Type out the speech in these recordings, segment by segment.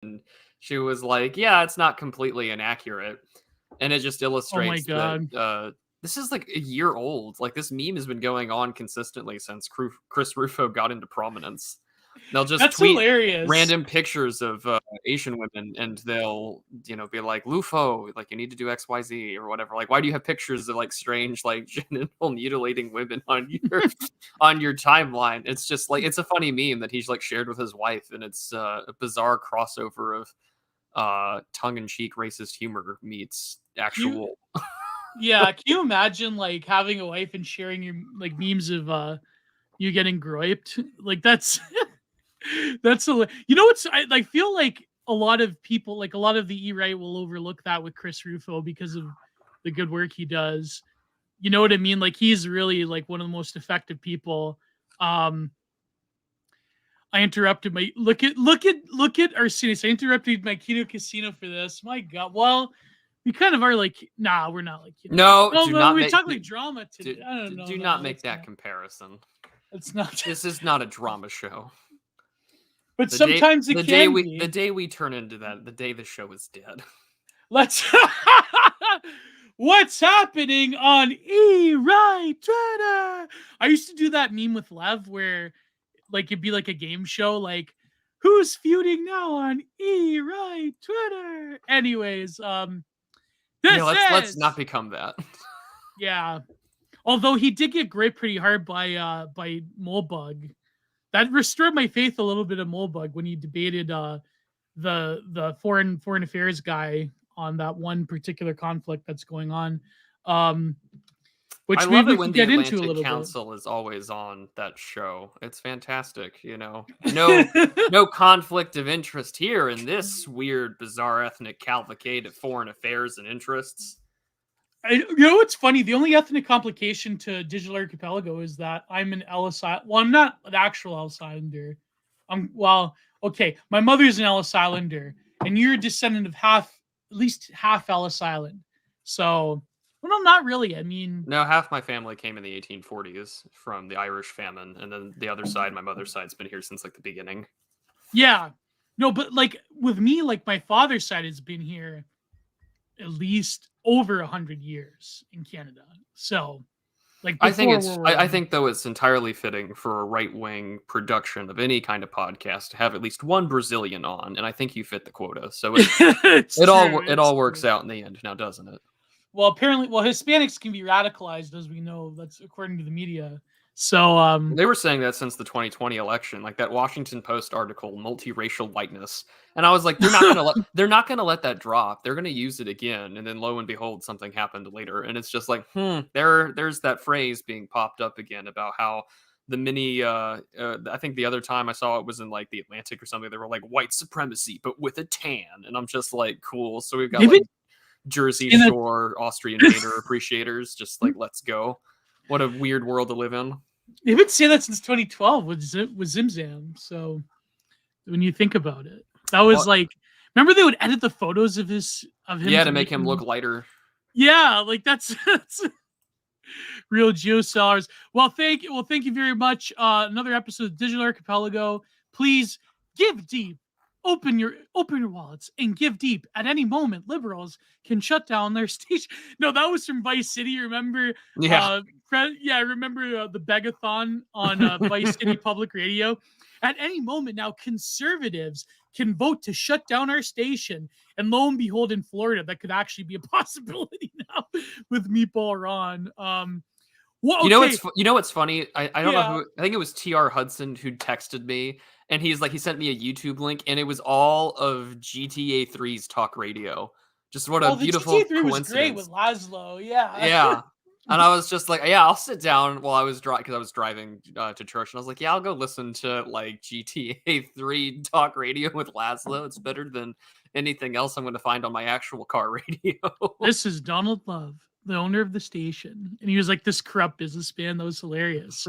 and she was like, "Yeah, it's not completely inaccurate," and it just Oh my illustrates God. that this is like a year old. Like this meme has been going on consistently since Chris Rufo got into prominence. They'll just That's tweet hilarious. random pictures of Asian women, and they'll be like, "Lufo, like you need to do XYZ or whatever." Like, why do you have pictures of like strange like genital mutilating women on your timeline? It's just like it's a funny meme that he's like shared with his wife, and it's a bizarre crossover of tongue-in-cheek racist humor meets Can you, actual. yeah, can you imagine like having a wife and sharing your like memes of you getting griped? Like that's that's you know what's I feel like a lot of people, like a lot of the E-right will overlook that with Chris Rufo because of the good work he does. You know what I mean? Like he's really like one of the most effective people. Um I interrupted my look at Arsenis. I interrupted my Kino Casino for this. My God. Well, we kind of are like, nah, we're not like, you know. No, Oh, do well, not we make talk like drama today. I don't know. do No, not make that's that not. comparison. It's not. This is not a drama show. But sometimes it can be. The day we turn into that, the day the show is dead. Let's. What's happening on E-right Twitter? I used to do that meme with Lev where, like, it'd be like a game show, like, who's feuding now on E-right Twitter? Anyways, Yeah, this let's is not become that. yeah. Although he did get griped pretty hard by Molebug. That restored my faith a little bit of Molebug when he debated the foreign affairs guy on that one particular conflict that's going on. Which I love we it can when the get into a Atlantic little bit. Council is always on that show. It's fantastic, No conflict of interest here in this weird, bizarre ethnic cavalcade of foreign affairs and interests. You know what's funny? The only ethnic complication to Digital Archipelago is that I'm an Ellis Island. Well, I'm not an actual Ellis Islander. Okay. My mother's an Ellis Islander, and you're a descendant of at least half Ellis Island. So, well, no, not really. I mean, No, half my family came in the 1840s from the Irish famine, and then the other side, my mother's side's been here since like the beginning. yeah, no, but like with me, like my father's side has been here at least over 100 years in Canada. So, like I think before I think though it's entirely fitting for a right wing production of any kind of podcast to have at least one Brazilian on, and I think you fit the quota. So it's true. it all works out in the end, now doesn't it? Well, apparently, Hispanics can be radicalized, as we know. That's according to the media. So, They were saying that since the 2020 election, like that Washington Post article, multiracial whiteness, and I was like, they're not gonna let that drop. They're gonna use it again, and then lo and behold, something happened later, and it's just like, there's that phrase being popped up again about how the mini. I think the other time I saw it was in like the Atlantic or something. They were like white supremacy, but with a tan, and I'm just like, cool. So we've got like Jersey Shore Austrian Vader appreciators, just like, let's go. What a weird world to live in. They've been saying that since 2012 with Zimzam. So when you think about it, that was like, remember they would edit the photos of him. Yeah, to make him look lighter. Yeah, like that's real geosellers. Well, thank you very much. Another episode of Digital Archipelago. Please give deep. Open your wallets and give deep. At any moment, liberals can shut down their station. No, that was from Vice City. Remember? Yeah. I remember the Begathon on Vice City Public Radio. At any moment now, conservatives can vote to shut down our station. And lo and behold, in Florida, that could actually be a possibility now with Meatball Ron. Well, okay. You know what's funny? I don't know who. I think it was TR Hudson who texted me, and he sent me a YouTube link, and it was all of GTA 3's talk radio. Just what a beautiful GTA 3 coincidence. Was great with Laszlo. Yeah. Yeah. And I was just like, yeah, I'll sit down while I was because I was driving to church, and I was like, yeah, I'll go listen to like GTA 3 talk radio with Laszlo. It's better than anything else I'm going to find on my actual car radio. This is Donald Love, the owner of the station, and he was like this corrupt businessman. That was hilarious.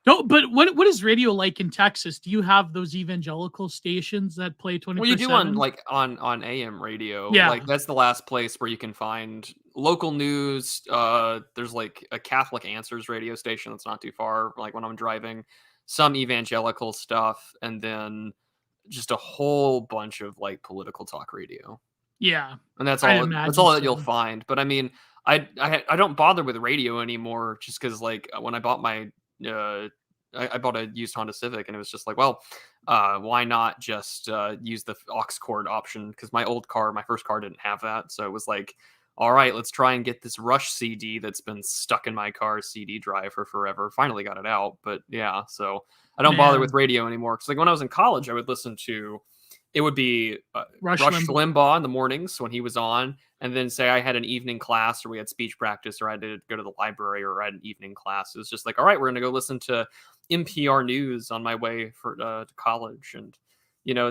No, but what is radio like in Texas? Do you have those evangelical stations that play 24/7? Well, you do on AM radio. Yeah, like that's the last place where you can find local news. There's like a Catholic Answers radio station that's not too far. Like when I'm driving, some evangelical stuff, and then just a whole bunch of like political talk radio. Yeah, And that's I all imagine that you'll so. find. But I mean, I don't bother with radio anymore just because like when I bought my uh I bought a used Honda Civic and it was just like, well, why not just use the aux cord option? Because my old car, my first car didn't have that. So it was like, all right, let's try and get this Rush CD that's been stuck in my car's CD drive for forever. Finally got it out. But yeah, so I don't bother Man, with radio anymore. Because like when I was in college, I would listen to it would be Rush Rush Limbaugh. Limbaugh in the mornings when he was on, and then say I had an evening class or we had speech practice or I had to go to the library or I had an evening class. It was just like, all right, we're going to go listen to NPR news on my way to college. And,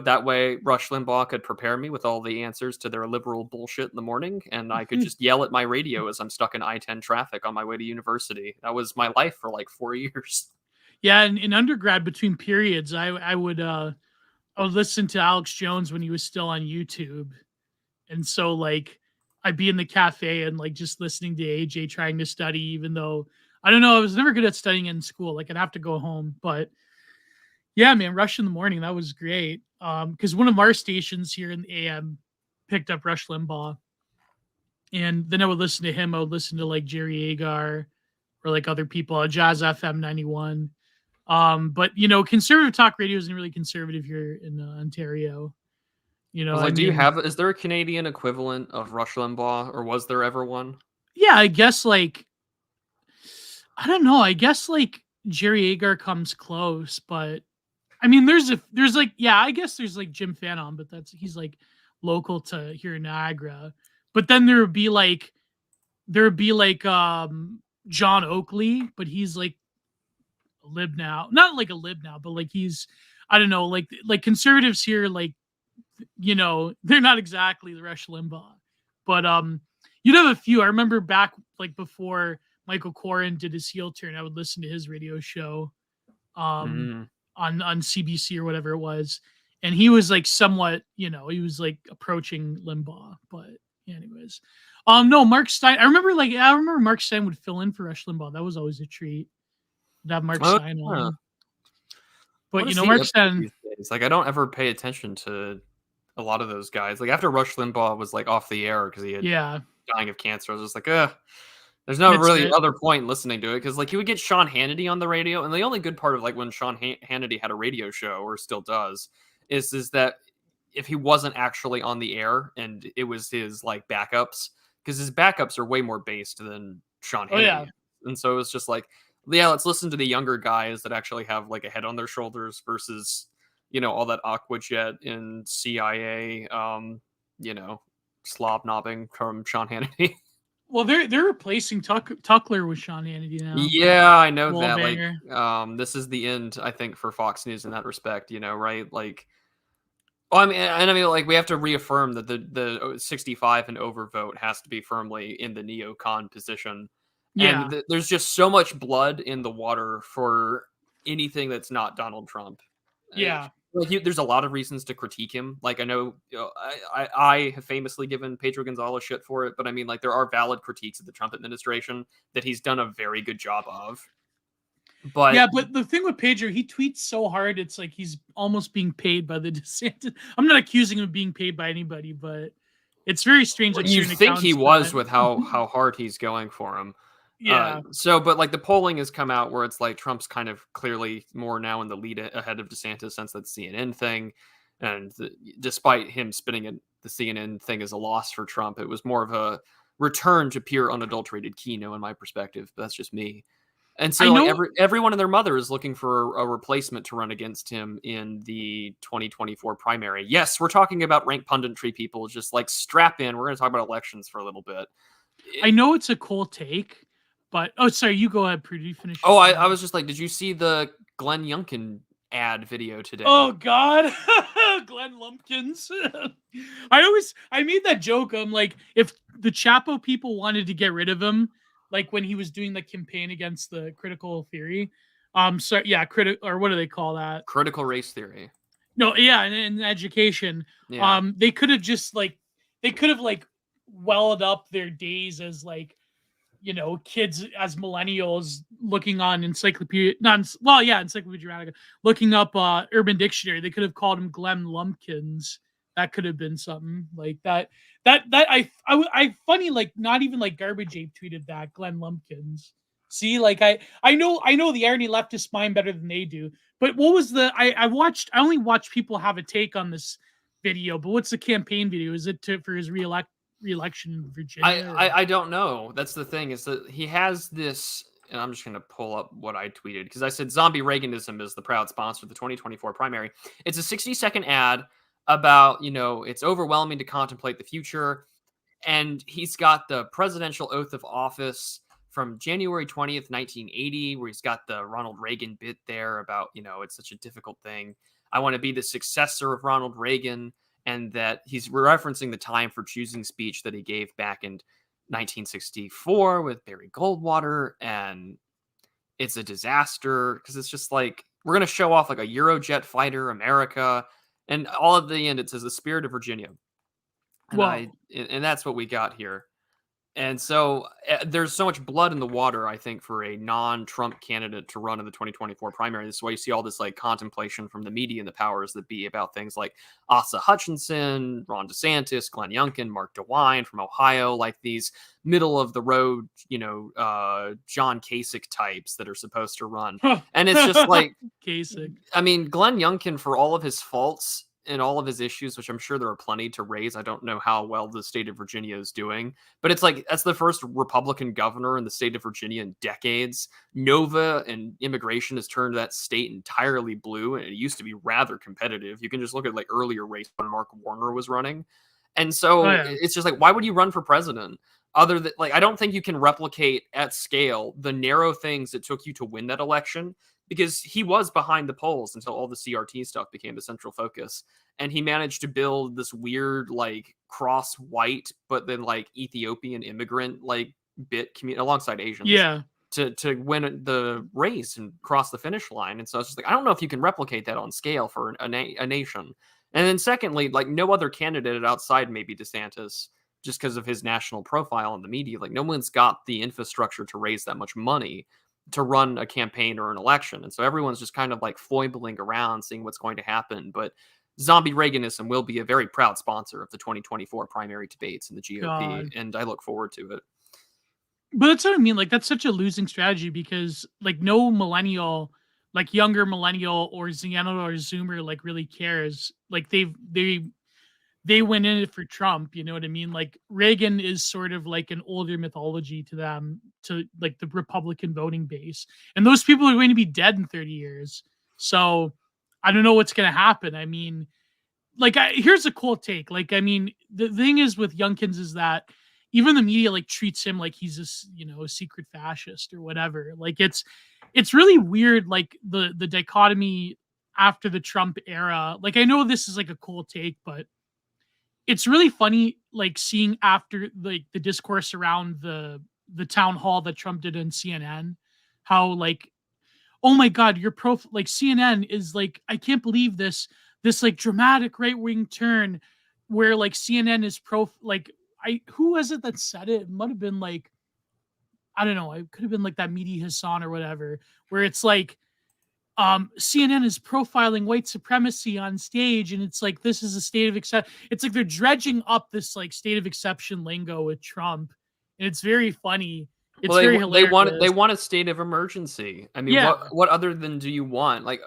that way Rush Limbaugh could prepare me with all the answers to their liberal bullshit in the morning. And I could just yell at my radio as I'm stuck in I-10 traffic on my way to university. That was my life for like 4 years. Yeah, in undergrad between periods, I would listen to Alex Jones when he was still on YouTube. And so like I'd be in the cafe and like just listening to AJ trying to study, even though I don't know, I was never good at studying in school. Like I'd have to go home. But yeah, man, Rush in the morning, that was great. Because one of our stations here in the AM picked up Rush Limbaugh. And then I would listen to him. I would listen to like Jerry Agar or like other people, Jazz FM 91. But conservative talk radio isn't really conservative here in Ontario. I was I like, mean, is there a Canadian equivalent of Rush Limbaugh or was there ever one? yeah, I guess like I don't know. I guess like Jerry Agar comes close, but I mean, there's like I guess there's like Jim Fanon, but he's like local to here in Niagara. But then there would be like John Oakley, but he's like a lib now, not like a lib now, but like he's I don't know, like conservatives here, like they're not exactly the Rush Limbaugh, but you'd have a few. I remember back like before Michael Corrin did his heel turn, I would listen to his radio show on CBC or whatever it was, and he was like somewhat, he was like approaching Limbaugh, but anyways. No, Mark Stein. I remember Mark Stein would fill in for Rush Limbaugh. That was always a treat to have Mark Stein on. But Mark Stein, like I don't ever pay attention to a lot of those guys. Like after Rush Limbaugh was like off the air because he had dying of cancer, I was just like, there's no really other point in listening to it because like you would get Sean Hannity on the radio, and the only good part of like when Sean Hannity had a radio show or still does is that if he wasn't actually on the air and it was his like backups, because his backups are way more based than Sean Hannity. And so it's just like, let's listen to the younger guys that actually have like a head on their shoulders versus all that Aquajet and CIA slob knobbing from Sean Hannity. Well, they're replacing Tuckler with Sean Hannity now. Yeah, I know that. Like, this is the end, I think, for Fox News in that respect. Right? Like, I mean, like we have to reaffirm that the 65 and over vote has to be firmly in the neocon position. Yeah, and there's just so much blood in the water for anything that's not Donald Trump. Yeah. Like there's a lot of reasons to critique him. Like I know, I have famously given Pedro Gonzalez shit for it, but I mean, like there are valid critiques of the Trump administration that he's done a very good job of. But yeah, but the thing with Pedro, he tweets so hard, it's like he's almost being paid by the DeSantis. I'm not accusing him of being paid by anybody, but it's very strange. Like you think he was with how hard he's going for him. Yeah. But like the polling has come out where it's like Trump's kind of clearly more now in the lead ahead of DeSantis since that CNN thing. And despite him spinning it, the CNN thing as a loss for Trump, it was more of a return to pure unadulterated Keno in my perspective. But that's just me. And so like everyone and their mother is looking for a replacement to run against him in the 2024 primary. Yes, we're talking about rank punditry people. Just like strap in. We're going to talk about elections for a little bit. I know it's a cool take. But sorry, you go ahead, Prudy. Finish. Oh, I was just like, did you see the Glenn Youngkin ad video today? Oh God, Glenn Lumpkins. I made that joke. I'm like, if the Chapo people wanted to get rid of him, like when he was doing the campaign against the critical theory, or what do they call that? Critical race theory. No, yeah, in education, they could have welled up their days as like, kids as millennials looking on Encyclopedia Dramatica, looking up Urban Dictionary. They could have called him Glenn Lumpkins. That could have been something like that. I funny, like, not even like Garbage Ape tweeted that, Glenn Lumpkins. See, like, I know the irony leftist mind better than they do. But what was I only watched people have a take on this video, but what's the campaign video? Is it for his re-election in Virginia? I don't know. That's the thing, is that he has this, and I'm just going to pull up what I tweeted, because I said zombie Reaganism is the proud sponsor of the 2024 primary. It's a 60-second ad about, it's overwhelming to contemplate the future. And he's got the presidential oath of office from January 20th, 1980, where he's got the Ronald Reagan bit there about, it's such a difficult thing. I want to be the successor of Ronald Reagan. And that he's referencing the time for choosing speech that he gave back in 1964 with Barry Goldwater. And it's a disaster, because it's just like, we're going to show off like a Eurojet fighter, America. And all at the end, it says the spirit of Virginia. And, and that's what we got here. And so there's so much blood in the water, I think, for a non-Trump candidate to run in the 2024 primary. This is why you see all this like contemplation from the media and the powers that be about things like Asa Hutchinson, Ron DeSantis, Glenn Youngkin, Mark DeWine from Ohio, like these middle of the road, John Kasich types that are supposed to run. And it's just like, Kasich. I mean, Glenn Youngkin, for all of his faults and all of his issues, which I'm sure there are plenty to raise. I don't know how well the state of Virginia is doing, but it's like, that's the first Republican governor in the state of Virginia in decades. Nova and immigration has turned that state entirely blue, and it used to be rather competitive. You can just look at like earlier race when Mark Warner was running. And so it's just like, why would you run for president? Other than, like, I don't think you can replicate at scale the narrow things it took you to win that election, because he was behind the polls until all the CRT stuff became the central focus. And he managed to build this weird, like, cross white, but then like Ethiopian immigrant, like, bit community alongside Asians. Yeah. To win the race and cross the finish line. And so it's just like, I don't know if you can replicate that on scale for a nation. And then secondly, like, no other candidate outside maybe DeSantis, just because of his national profile in the media, like, no one's got the infrastructure to raise that much money to run a campaign or an election. And so everyone's just kind of like foiling around, seeing what's going to happen. But zombie Reaganism will be a very proud sponsor of the 2024 primary debates in the GOP. God. And I look forward to it. But that's what I mean. Like, that's such a losing strategy, because like no millennial, like younger millennial or Zennial or Zoomer, like really cares. Like they went in it for Trump, you know what I mean? Like, Reagan is sort of like an older mythology to them, to like the Republican voting base. And those people are going to be dead in 30 years. So I don't know what's going to happen. I mean, like, here's a cool take. Like, I mean, the thing is with Youngkins is that even the media like treats him like he's a secret fascist or whatever. Like, it's really weird, like the dichotomy after the Trump era. Like, I know this is like a cool take, but it's really funny, like, seeing after like the discourse around the town hall that Trump did on CNN, how like, oh my God, like CNN is like, I can't believe this like dramatic right wing turn where like CNN is who was it that said it? It might have been like, I don't know, it could have been like that Mehdi Hassan or whatever, where it's like, CNN is profiling white supremacy on stage, and it's like, this is a state of exception. It's like they're dredging up this like state of exception lingo with Trump, and it's very funny. It's very hilarious. They want a state of emergency. I mean, what other than do you want? Like,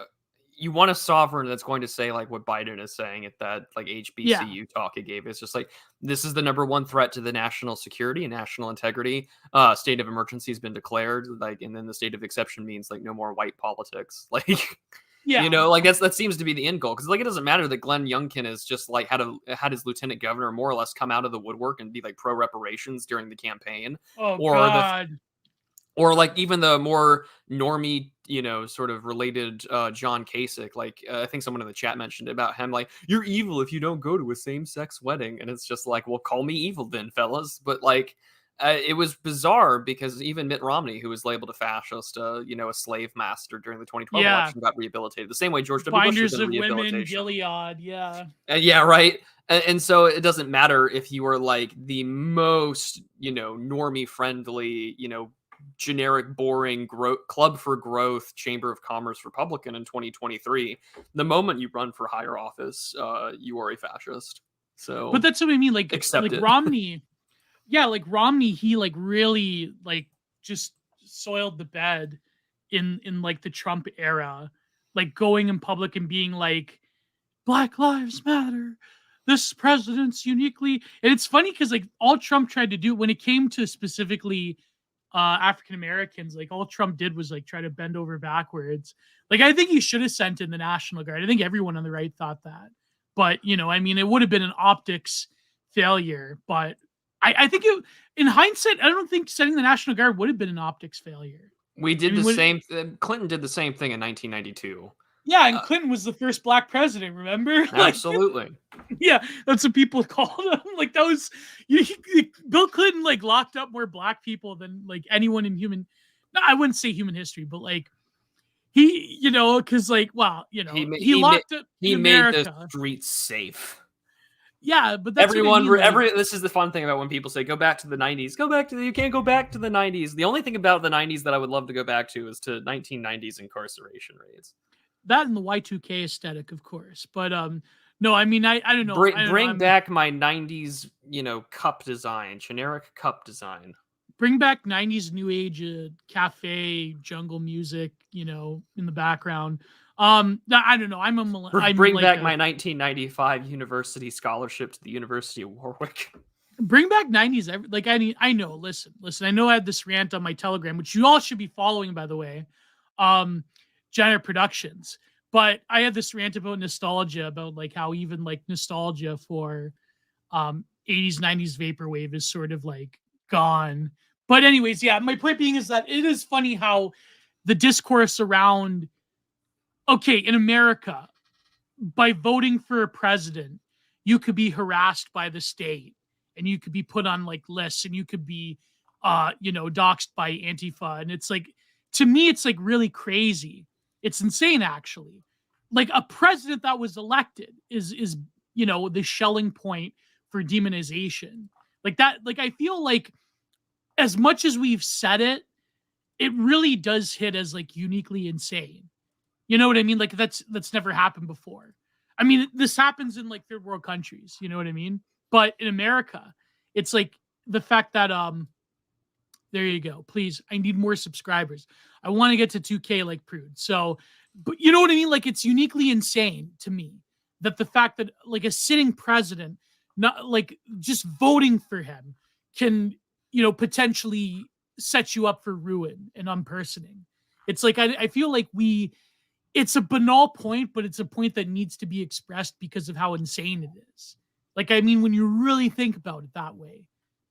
you want a sovereign that's going to say like what Biden is saying at that like HBCU talk he gave. It's just like, this is the number one threat to the national security and national integrity. State of emergency has been declared, like, and then the state of exception means like no more white politics. Like, like that seems to be the end goal. Because like, it doesn't matter that Glenn Youngkin is just like had his lieutenant governor more or less come out of the woodwork and be like pro reparations during the campaign. Or like even the more normie, sort of related John Kasich. Like, I think someone in the chat mentioned about him, like, you're evil if you don't go to a same-sex wedding. And it's just like, well, call me evil then, fellas. But like, it was bizarre because even Mitt Romney, who was labeled a fascist, a slave master during the 2012 election, got rehabilitated. The same way George W. Bush Binders did of rehabilitation. Women, Gilead, Yeah, right. And so it doesn't matter if you are like the most, normie friendly, generic, boring club for growth, chamber of commerce Republican in 2023. The moment you run for higher office, you are a fascist. So, but that's what I mean. Like accept it. Romney, yeah, like Romney, he like really like just soiled the bed in like the Trump era, like going in public and being like, Black Lives Matter. This president's uniquely, and it's funny because like all Trump tried to do when it came to specifically African Americans, like all Trump did was like try to bend over backwards. Like I think he should have sent in the National Guard. I think everyone on the right thought that, but I mean, it would have been an optics failure. But I think in hindsight, I don't think sending the National Guard would have been an optics failure. We did the same. Clinton did the same thing in 1992. Yeah, and Clinton was the first black president, remember? Absolutely. Yeah, that's what people called him. Like that was Bill Clinton like locked up more black people than like anyone in I wouldn't say human history, but like he, because like, well, he locked up he America. Made the streets safe. Yeah, but that's this is the fun thing about when people say go back to the 90s. You can't go back to the 90s. The only thing about the 90s that I would love to go back to is to 1990s incarceration rates. That and the Y2K aesthetic, of course. But no, I mean, I don't know. Bring back my 90s, cup design, generic cup design. Bring back 90s new age cafe jungle music, in the background. I don't know. Bring back my 1995 university scholarship to the University of Warwick. Bring back 90s. I know. Listen. I know I had this rant on my Telegram, which you all should be following, by the way. Giant Productions, but I had this rant about nostalgia, about like how even like nostalgia for 80s 90s vaporwave is sort of like gone. But anyways, yeah, my point being is that it is funny how the discourse around in America, by voting for a president, you could be harassed by the state and you could be put on like lists and you could be doxxed by Antifa, and it's like, to me it's like really crazy. It's insane, actually. Like a president that was elected is the shelling point for demonization. Like that. Like I feel like as much as we've said it, it really does hit as like uniquely insane. You know what I mean? Like that's never happened before. I mean, this happens in like third world countries. You know what I mean? But in America, it's like the fact that there you go. Please, I need more subscribers. I want to get to 2K like Prude. So, but you know what I mean? Like it's uniquely insane to me that the fact that like a sitting president, not like just voting for him can, potentially set you up for ruin and unpersoning. It's like, I feel like it's a banal point, but it's a point that needs to be expressed because of how insane it is. Like, I mean, when you really think about it that way,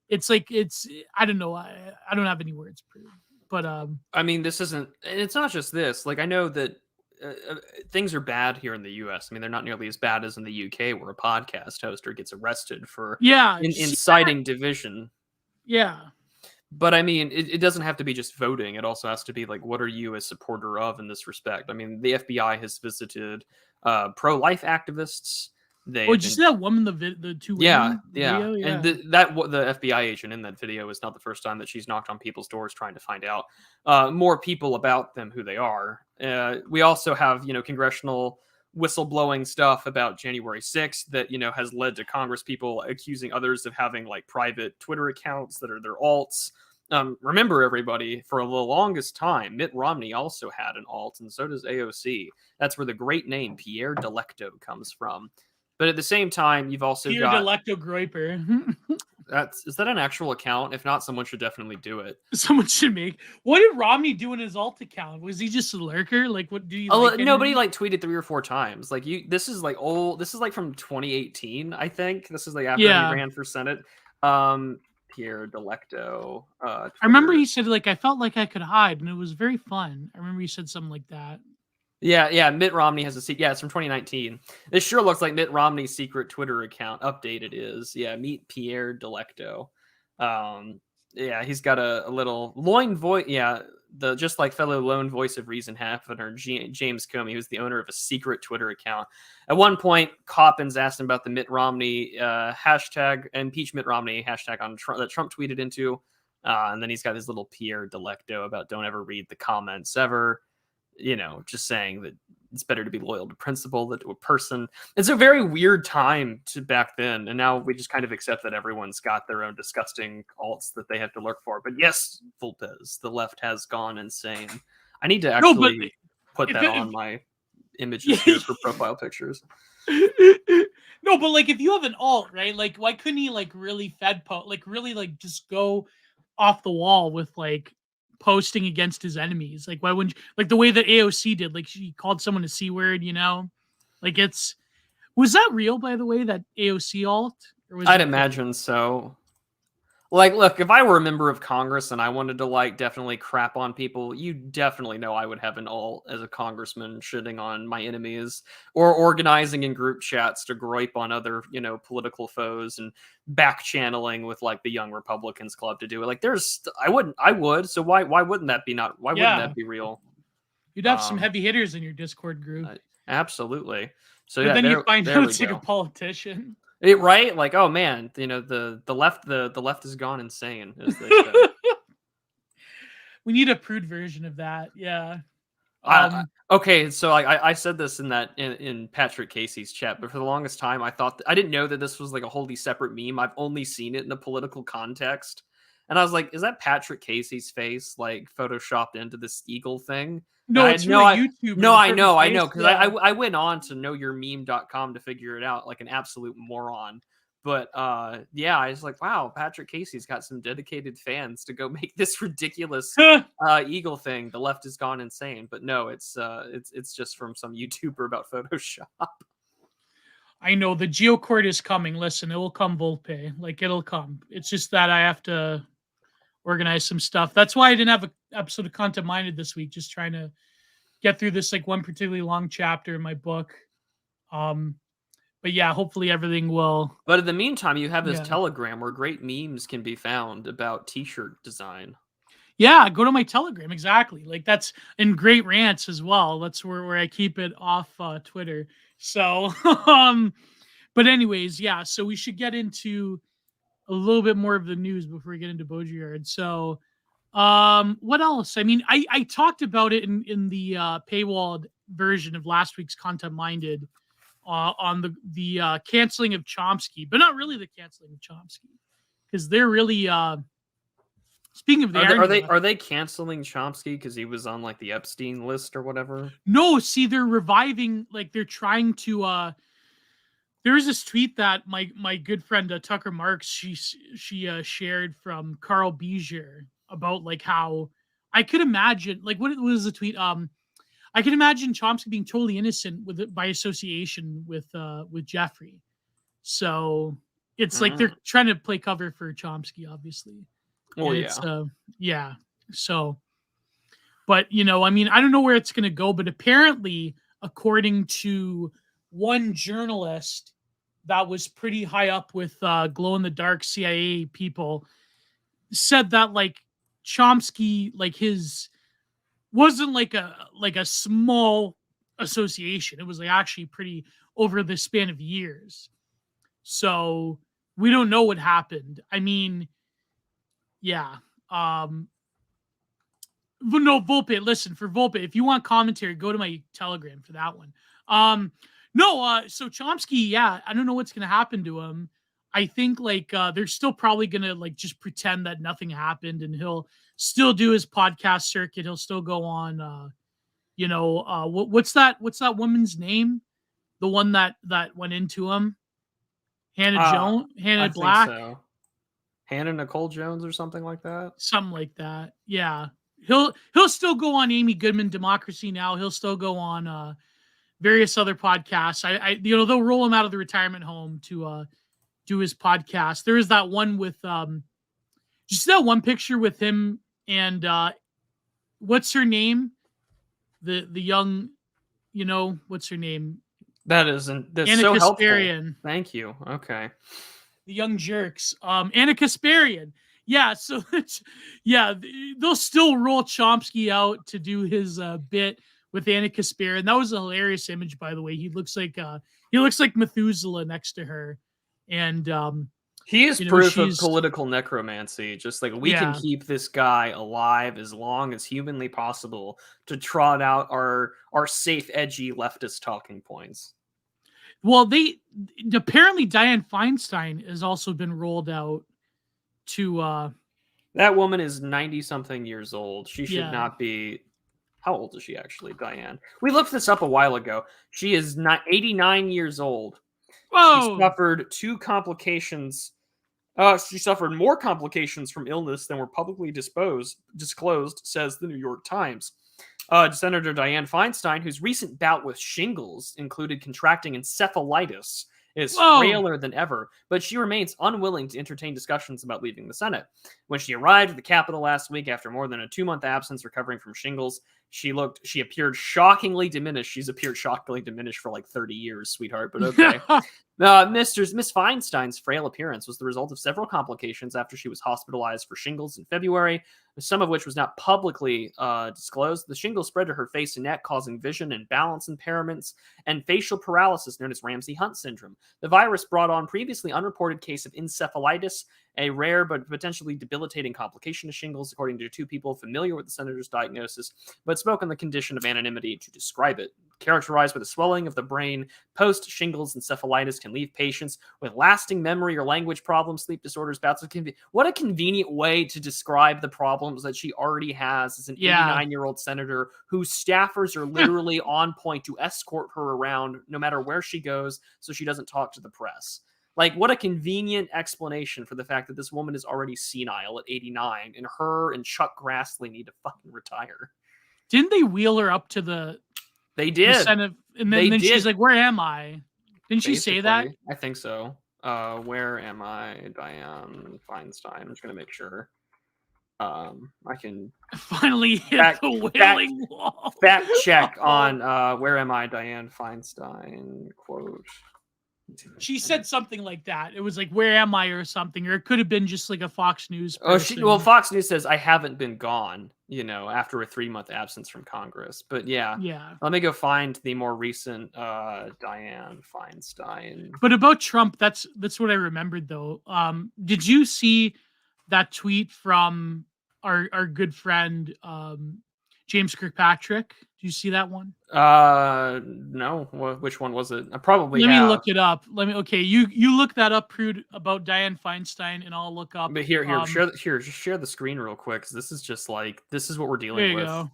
it's like, I don't know. I don't have any words, Prude. But I mean, it's not just this. Like, I know that things are bad here in the US. I mean, they're not nearly as bad as in the UK, where a podcast hoster gets arrested for inciting division. Yeah. But I mean, it doesn't have to be just voting. It also has to be like, what are you a supporter of in this respect? I mean, the FBI has visited pro-life activists. Did you see that woman, the two women? Yeah. And the FBI agent in that video is not the first time that she's knocked on people's doors trying to find out more people about them, who they are. We also have, congressional whistleblowing stuff about January 6th that, has led to Congress people accusing others of having like private Twitter accounts that are their alts. Remember, everybody, for the longest time, Mitt Romney also had an alt, and so does AOC. That's where the great name Pierre Delecto comes from. But at the same time, you've also Pierre got Delecto Groiper. Is that an actual account? If not, someone should definitely do it. Someone should make. What did Romney do in his alt account? Was he just a lurker? Like, what do you? Nobody like tweeted 3 or 4 times. Like this is like old. This is like from 2018, I think. This is like after he ran for Senate. Pierre Delecto. I remember he said like I felt like I could hide, and it was very fun. I remember he said something like that. Yeah. Mitt Romney has a it's from 2019. This sure looks like Mitt Romney's secret Twitter account. Updated is meet Pierre Delecto. He's got a little loin voice. Yeah, just like fellow lone voice of reason Hafner, James Comey, who's the owner of a secret Twitter account. At one point, Coppins asked him about the Mitt Romney hashtag, impeach Mitt Romney hashtag on Trump, that Trump tweeted into. And then he's got his little Pierre Delecto about don't ever read the comments ever, just saying that it's better to be loyal to principle than to a person. It's a very weird time to back then. And now we just kind of accept that everyone's got their own disgusting alts that they have to lurk for. But yes, Vulpes, the left has gone insane. I need to actually put that on my images here for profile pictures. No, but like if you have an alt, right? Like why couldn't he like really just go off the wall with like posting against his enemies? Like why wouldn't you, like the way that AOC did, like she called someone a C word, like was that real, by the way, that AOC alt? Or was I'd imagine so. Like, look, if I were a member of Congress and I wanted to like definitely crap on people, you definitely know I would have an alt as a congressman shitting on my enemies or organizing in group chats to gripe on other, political foes and back channeling with like the Young Republicans Club to do it. Like I would. So why wouldn't that be wouldn't that be real? You'd have some heavy hitters in your Discord group. Absolutely. So but then you find out it's like a politician. Right? Like, oh man, the left has gone insane, as they say. We need a prude version of that. Yeah. Okay, so I said this in Patrick Casey's chat, but for the longest time I thought I didn't know that this was like a wholly separate meme. I've only seen it in a political context, and I was like, is that Patrick Casey's face like photoshopped into this eagle thing? No, it's really YouTube. No, I know, because I went on to knowyourmeme.com to figure it out like an absolute moron. But I was like, wow, Patrick Casey's got some dedicated fans to go make this ridiculous eagle thing. The left has gone insane. But no, it's just from some YouTuber about Photoshop. I know the geocord is coming. Listen, it will come, Volpe. Like it'll come. It's just that I have to organize some stuff. That's why I didn't have an episode of Content Minded this week, just trying to get through this like one particularly long chapter in my book. But yeah, hopefully everything will. But in the meantime, you have this Telegram where great memes can be found about t-shirt design. Yeah, go to my Telegram. Exactly. Like that's in great rants as well. That's where I keep it off Twitter. So, but anyways, yeah. So we should get into a little bit more of the news before we get into Baudrillard. So, what else? I mean, I talked about it in the paywalled version of last week's Content Minded on the canceling of Chomsky, but not really the canceling of Chomsky, because they're really speaking of are they canceling Chomsky because he was on like the Epstein list or whatever? No, see, they're reviving, like they're trying to there's this tweet that my good friend Tucker Marks she shared from Carl Bijer about like how I could imagine, like what was the tweet? I can imagine Chomsky being totally innocent by association with Jeffrey. So it's like they're trying to play cover for Chomsky, obviously. Oh yeah. So, but I mean, I don't know where it's going to go, but apparently, according to one journalist that was pretty high up with glow in the dark CIA people, said that like Chomsky, like his wasn't like a small association. It was like actually pretty over the span of years. So we don't know what happened. I mean, yeah. But no, Volpe, listen, for Volpe, if you want commentary, go to my Telegram for that one. So Chomsky, yeah, I don't know what's gonna happen to him. I think like they're still probably gonna like just pretend that nothing happened, and he'll still do his podcast circuit. He'll still go on what's that woman's name? The one that went into him? Hannah Black. So. Hannah Nicole Jones or something like that. Something like that. Yeah. He'll still go on Amy Goodman Democracy Now. He'll still go on various other podcasts. They'll roll him out of the retirement home to do his podcast. There is that one with just that one picture with him and what's her name? The young, what's her name? That's Anna so Kasparian. Helpful. Thank you. Okay. The young jerks. Anna Kasparian. Yeah, so they'll still roll Chomsky out to do his bit with Anna Kaspar, and that was a hilarious image, by the way. He looks like Methuselah next to her, and He is proof of she's political necromancy. Just like we can yeah. keep this guy alive as long as humanly possible to trot out our safe, edgy leftist talking points. Well, they apparently Dianne Feinstein has also been rolled out to That woman is 90 something years old. She should yeah. not be. How old is she actually, Diane? We looked this up a while ago. She is not 89 years old. She Whoa. suffered 2 complications. She suffered more complications from illness than were publicly disclosed, says the New York Times. Senator Dianne Feinstein, whose recent bout with shingles included contracting encephalitis, is frailer than ever, but she remains unwilling to entertain discussions about leaving the Senate. When she arrived at the Capitol last week after more than a 2-month absence recovering from shingles, she appeared shockingly diminished. She's appeared shockingly diminished for like 30 years, sweetheart, but okay. Miss Feinstein's frail appearance was the result of several complications after she was hospitalized for shingles in February, some of which was not publicly disclosed. The shingles spread to her face and neck, causing vision and balance impairments and facial paralysis known as Ramsay-Hunt syndrome. The virus brought on previously unreported case of encephalitis, a rare but potentially debilitating complication of shingles, according to 2 people familiar with the senator's diagnosis, but spoke on the condition of anonymity to describe it. Characterized with a swelling of the brain, post-shingles encephalitis can leave patients with lasting memory or language problems, sleep disorders, bouts of what a convenient way to describe the problems that she already has as an 89-year-old senator whose staffers are literally on point to escort her around no matter where she goes so she doesn't talk to the press. Like, what a convenient explanation for the fact that this woman is already senile at 89, and her and Chuck Grassley need to fucking retire. Didn't they wheel her up to the They did. Senate, and then she's like, where am I? Didn't she say that? I think so. Where am I, Dianne Feinstein? I'm just going to make sure. I can finally hit the wailing wall. Fact check on where am I, Dianne Feinstein, quote. She said something like that. It was like, where am I, or something, or it could have been just like a Fox News person. Fox News says I haven't been gone, after a 3-month absence from Congress. But yeah, let me go find the more recent Dianne Feinstein. But about Trump, that's what I remembered though. Did you see that tweet from our good friend James Kirkpatrick? Do you see that one? No. Which one was it? I probably Let me look it up. Okay, you look that up, Prude, about Dianne Feinstein, and I'll look up. But here, just share the screen real quick, because this is what we're dealing with. Go.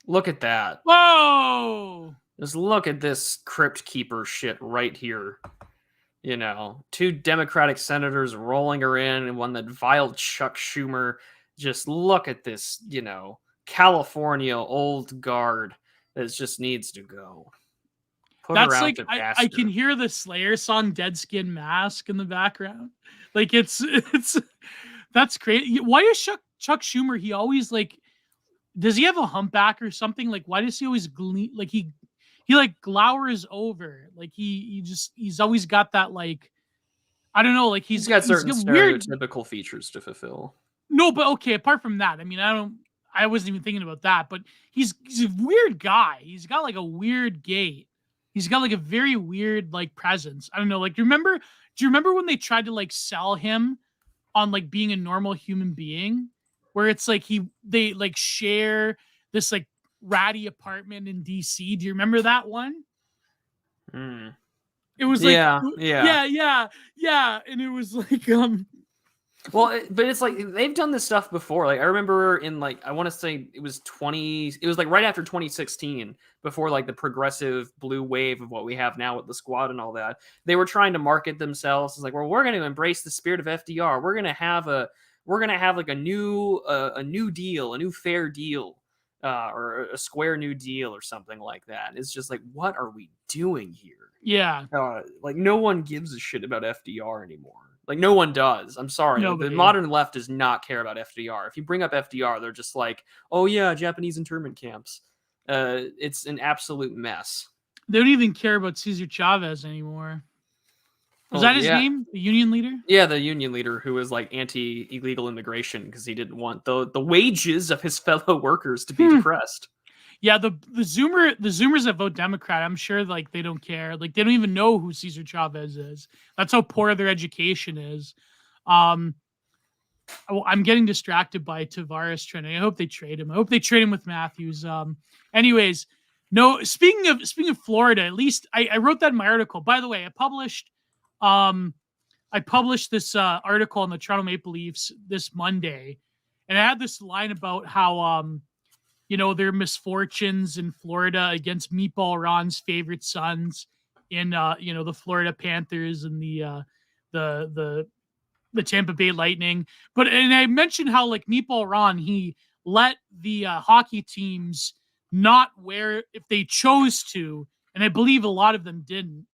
Look at that. Whoa! Just look at this crypt keeper shit right here. 2 Democratic senators rolling her in, and one that vile Chuck Schumer. Just look at this, California old guard that just needs to go. That's like I can hear the Slayer song "Dead Skin Mask" in the background. Like it's that's crazy. Why is Chuck Schumer? He always does he have a humpback or something? Like, why does he always he like glowers over? Like he's always got that I don't know. Like he's got certain stereotypical features to fulfill. No, but okay. Apart from that, I mean, I wasn't even thinking about that. But he's a weird guy. He's got a weird gait. He's got a very weird presence. I don't know. Do you remember when they tried to sell him on being a normal human being, where it's they share this ratty apartment in DC? Do you remember that one? It was yeah, and it was Well, but it's they've done this stuff before. I remember in I want to say it was right after 2016, before the progressive blue wave of what we have now with the Squad and all that. They were trying to market themselves as well, we're going to embrace the spirit of FDR. We're going to have a new deal, a new fair deal, or a square new deal or something like that. It's just what are we doing here? Yeah. No one gives a shit about FDR anymore. No one does. I'm sorry. The modern left does not care about FDR. If you bring up FDR, they're just oh yeah, Japanese internment camps. It's an absolute mess. They don't even care about Cesar Chavez anymore. Was Oh that his yeah, name? The union leader? yeah, the union leader who was like anti-illegal immigration because he didn't want the wages of his fellow workers to be depressed. Yeah, the Zoomers that vote Democrat, I'm sure like they don't care. Like they don't even know who Cesar Chavez is. That's how poor their education is. I'm getting distracted by Tavares trending. I hope they trade him. I hope they trade him with Matthews. Anyways, no. Speaking of Florida, at least I wrote that in my article. By the way, I published this article on the Toronto Maple Leafs this Monday, and I had this line about how their misfortunes in Florida against Meatball Ron's favorite sons in the Florida Panthers and the Tampa Bay Lightning. And I mentioned how like Meatball Ron, he let the hockey teams not wear if they chose to, and I believe a lot of them didn't.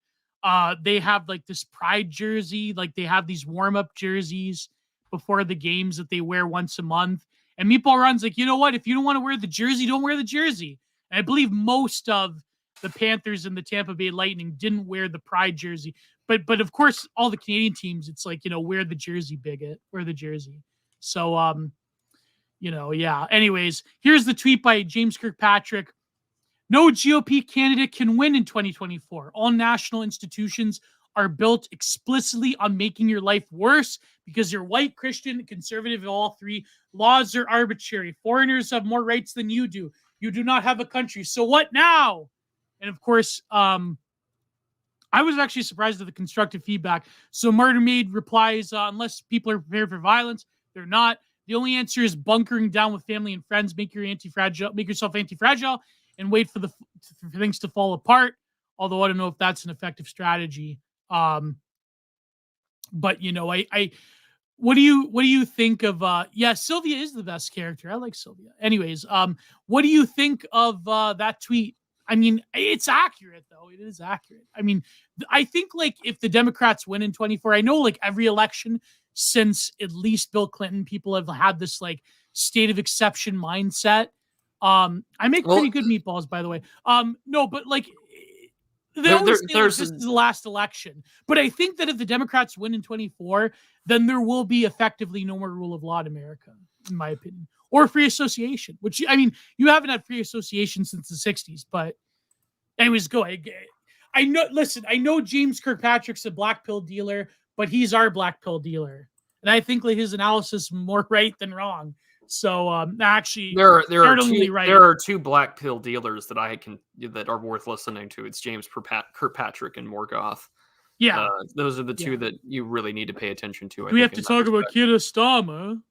They have like this pride jersey, like they have these warm-up jerseys before the games that they wear once a month. And Meatball Ron's like, you know what? If you don't want to wear the jersey, don't wear the jersey. And I believe most of the Panthers and the Tampa Bay Lightning didn't wear the pride jersey. But of course, all the Canadian teams, it's like, wear the jersey, bigot, wear the jersey. So, yeah. Anyways, here's the tweet by James Kirkpatrick. No GOP candidate can win in 2024. All national institutions are built explicitly on making your life worse because you're white, Christian, conservative, all three. Laws are arbitrary. Foreigners have more rights than you do. You do not have a country. So what now? And of course, I was actually surprised at the constructive feedback. So Murder Maid replies, unless people are prepared for violence, they're not. The only answer is bunkering down with family and friends. Make yourself anti-fragile and wait for things to fall apart. Although I don't know if that's an effective strategy. But what do you think of Sylvia is the best character. I like Sylvia. Anyways, what do you think of that tweet? I mean, it's accurate though. It is accurate. I mean, I think like if the Democrats win in 24, I know like every election since at least Bill Clinton, people have had this like state of exception mindset. I make pretty good meatballs, by the way. No, but like they always say like, this is the last election. But I think that if the Democrats win in 24, then there will be effectively no more rule of law in America, in my opinion. Or free association, which, I mean, you haven't had free association since the 60s. But anyways, go ahead. I know James Kirkpatrick's a black pill dealer, but he's our black pill dealer. And I think like his analysis is more right than wrong. So actually, there are two black pill dealers that are worth listening to. It's James Kirkpatrick and Morgoth. Yeah, those are the two that you really need to pay attention to. We have to talk about Kirastama.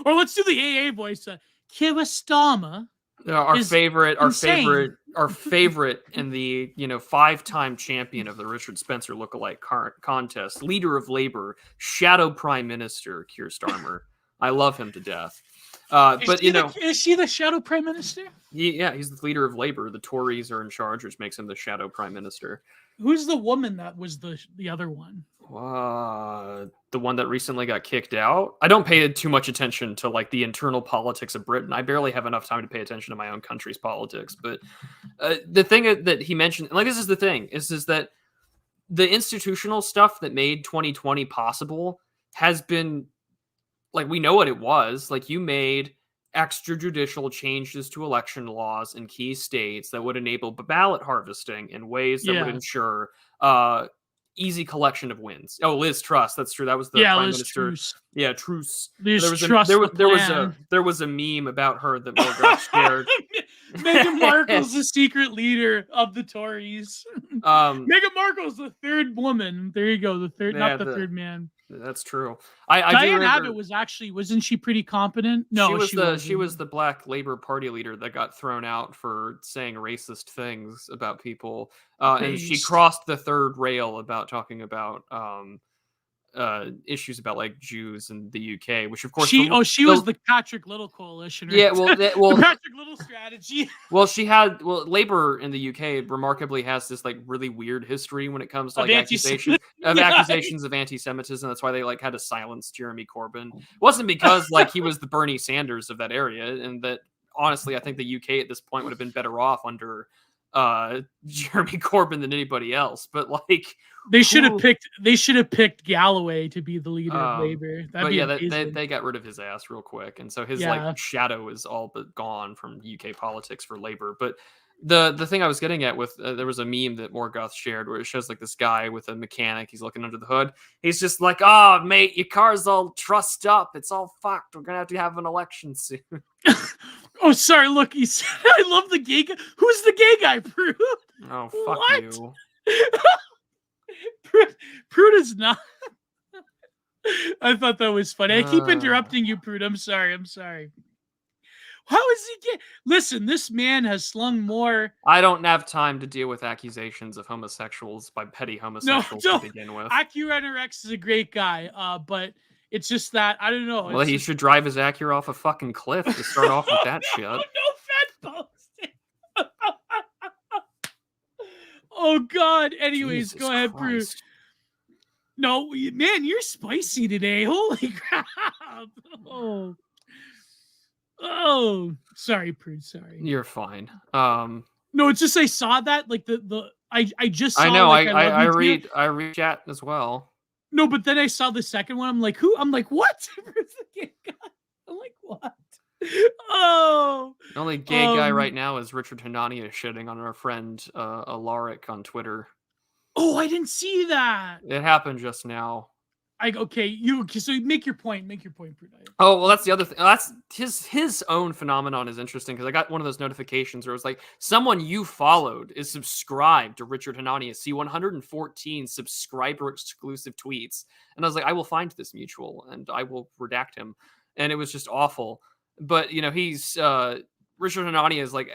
Or let's do the AA voice. Kirastama. Our favorite, and the 5-time champion of the Richard Spencer lookalike contest, leader of labor, shadow prime minister Keir Starmer. I love him to death. Is she the shadow prime minister? Yeah, he's the leader of labor. The Tories are in charge, which makes him the shadow prime minister. Who's the woman that was the other one? The one that recently got kicked out. I don't pay too much attention to like the internal politics of Britain. I barely have enough time to pay attention to my own country's politics. But the thing that he mentioned, like this is the thing, is that the institutional stuff that made 2020 possible has been like, we know what it was. Like you made extrajudicial changes to election laws in key states that would enable ballot harvesting in ways that would ensure easy collection of wins. Oh, Liz Truss, that's true. That was the prime minister. Truss. Yeah, Truss. There was a meme about her that Morgoth shared. Meghan Markle's the secret leader of the Tories. Meghan Markle's the third woman. There you go. The third, not the third man. That's true. Diane Abbott wasn't she pretty competent? No, she was the Black Labor Party leader that got thrown out for saying racist things about people, and she crossed the third rail about talking about issues about like Jews in the UK, which of course she was the Patrick Little coalition. Right? Yeah, the Patrick Little strategy. Labor in the UK remarkably has this like really weird history when it comes to like accusations of anti-Semitism. That's why they like had to silence Jeremy Corbyn. It wasn't because like he was the Bernie Sanders of that area, and that honestly I think the UK at this point would have been better off under Jeremy Corbyn than anybody else. But like, They should have picked Galloway to be the leader of Um, Labour. That'd but be yeah, amazing. they got rid of his ass real quick, and so his like Yeah. shadow is all but gone from UK politics for Labour. But the thing I was getting at with there was a meme that Morgoth shared where it shows like this guy with a mechanic. He's looking under the hood. He's just like, "Oh, mate, your car's all trussed up. It's all fucked. We're gonna have an election soon." Oh, sorry. Look, he said, "I love the gay guy." Who's the gay guy, Prude? Oh, fuck What? you. Prude is not. I thought that was funny. I keep interrupting you, Prude. I'm sorry. How is he gay? Listen, this man has slung more. I don't have time to deal with accusations of homosexuals by petty homosexuals to begin with. AccuRennerX is a great guy, but it's just that I don't know. Well, he should drive his Acura off a fucking cliff to start off with that shit. No fat posting. Oh God. Anyways, Jesus go ahead, Prude. No, man, you're spicy today. Holy crap. Oh, sorry, Prude. Sorry. You're fine. No, it's just I saw that like I just saw. I know. Like, I read chat as well. No, but then I saw the second one. I'm like, who? I'm like, what? I'm like, what? Oh. The only gay guy right now is Richard Hanania shitting on our friend Alaric on Twitter. Oh, I didn't see that. It happened just now. So make your point. Make your point, Prudential. Oh, well, that's the other thing. That's his own phenomenon is interesting because I got one of those notifications where it was like someone you followed is subscribed to Richard Hanania. See 114 subscriber exclusive tweets, and I was like, I will find this mutual and I will redact him, and it was just awful. But he's Richard Hanania is like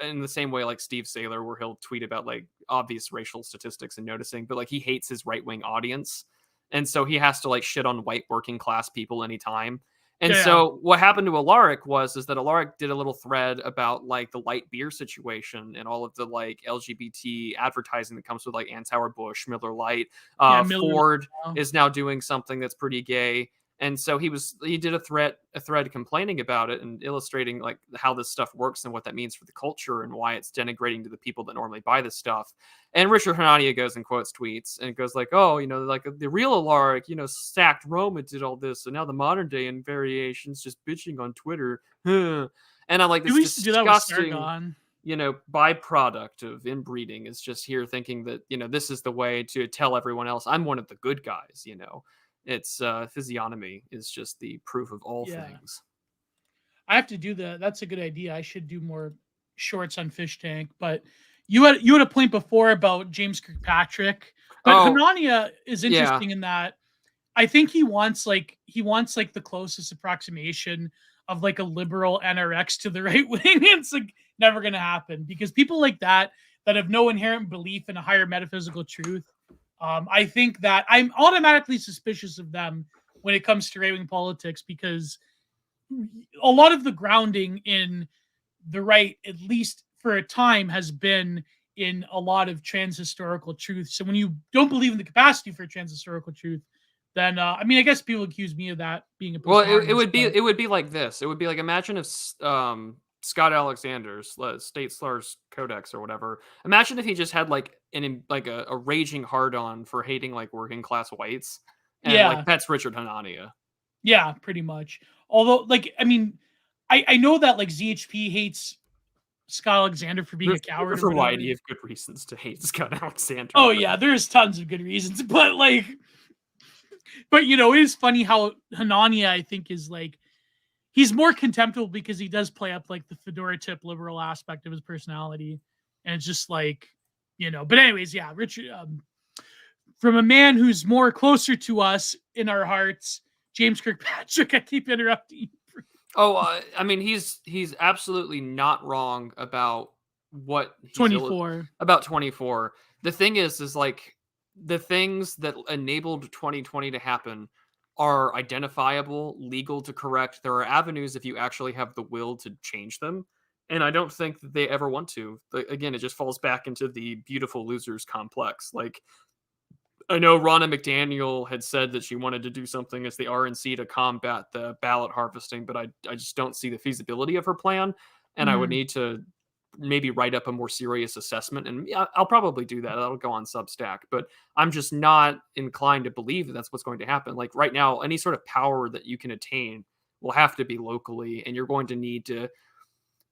in the same way like Steve Saylor, where he'll tweet about like obvious racial statistics and noticing, but like he hates his right wing audience. And so he has to like shit on white working class people anytime. And so what happened to Alaric is that Alaric did a little thread about like the light beer situation and all of the like LGBT advertising that comes with like Anheuser-Busch, Miller Lite. Ford is now doing something that's pretty gay. And so he did a thread complaining about it and illustrating like how this stuff works and what that means for the culture and why it's denigrating to the people that normally buy this stuff. And Richard Hanania goes and quotes tweets and goes like, oh, like the real Alaric, sacked Rome and did all this. And now the modern day and variations just bitching on Twitter. And I'm like, this disgusting, byproduct of inbreeding is just here thinking that, this is the way to tell everyone else I'm one of the good guys, It's physiognomy is just the proof of all things. I have to do that. That's a good idea. I should do more shorts on Fish Tank. But you had a point before about James Kirkpatrick. But Hanania is interesting in that I think he wants like the closest approximation of like a liberal NRX to the right wing. It's like never gonna happen because people like that have no inherent belief in a higher metaphysical truth. I think that I'm automatically suspicious of them when it comes to right-wing politics because a lot of the grounding in the right, at least for a time, has been in a lot of trans-historical truth. So when you don't believe in the capacity for trans-historical truth, then I guess people accuse me of that being a it would be like this. It would be like imagine if Scott Alexander's State Slurs Codex or whatever. Imagine if he just had like a raging hard-on for hating like working class whites, and like that's Richard Hanania. Yeah, pretty much. Although, I know that like ZHP hates Scott Alexander for being a coward. For a variety of good reasons to hate Scott Alexander. Oh yeah, there's tons of good reasons, but it is funny how Hanania I think is like. He's more contemptible because he does play up like the fedora tip liberal aspect of his personality. And it's just like, but anyways, yeah, Richard, from a man who's more closer to us in our hearts, James Kirkpatrick, I keep interrupting you. Oh, he's absolutely not wrong about what 24. About 24. The thing is like the things that enabled 2020 to happen are identifiable, legal to correct. There are avenues if you actually have the will to change them. And I don't think that they ever want to. Again, it just falls back into the beautiful losers complex. Like, I know Ronna McDaniel had said that she wanted to do something as the RNC to combat the ballot harvesting, but I just don't see the feasibility of her plan. And I would need to maybe write up a more serious assessment. And yeah, I'll probably do that. That'll go on Substack, but I'm just not inclined to believe that that's what's going to happen. Like right now, any sort of power that you can attain will have to be locally, and you're going to need to,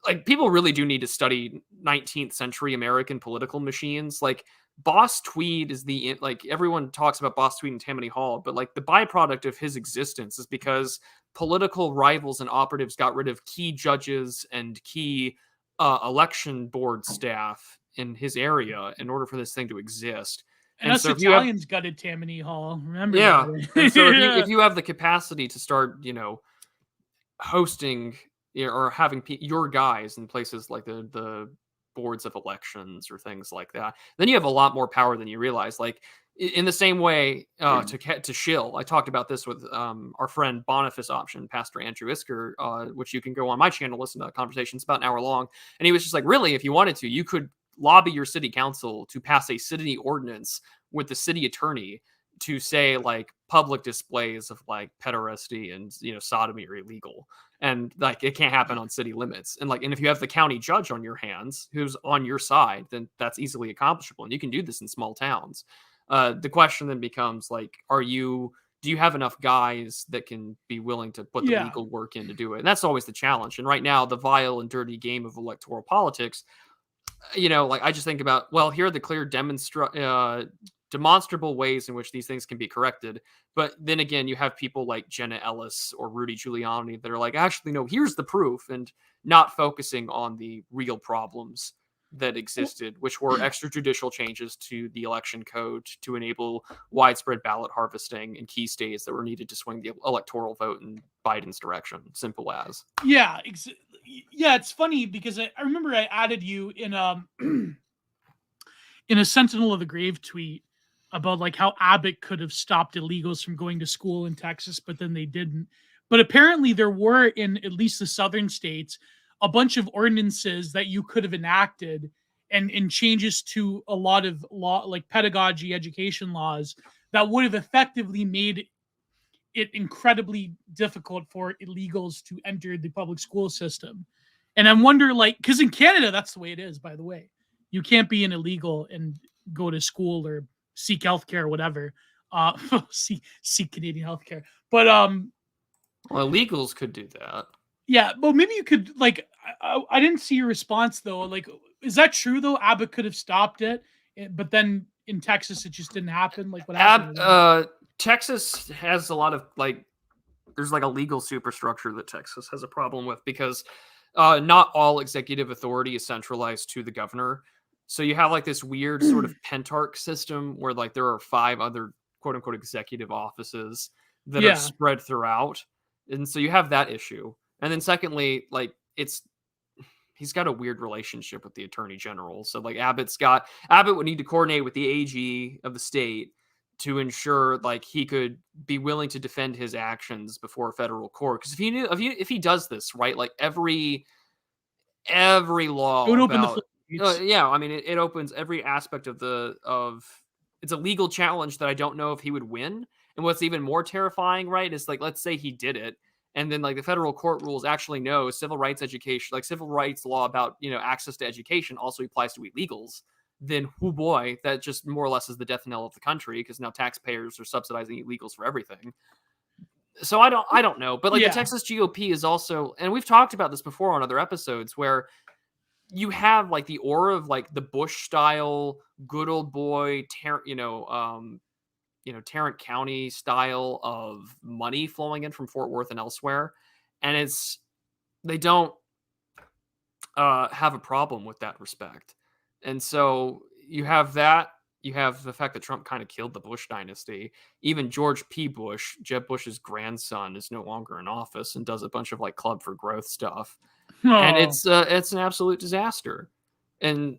like, people really do need to study 19th century American political machines. Like Boss Tweed is like, everyone talks about Boss Tweed and Tammany Hall, but like the byproduct of his existence is because political rivals and operatives got rid of key judges and key election board staff in his area in order for this thing to exist. And us so if you have, Italians gutted Tammany Hall. Remember yeah, that? and so if you have the capacity to start, hosting, or having your guys in places like the boards of elections or things like that, then you have a lot more power than you realize. Like in the same way, to shill. I talked about this with our friend Boniface Option, Pastor Andrew Isker, which you can go on my channel, listen to that conversation. It's about an hour long, and he was just like, really, if you wanted to, you could lobby your city council to pass a city ordinance with the city attorney to say like public displays of like pederasty and sodomy are illegal, and like it can't happen on city limits. And like, and if you have the county judge on your hands who's on your side, then that's easily accomplishable, and you can do this in small towns. The question then becomes like, do you have enough guys that can be willing to put the legal work in to do it? And that's always the challenge. And right now, the vile and dirty game of electoral politics, like I just think about, well, here are the clear demonstrable ways in which these things can be corrected. But then again, you have people like Jenna Ellis or Rudy Giuliani that are like, actually, no, here's the proof, and not focusing on the real problems that existed, which were extrajudicial changes to the election code to enable widespread ballot harvesting in key states that were needed to swing the electoral vote in Biden's direction. Simple as. Yeah. Yeah. It's funny because I remember I added you in in a Sentinel of the Grave tweet about like how Abbott could have stopped illegals from going to school in Texas, but then they didn't. But apparently there were, in at least the southern states, a bunch of ordinances that you could have enacted and changes to a lot of law, like pedagogy, education laws, that would have effectively made it incredibly difficult for illegals to enter the public school system. And I wonder, like, because in Canada, that's the way it is, by the way. You can't be an illegal and go to school or seek healthcare or whatever. Seek Canadian healthcare. But well, illegals could do that. Yeah, well, maybe you could, like, I didn't see your response, though. Like, is that true, though? Abbott could have stopped it, but then in Texas, it just didn't happen? Like, what happened? Texas has a lot of, like, there's, like, a legal superstructure that Texas has a problem with because not all executive authority is centralized to the governor. So you have, like, this weird sort of pentarch system where, like, there are 5 other, quote-unquote, executive offices that are spread throughout. And so you have that issue. And then secondly, like, he's got a weird relationship with the attorney general. So like Abbott would need to coordinate with the AG of the state to ensure like he could be willing to defend his actions before a federal court. Because if he does this, right, like every law it would open about, the I mean, it opens every aspect of it's a legal challenge that I don't know if he would win. And what's even more terrifying, right, is like, let's say he did it, and then like the federal court rules actually know civil rights education, like civil rights law about, access to education also applies to illegals. Then, oh boy, that just more or less is the death knell of the country, because now taxpayers are subsidizing illegals for everything. So I don't know, but like the Texas GOP is also, and we've talked about this before on other episodes, where you have like the aura of like the Bush style, good old boy, Tarrant County style of money flowing in from Fort Worth and elsewhere. And they don't have a problem with that respect. And so you have that. You have the fact that Trump kind of killed the Bush dynasty. Even George P. Bush, Jeb Bush's grandson, is no longer in office and does a bunch of like Club for Growth stuff. And it's an absolute disaster. And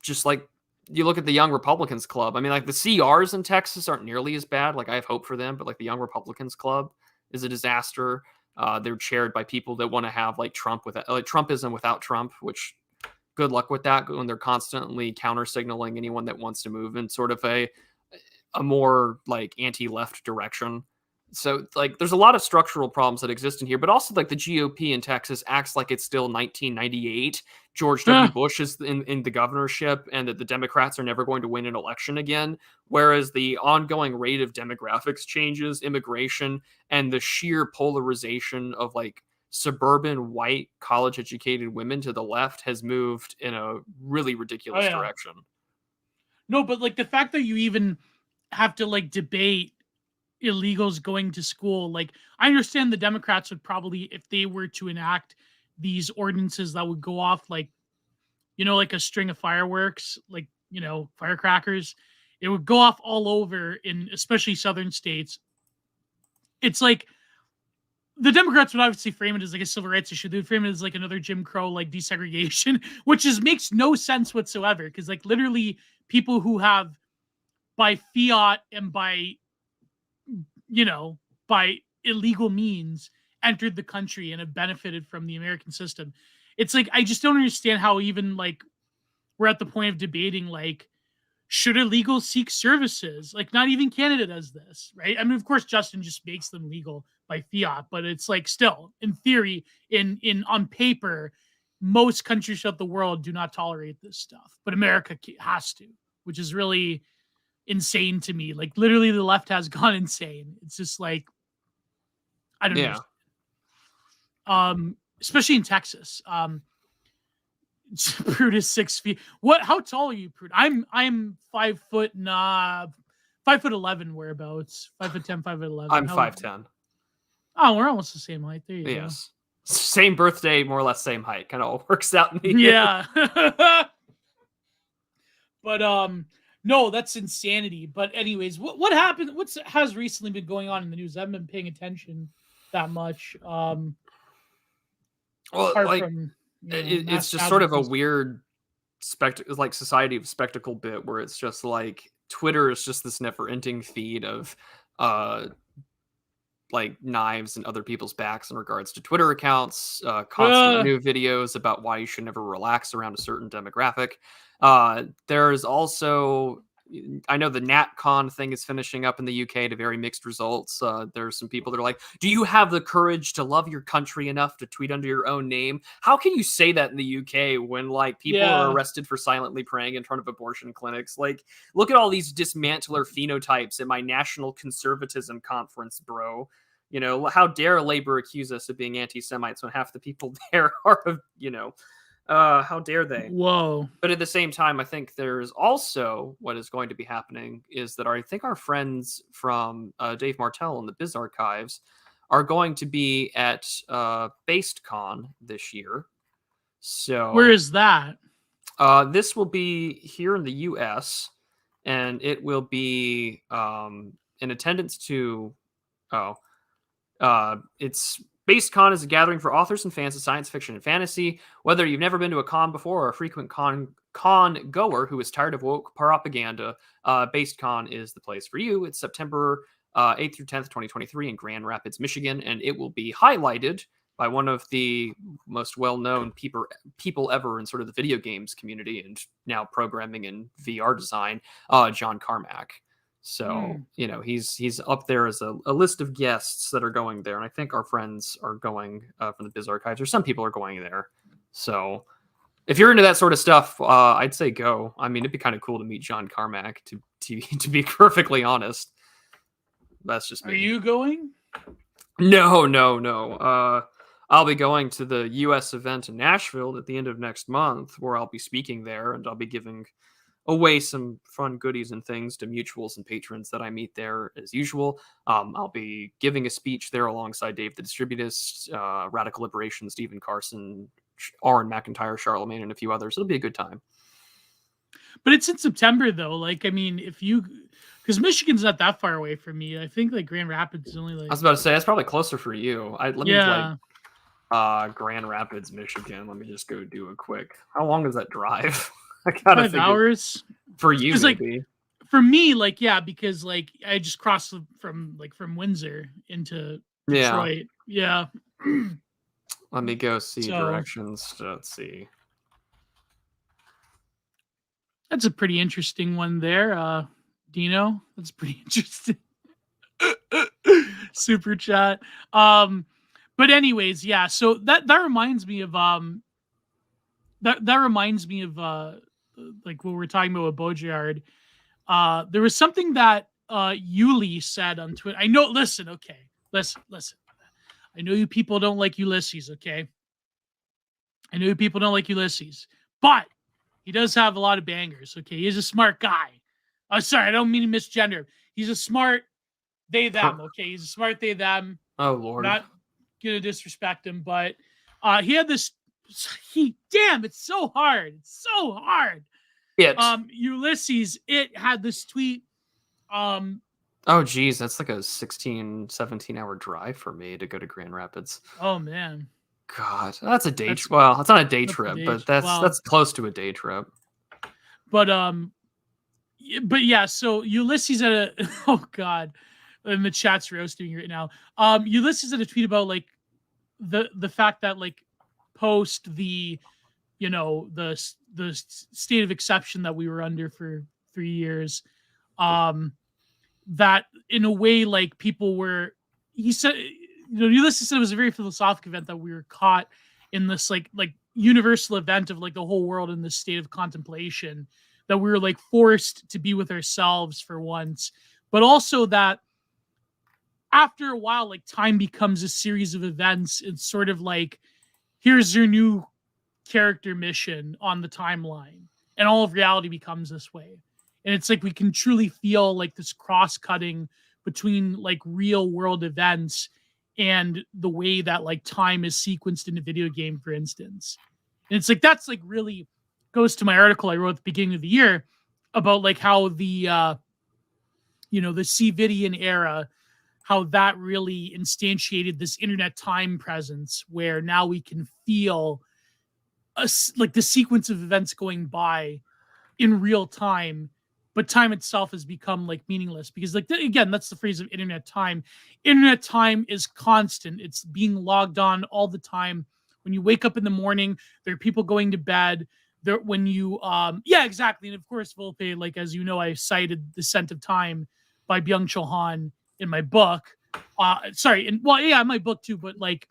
just like, you look at the Young Republicans Club. I mean, like the CRs in Texas aren't nearly as bad. Like I have hope for them, but like the Young Republicans Club is a disaster. They're chaired by people that want to have like Trumpism without Trump, which good luck with that when they're constantly counter signaling anyone that wants to move in sort of a more like anti-left direction. So like there's a lot of structural problems that exist in here, but also like the GOP in Texas acts like it's still 1998. George W. Bush is in the governorship and that the Democrats are never going to win an election again. Whereas the ongoing rate of demographics changes, immigration, and the sheer polarization of like suburban white college educated women to the left has moved in a really Oh ridiculous yeah. direction. No, but like the fact that you even have to like debate illegals going to school, like I understand the Democrats would probably, if they were to enact these ordinances that would go off like, like a string of fireworks, like, firecrackers, it would go off all over in especially southern states. It's like the Democrats would obviously frame it as like a civil rights issue. They would frame it as like another Jim Crow, like desegregation, which just makes no sense whatsoever. Because like literally people who have by fiat and by illegal means entered the country and have benefited from the American system. It's like I just don't understand how even like we're at the point of debating like should illegals seek services? Like not even Canada does this, right? I mean, of course, Justin just makes them legal by fiat, but it's like still in theory, in on paper, most countries throughout the world do not tolerate this stuff, but America has to, which is really insane to me. Like literally, the left has gone insane. It's just like I don't Yeah. know. Especially in Texas. Prudent is 6 feet. What? How tall are you, Prudent? I'm 5', 5'11" whereabouts. 5'10", 5'11". I'm 5'10". Oh, we're almost the same height. There you Yes. Same birthday, more or less same height. Kind of all works out in the go. end. Yeah. But no, that's insanity. But anyways, what happened? Has recently been going on in the news? I haven't been paying attention that much. Well, Apart like from it's just sort of a weird like society of spectacle bit where it's just like Twitter is just this never-ending feed of like knives in other people's backs in regards to Twitter accounts, constant new videos about why you should never relax around a certain demographic. There's also, I know the NatCon thing is finishing up in the UK to very mixed results. There's some people that are like, do you have the courage to love your country enough to tweet under your own name? How can you say that in the UK when like people are arrested for silently praying in front of abortion clinics? Like, look at all these dismantler phenotypes at my national conservatism conference, bro. How dare labor accuse us of being anti-Semites when half the people there are, how dare they? Whoa. But at the same time, I think there's also what is going to be happening is that I think our friends from Dave Martell and the Biz Archives are going to be at BasedCon this year. So where is that? This will be here in the U.S. and it will be in attendance to. It's BasedCon is a gathering for authors and fans of science fiction and fantasy. Whether you've never been to a con before or a frequent con goer who is tired of woke propaganda, BasedCon is the place for you. It's September 8th through 10th, 2023 in Grand Rapids, Michigan, and it will be highlighted by one of the most well-known people ever in sort of the video games community and now programming and VR design, John Carmack. So, he's up there as a list of guests that are going there. And I think our friends are going from the Biz Archives, or some people are going there. So if you're into that sort of stuff, I'd say go. I mean, it'd be kind of cool to meet John Carmack, to be perfectly honest. That's just me. Are you going? No. I'll be going to the U.S. event in Nashville at the end of next month, where I'll be speaking there, and I'll be giving away some fun goodies and things to mutuals and patrons that I meet there as usual. I'll be giving a speech there alongside Dave the Distributist, Radical Liberation, Stephen Carson, Aaron McIntyre, Charlemagne, and a few others. It'll be a good time. But it's in September though. Like, I mean, because Michigan's not that far away from me. I think like Grand Rapids is only like. I was about to say that's probably closer for you. Let me Grand Rapids, Michigan. Let me just go do a quick. How long does that drive? I gotta 5 hours for you, maybe. Like, for me, like because like I just crossed from Windsor into Detroit. Yeah. Let me go see directions. Let's see. That's a pretty interesting one there, Dino. That's pretty interesting. super chat. But anyways, yeah. So that reminds me of that reminds me of like what we're talking about with Baudrillard. There was something that Yuli said on Twitter. I know. Listen, okay. Listen. I know you people don't like Ulysses. Okay. I know you people don't like Ulysses, but he does have a lot of bangers. Okay, he's a smart guy. Sorry, I don't mean to misgender. He's a smart they them. Okay, he's a smart they them. Oh I'm Lord. not gonna disrespect him, but he had this. It's so hard. It's so hard. Ulysses, it had this tweet. Oh geez, that's like a 16, 17-hour drive for me to go to Grand Rapids. Oh man. God, that's a day trip. Well, it's not a day trip, but that's close to a day trip. But yeah, so Ulysses at a oh god, and the chat's roasting right now. Ulysses had a tweet about like the fact that like post the the state of exception that we were under for 3 years, that in a way like people were, he said, Ulysses said it was a very philosophical event that we were caught in this like universal event of like the whole world in this state of contemplation, that we were like forced to be with ourselves for once, but also that after a while, like time becomes a series of events. It's sort of like, here's your new character mission on the timeline, and all of reality becomes this way. And it's like we can truly feel like this cross-cutting between like real world events and the way that like time is sequenced in a video game, for instance. And it's like that's like really goes to my article I wrote at the beginning of the year about like how the the CVidian era, how that really instantiated this internet time presence where now we can feel like the sequence of events going by in real time, but time itself has become like meaningless because like again, that's the phrase of internet time. Internet time is constant. It's being logged on all the time. When you wake up in the morning, there are people going to bed. There, when you yeah, exactly. And of course, Volpe, like as you know, I cited The Scent of Time by Byung-Chul Han in my book. My book too, but like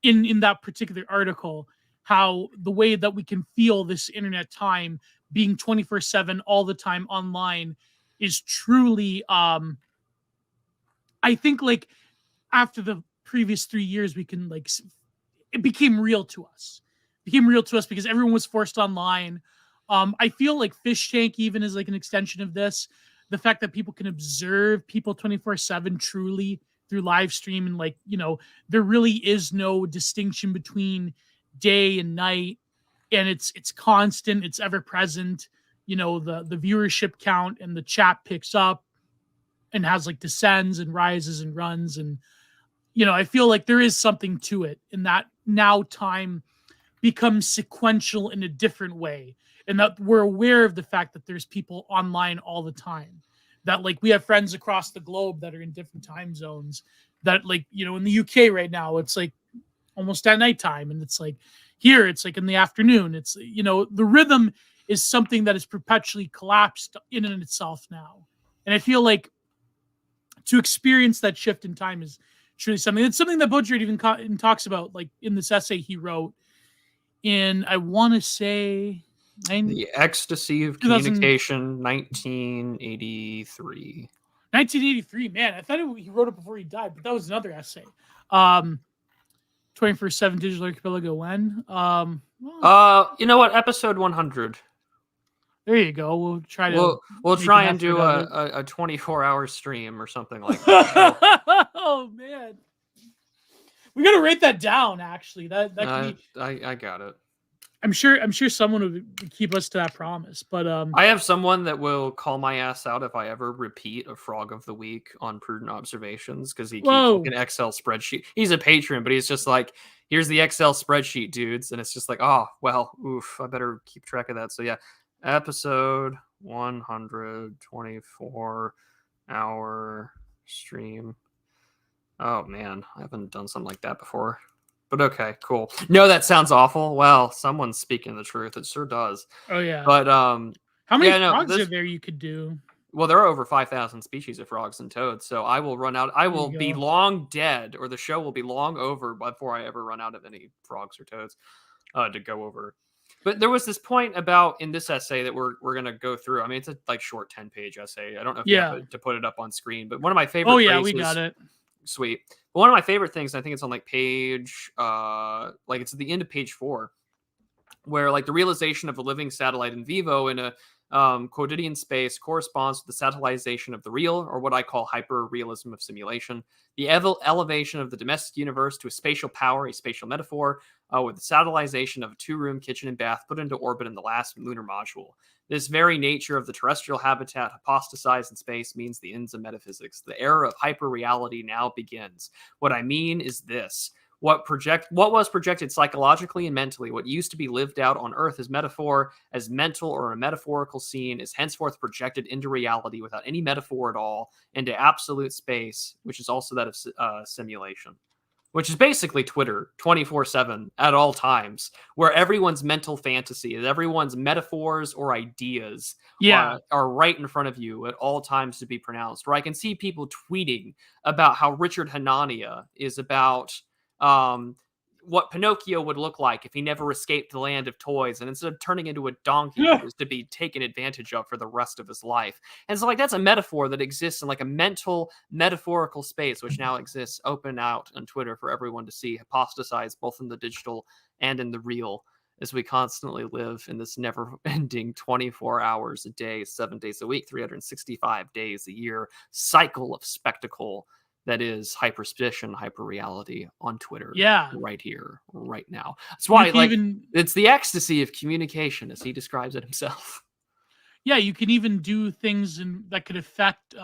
in that particular article, how the way that we can feel this internet time being 24/7 all the time online is truly I think like after the previous 3 years we can like it became real to us. Because everyone was forced online. I feel like Fish Tank even is like an extension of this. The fact that people can observe people 24/7 truly through live stream, and like, there really is no distinction between day and night, and it's constant, it's ever present. The viewership count and the chat picks up and has like descends and rises and runs, and I feel like there is something to it in that now time becomes sequential in a different way, and that we're aware of the fact that there's people online all the time, that like we have friends across the globe that are in different time zones, that like in the UK right now it's like almost at nighttime, and it's like here it's like in the afternoon. It's the rhythm is something that is perpetually collapsed in and itself now, and I feel like to experience that shift in time is truly something. It's something that Baudrillard even talks about, like in this essay he wrote in, I want to say, The Ecstasy of Communication, 1983. 1983, man. I thought he wrote it before he died, but that was another essay. 24/7 Digital Archipelago when? You know what? Episode 100. There you go. We'll try to. We'll try and do a 24-hour stream or something like that. Oh man, we gotta write that down. Actually, that can be... I got it. I'm sure someone would keep us to that promise. But I have someone that will call my ass out if I ever repeat a Frog of the Week on Prudent Observations, because he keeps like an Excel spreadsheet. He's a patron, but he's just like, here's the Excel spreadsheet, dudes, and it's just like, oh well, oof, I better keep track of that. So yeah, episode 124-hour stream. Oh man, I haven't done something like that before. But okay, cool. No, that sounds awful. Well, someone's speaking the truth. It sure does. Oh yeah. But how many frogs are there you could do? Well, there are over 5,000 species of frogs and toads, so I will run out. I There will you be go. long dead, or the show will be long over before I ever run out of any frogs or toads to go over. But there was this point about in this essay that we're gonna go through. I mean, it's a like short 10-page essay. I don't know if you have Yeah. to put it up on screen, but one of my Oh favorite yeah, we got phrases. it. Sweet. But one of my favorite things, I think it's on like page, like it's at the end of page 4, where like the realization of a living satellite in vivo in a quotidian space corresponds to the satellitization of the real, or what I call hyper-realism of simulation, the elevation of the domestic universe to a spatial power, a spatial metaphor, with the satellitization of a 2-room kitchen and bath put into orbit in the last lunar module. This very nature of the terrestrial habitat hypostasized in space means the ends of metaphysics. The era of hyper-reality now begins. What I mean is this. What was projected psychologically and mentally, what used to be lived out on Earth as metaphor, as mental or a metaphorical scene, is henceforth projected into reality without any metaphor at all, into absolute space, which is also that of simulation, which is basically Twitter 24/7 at all times, where everyone's mental fantasy, everyone's metaphors or ideas Yeah. are right in front of you at all times to be pronounced. Where I can see people tweeting about how Richard Hanania is about um, what Pinocchio would look like if he never escaped the land of toys, and instead of turning into a donkey, is to be taken advantage of for the rest of his life. And so, like, that's a metaphor that exists in like a mental, metaphorical space, which now exists open out on Twitter for everyone to see, apostatized both in the digital and in the real, as we constantly live in this never-ending 24 hours a day, 7 days a week, 365 days a year cycle of spectacle that is hyperstition, hyperreality on Twitter Yeah. right here, right now. That's You why, can like, even it's the ecstasy of communication, as he describes it himself. yeah, you can even do things that could affect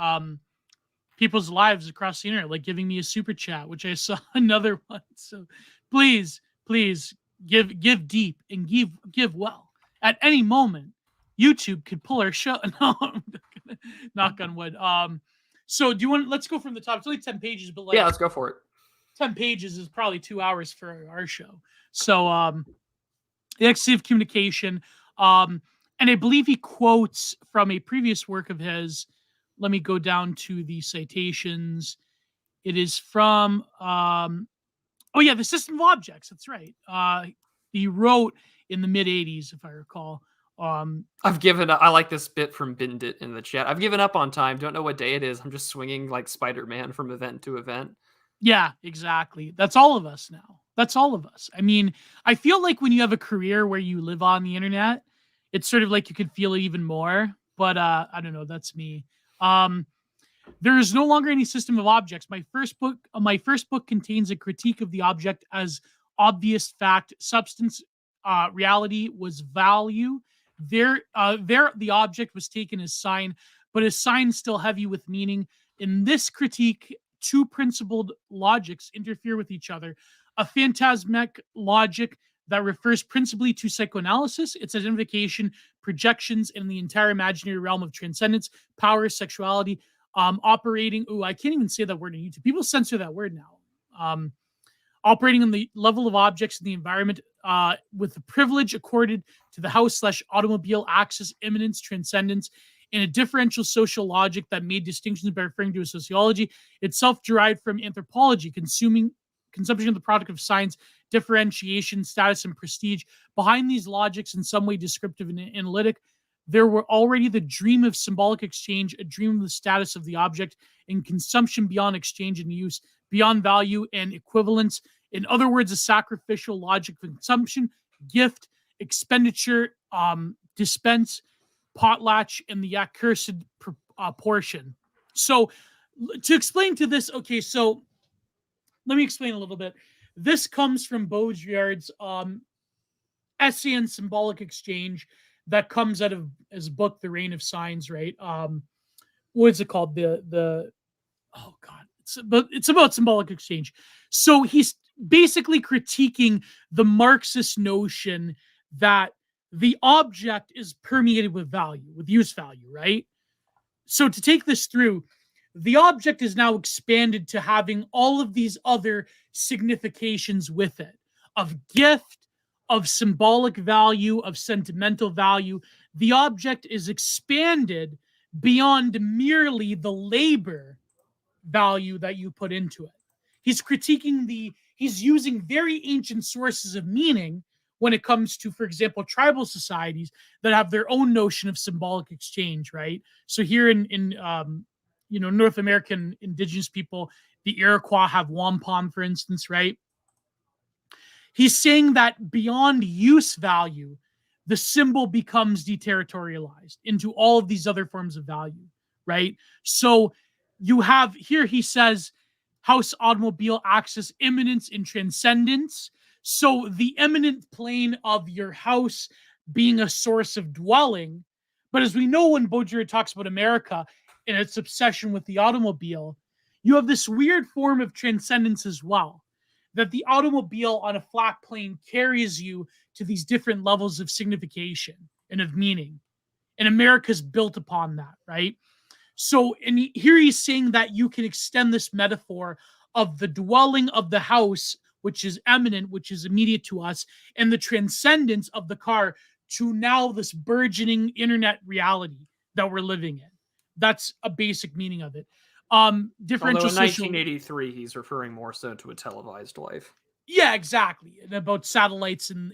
people's lives across the internet, like giving me a super chat, which I saw another one. So please, please give deep and give well. At any moment, YouTube could pull our show. No, I'm not gonna, knock on wood. So do you want? Let's go from the top. It's only 10 pages, but Yeah, like let's go for it. 10 pages is probably 2 hours for our show. So the Ecstasy of Communication. And I believe he quotes from a previous work of his. Let me go down to the citations. It is from, oh yeah, the System of Objects. That's right. He wrote in the mid 80s, if I recall. I've given up. I like this bit from Bindit in the chat. I've given up on time. Don't know what day it is. I'm just swinging like Spider-Man from event to event. Yeah, exactly. That's all of us now. That's all of us. I mean, I feel like when you have a career where you live on the internet, it's sort of like you could feel it even more. But I don't know. That's me. Um, there is no longer any system of objects. My first book contains a critique of the object as obvious fact, substance, reality was value. There, the object was taken as sign, but as sign still heavy with meaning. In this critique, two principled logics interfere with each other. A phantasmic logic that refers principally to psychoanalysis, its identification, projections, and the entire imaginary realm of transcendence, power, sexuality, operating. Ooh, I can't even say that word on YouTube. People censor that word now. Operating on the level of objects in the environment with the privilege accorded to the house/automobile access, immanence, transcendence, in a differential social logic that made distinctions by referring to a sociology itself derived from anthropology, consumption of the product of science, differentiation, status, and prestige. Behind these logics, in some way descriptive and analytic, there were already the dream of symbolic exchange, a dream of the status of the object, and consumption beyond exchange and use, beyond value and equivalence. In other words, a sacrificial logic of consumption, gift, expenditure, dispense, potlatch, and the accursed portion. So, to explain to this, okay, so let me explain a little bit. This comes from Baudrillard's essay on symbolic exchange that comes out of his book, The Reign of Signs, right? What is it called? The oh god, it's about symbolic exchange. So he's basically critiquing the Marxist notion that the object is permeated with value, with use value, right? So to take this through, the object is now expanded to having all of these other significations with it of gift, of symbolic value, of sentimental value. The object is expanded beyond merely the labor value that you put into it. He's critiquing he's using very ancient sources of meaning when it comes to, for example, tribal societies that have their own notion of symbolic exchange, right? So here in North American indigenous people, the Iroquois have wampum, for instance, right? He's saying that beyond use value, the symbol becomes deterritorialized into all of these other forms of value, right? So you have here, he says, house automobile access immanence and transcendence. So the immanent plane of your house being a source of dwelling. But as we know, when Baudrillard talks about America and its obsession with the automobile, you have this weird form of transcendence as well, that the automobile on a flat plane carries you to these different levels of signification and of meaning. And America's built upon that, right? So here he's saying that you can extend this metaphor of the dwelling of the house, which is eminent, which is immediate to us, and the transcendence of the car to now this burgeoning internet reality that we're living in. That's a basic meaning of it. Differential. Although in 1983, he's referring more so to a televised life. Yeah, exactly. And about satellites and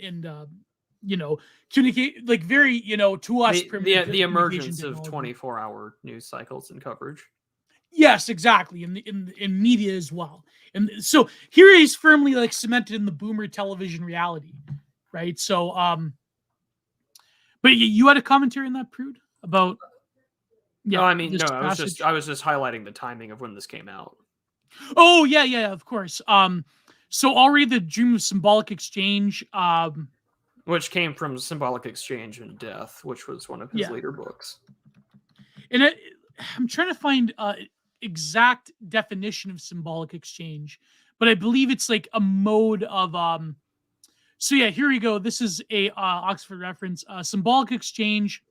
communicate, like, very, to us, the emergence of 24-hour news cycles and coverage. Yes, exactly. In media as well. And so here he's firmly like cemented in the boomer television reality, right? So but you had a commentary on that, Prude, about I was just highlighting the timing of when this came out. Oh, yeah, of course. So I'll read the Dream of Symbolic Exchange, which came from Symbolic Exchange and Death, which was one of his later books. And I'm trying to find exact definition of symbolic exchange, but I believe it's like a mode of so yeah, here we go. This is a Oxford reference. Symbolic exchange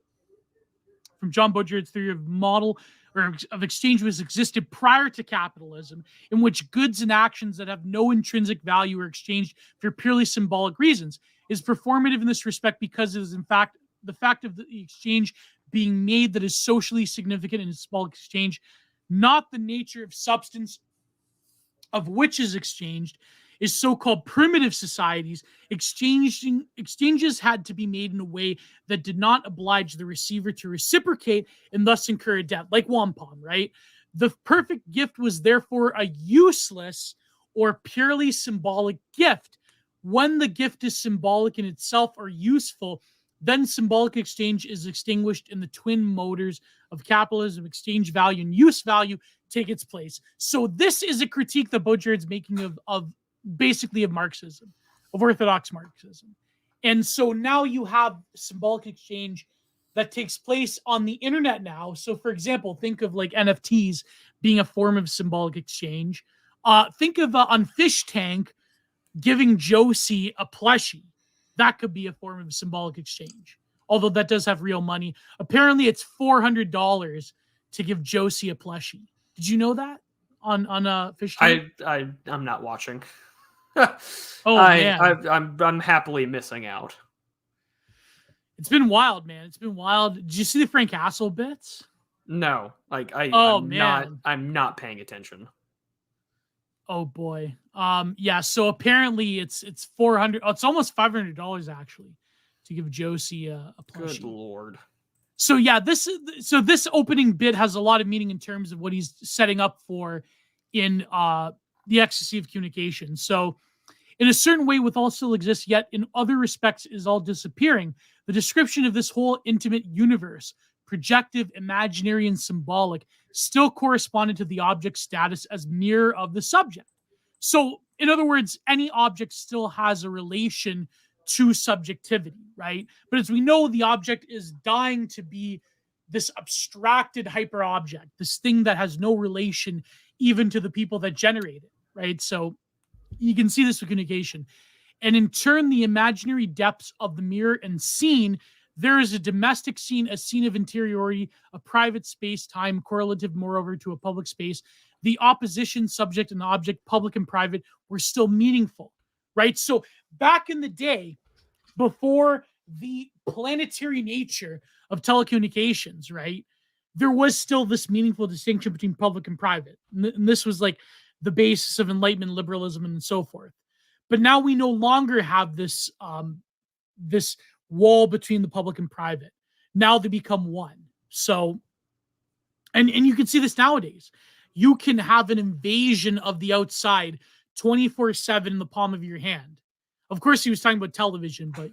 from John Baudrillard's theory of model or of exchange was existed prior to capitalism, in which goods and actions that have no intrinsic value are exchanged for purely symbolic reasons. Is performative in this respect because it is in fact the fact of the exchange being made that is socially significant in a symbolic exchange, not the nature of substance of which is exchanged. Is so-called primitive societies, exchanges had to be made in a way that did not oblige the receiver to reciprocate and thus incur a debt, like wampum, right? The perfect gift was therefore a useless or purely symbolic gift. When the gift is symbolic in itself or useful, then symbolic exchange is extinguished and the twin motors of capitalism, exchange value and use value, take its place. So this is a critique that Baudrillard's making of basically of Marxism, of orthodox Marxism. And so now you have symbolic exchange that takes place on the internet now. So for example, think of like NFTs being a form of symbolic exchange. Think of on Fish Tank giving Josie a plushie. That could be a form of symbolic exchange, although that does have real money. Apparently it's $400 to give Josie a plushie. Did you know that on Fish Tank? I'm not watching. Man, I'm happily missing out. It's been wild, man. It's been wild. Did you see the Frank Castle bits? No, I'm not paying attention. Oh boy. Yeah. So apparently it's $400. It's almost $500 actually to give Josie a plushie. Good Lord. So yeah, this opening bit has a lot of meaning in terms of what he's setting up for in the Ecstasy of Communication. So in a certain way, with all still exists, yet in other respects is all disappearing. The description of this whole intimate universe, projective, imaginary, and symbolic, still corresponded to the object status as mirror of the subject. So, in other words, any object still has a relation to subjectivity, right? But as we know, the object is dying to be this abstracted hyper object, this thing that has no relation even to the people that generate it, right? So you can see this with communication. And in turn, the imaginary depths of the mirror and scene, there is a domestic scene, a scene of interiority, a private space, time, correlative, moreover, to a public space. The opposition, subject and object, public and private, were still meaningful, right? So back in the day, before the planetary nature of telecommunications, right, there was still this meaningful distinction between public and private. And this was like the basis of Enlightenment liberalism and so forth. But now we no longer have this wall between the public and private. Now they become one. So, and you can see this nowadays. You can have an invasion of the outside 24/7 in the palm of your hand. Of course, he was talking about television, but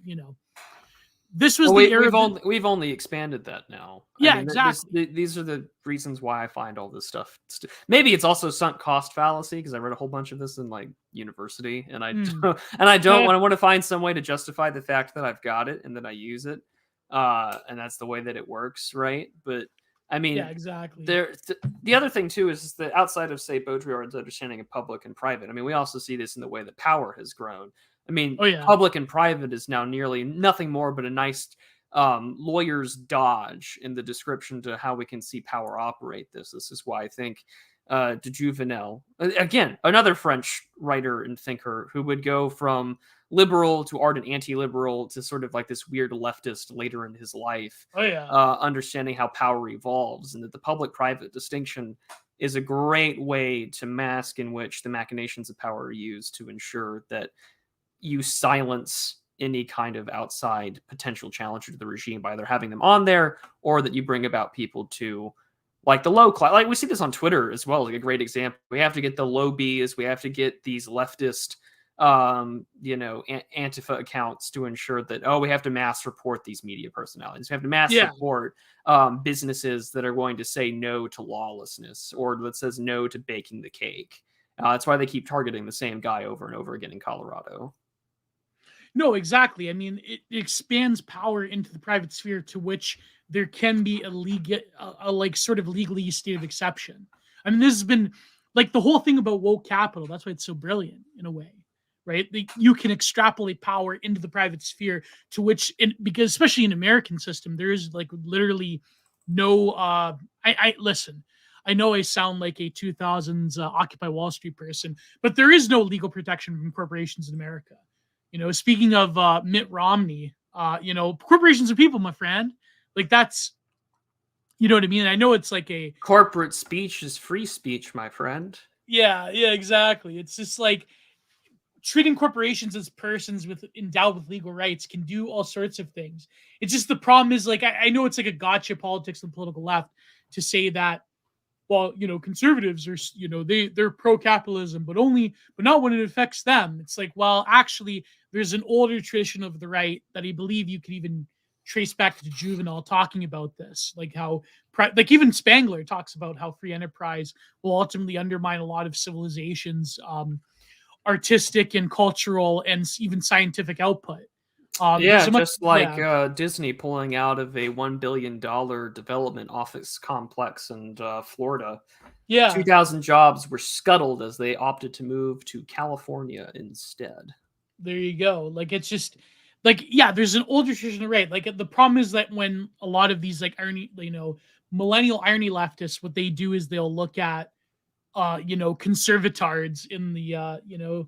this was the era. We've only expanded that now. Yeah, exactly. These are the reasons why I find all this stuff. Maybe it's also sunk cost fallacy, because I read a whole bunch of this in like university, and I want to find some way to justify the fact that I've got it and that I use it, and that's the way that it works, right? But I mean, yeah, exactly. The other thing too is that outside of, say, Baudrillard's understanding of public and private, I mean, we also see this in the way that power has grown. I mean, public and private is now nearly nothing more but a nice lawyer's dodge in the description to how we can see power operate. This is why I think de Jouvenel, again, another French writer and thinker who would go from liberal to ardent anti-liberal to sort of like this weird leftist later in his life, understanding how power evolves, and that the public-private distinction is a great way to mask in which the machinations of power are used to ensure that you silence any kind of outside potential challenger to the regime by either having them on there, or that you bring about people to, like, the low class. Like, we see this on Twitter as well, like a great example. We have to get the low Bs, we have to get these leftist Antifa accounts to ensure that, we have to mass report these media personalities. We have to mass report businesses that are going to say no to lawlessness, or that says no to baking the cake. That's why they keep targeting the same guy over and over again in Colorado. No, exactly. I mean, it expands power into the private sphere, to which there can be a like sort of legally stated exception. I mean, this has been like the whole thing about woke capital. That's why it's so brilliant in a way, right? You can extrapolate power into the private sphere, to which, because especially in American system, there is like literally no. I listen. I know I sound like a 2000s Occupy Wall Street person, but there is no legal protection from corporations in America. Speaking of Mitt Romney, corporations are people, my friend. Like, that's, you know what I mean? I know it's like a corporate speech is free speech, my friend. Yeah, exactly. It's just like treating corporations as persons endowed with legal rights can do all sorts of things. It's just the problem is, like, I know it's like a gotcha politics and political left to say that, well, conservatives are, they're pro-capitalism, but not when it affects them. It's like, well, actually, there's an older tradition of the right that I believe you could even trace back to Jouvenel talking about this, like how, like, even Spangler talks about how free enterprise will ultimately undermine a lot of civilizations' artistic and cultural and even scientific output. Disney pulling out of a $1 billion development office complex in Florida. 2,000 jobs were scuttled as they opted to move to California instead. There you go. Like, it's just like, there's an older tradition, right? Like, the problem is that when a lot of these, like, millennial irony leftists, what they do is they'll look at conservatards in the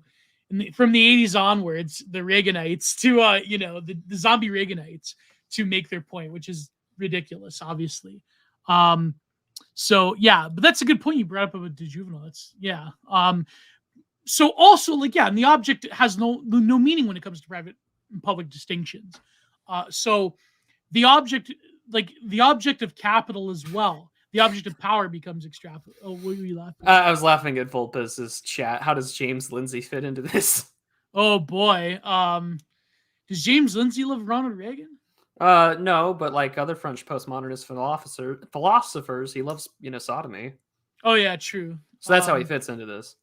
from the 80s onwards, the Reaganites to the zombie Reaganites, to make their point, which is ridiculous, obviously. So but that's a good point you brought up about de Jouvenel. That's so also, like, and the object has no meaning when it comes to private and public distinctions. So the object of capital as well, the object of power becomes extrapolated. Oh, what were you laughing at? I was laughing at Volpez's chat. How does James Lindsay fit into this? Oh boy. Does James Lindsay love Ronald Reagan? No, but like other French postmodernist philosophers, he loves, sodomy. Oh yeah, true. So that's how he fits into this.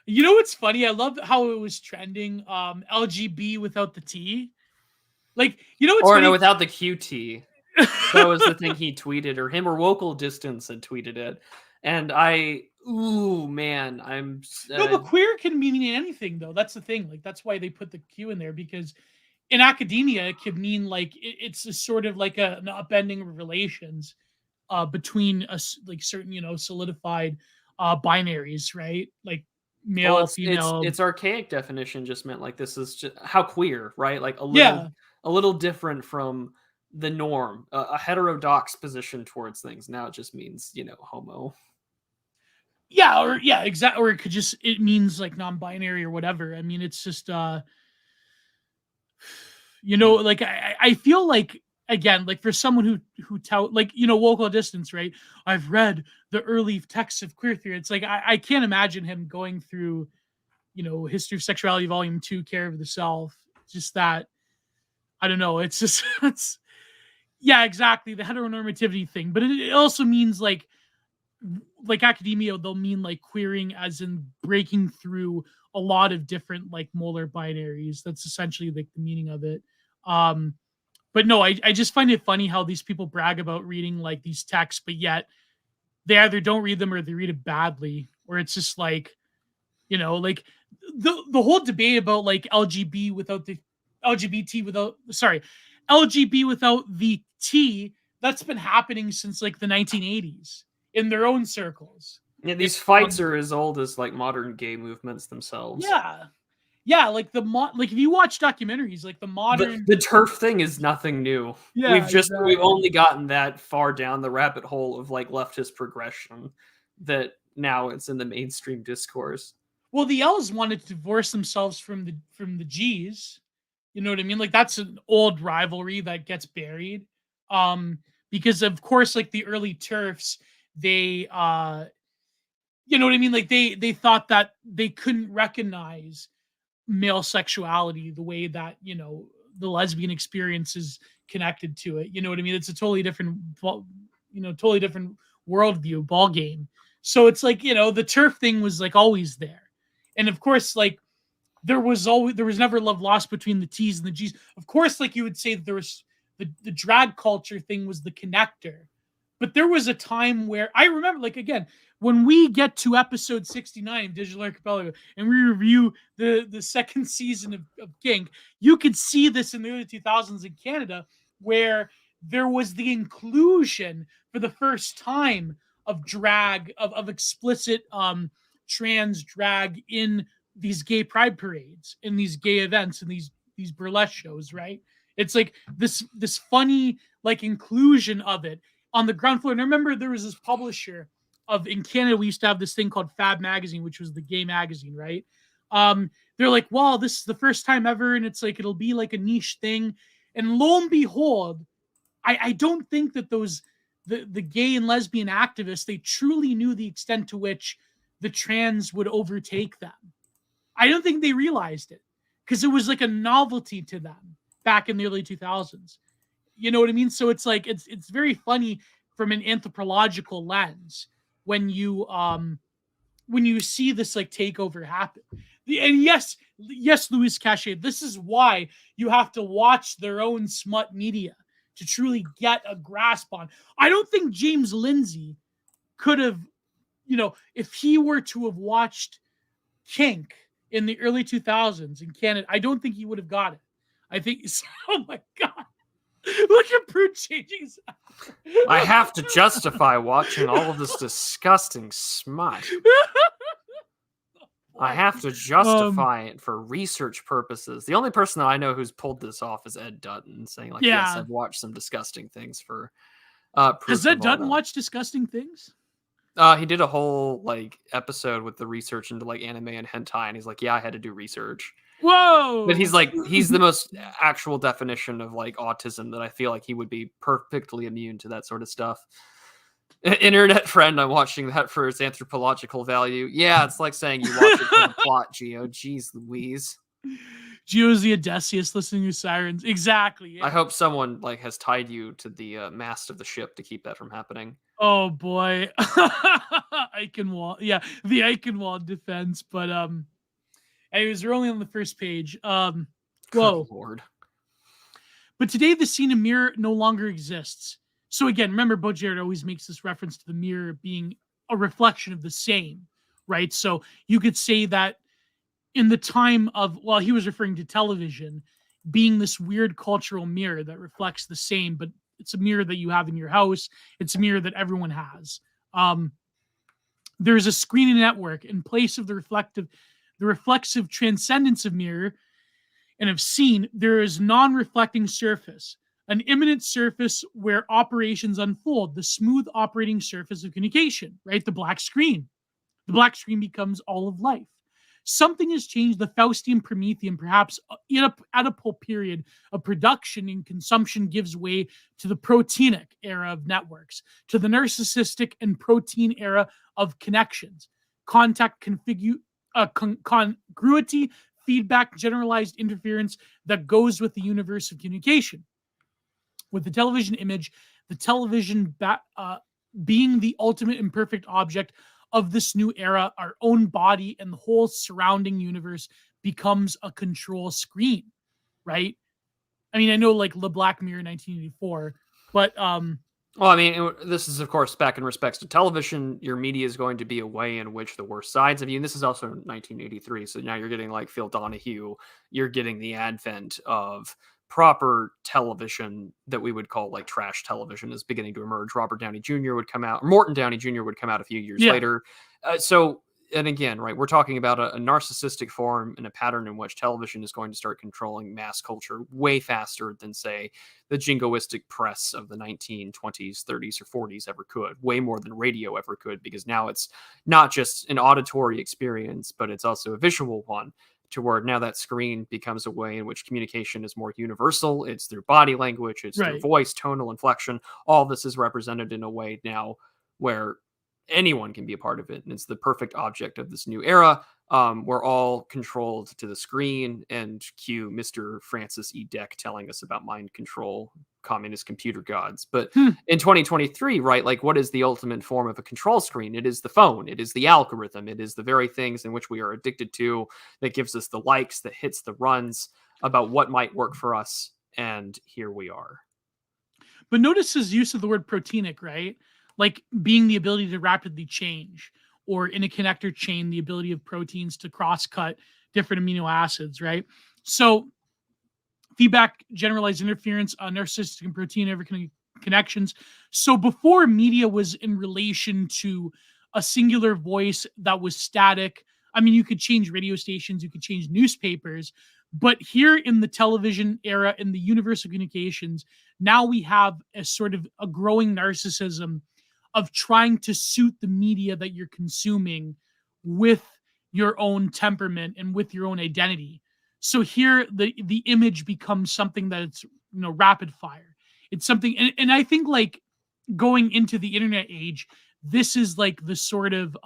You know what's funny? I love how it was trending. LGB without the T. Like, what's funny? No, without the QT. That was the thing he tweeted, or him or Vocal Distance had tweeted it. And I'm... No, but queer can mean anything, though. That's the thing. Like, that's why they put the Q in there, because in academia, it could mean, like, it's a sort of like an upending of relations between us, like, certain, solidified binaries, right? Like, male, female. Its archaic definition just meant, like, this is just how queer, right? Like, a little different from the norm, a heterodox position towards things. Now it just means, homo. Yeah, exactly. Or it means like non-binary or whatever. I mean, it's just like I feel like, again, like for someone who tout, like, local distance, right? I've read the early texts of queer theory. It's like I can't imagine him going through, History of Sexuality Volume 2, Care of the Self. Just that, I don't know. It's just yeah, exactly, the heteronormativity thing. But it also means like academia, they'll mean like queering as in breaking through a lot of different like molar binaries. That's essentially like the meaning of it. But no, I just find it funny how these people brag about reading like these texts, but yet they either don't read them or they read it badly, or it's just like, like the whole debate about like LGBT without the T, that's been happening since like the 1980s in their own circles. Yeah, these fights are as old as like modern gay movements themselves. Yeah, like like if you watch documentaries, like the modern the turf thing is nothing new. Yeah, we've only gotten that far down the rabbit hole of like leftist progression that now it's in the mainstream discourse. Well, the L's wanted to divorce themselves from the G's. You know what I mean? Like that's an old rivalry that gets buried. Because of course, like the early turfs, they you know what I mean? Like they thought that they couldn't recognize male sexuality the way that, the lesbian experience is connected to it. You know what I mean? It's a totally different, totally different worldview, ball game. So it's like, the turf thing was like always there. And of course, like there was never love lost between the T's and the G's. Of course, like you would say there was the drag culture thing was the connector. But there was a time where I remember, like, again, when we get to episode 69 of Digital Archipelago and we review the second season of Kink, you could see this in the early 2000s in Canada, where there was the inclusion for the first time of drag, of explicit trans drag in these gay pride parades, in these gay events, in these burlesque shows, right? It's like this funny like inclusion of it on the ground floor. And I remember there was this publisher in Canada, we used to have this thing called Fab Magazine, which was the gay magazine, right? They're like, wow, this is the first time ever, and it's like it'll be like a niche thing. And lo and behold, I don't think that the gay and lesbian activists, they truly knew the extent to which the trans would overtake them. I don't think they realized it because it was like a novelty to them back in the early 2000s. You know what I mean? So it's like it's very funny from an anthropological lens when you see this like takeover happen. And yes, Louis Cachet, this is why you have to watch their own smut media to truly get a grasp on. I don't think James Lindsay could have, if he were to have watched Kink in the early 2000s in Canada, I don't think he would have got it. I think, oh my God. Look at Prude changing his I have to justify watching all of this disgusting smut. I have to justify it for research purposes. The only person that I know who's pulled this off is Ed Dutton, saying like, yes, I've watched some disgusting things for Has Ed Dutton watched disgusting things? He did a whole like episode with the research into like anime and hentai, and he's like, yeah, I had to do research. Whoa! But he's the most actual definition of like autism that I feel like he would be perfectly immune to that sort of stuff. Internet friend, I'm watching that for its anthropological value. Yeah, it's like saying you watch it for the plot, Gio. Jeez Louise. Gio's the Odysseus listening to sirens. Exactly. Yeah. I hope someone like has tied you to the mast of the ship to keep that from happening. Oh boy. Eichenwald. Yeah, the Eichenwald defense. But anyways, we're only on the first page. Whoa. Good Lord. But today the scene of mirror no longer exists. So again, remember Baudrillard always makes this reference to the mirror being a reflection of the same, right? So you could say that in the time of, well, he was referring to television being this weird cultural mirror that reflects the same, but it's a mirror that you have in your house. It's a mirror that everyone has. There's a screening network in place of the reflexive transcendence of mirror and of scene. There is non-reflecting surface, an imminent surface where operations unfold, the smooth operating surface of communication, right? The black screen. The black screen becomes all of life. Something has changed. The Faustian Promethean, perhaps in a Oedipal period of production and consumption, gives way to the proteinic era of networks, to the narcissistic and protein era of connections, contact, congruity, feedback, generalized interference that goes with the universe of communication. With the television image, the television being the ultimate imperfect object of this new era, our own body and the whole surrounding universe becomes a control screen, right? I mean, I know like the Black Mirror 1984, but well, I mean, this is, of course, back in respects to television. Your media is going to be a way in which the worst sides of you, and this is also 1983, so now you're getting like Phil Donahue, you're getting the advent of proper television that we would call like trash television is beginning to emerge. Robert Downey Jr. would come out, Morton Downey Jr. would come out a few years later. And again, right, we're talking about a narcissistic form and a pattern in which television is going to start controlling mass culture way faster than, say, the jingoistic press of the 1920s, 30s, or 40s ever could, way more than radio ever could, because now it's not just an auditory experience, but it's also a visual one, to where now that screen becomes a way in which communication is more universal. It's through body language, it's through voice, tonal inflection. All this is represented in a way now where anyone can be a part of it, and it's the perfect object of this new era. We're all controlled to the screen, and cue Mr. Francis E. Deck telling us about mind control, communist computer gods. But in 2023, right, like what is the ultimate form of a control screen? It is the phone. It is the algorithm. It is the very things in which we are addicted to that gives us the likes, that hits the runs about what might work for us. And here we are. But notice his use of the word proteinic, right? Like being the ability to rapidly change, or in a connector chain, the ability of proteins to cross-cut different amino acids, right? So feedback, generalized interference, narcissistic and protein connections. So before, media was in relation to a singular voice that was static. I mean, you could change radio stations, you could change newspapers, but here in the television era, in the universe of communications, now we have a sort of a growing narcissism of trying to suit the media that you're consuming with your own temperament and with your own identity. So here the image becomes something that it's, rapid fire. It's something, and I think like going into the internet age, this is like the sort of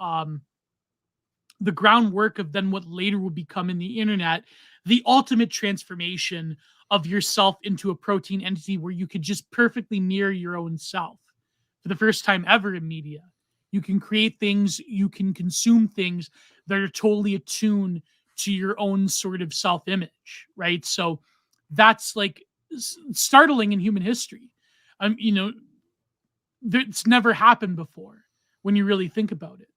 the groundwork of then what later will become in the internet, the ultimate transformation of yourself into a protein entity where you could just perfectly mirror your own self. For the first time ever in media, you can create things, you can consume things that are totally attuned to your own sort of self-image, right? So that's like startling in human history. It's never happened before when you really think about it.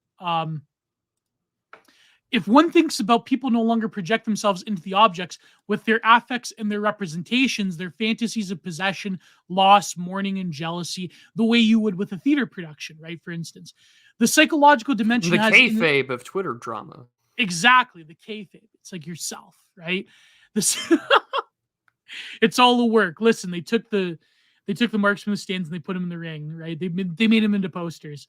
If one thinks about people no longer project themselves into the objects with their affects and their representations, their fantasies of possession, loss, mourning, and jealousy, the way you would with a theater production, right? For instance, the psychological dimension the has kayfabe of Twitter drama. Exactly, the kayfabe. It's like yourself, right? This it's all the work. Listen, they took the marks from the stands and they put them in the ring, right? They made them into posters.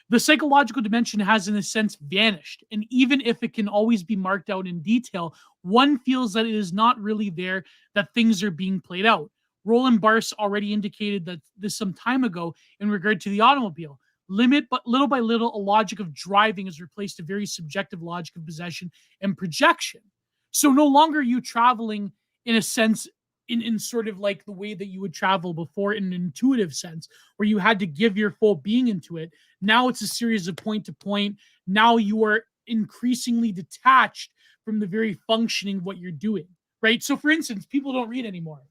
The psychological dimension has, in a sense, vanished. And even if it can always be marked out in detail, one feels that it is not really there, that things are being played out. Roland Barthes already indicated that this some time ago in regard to the automobile. But little by little, a logic of driving has replaced a very subjective logic of possession and projection. So no longer are you traveling in a sense, in sort of like the way that you would travel before, in an intuitive sense, where you had to give your full being into it. Now it's a series of point to point. Now you are increasingly detached from the very functioning of what you're doing, right? So for instance, people don't read anymore.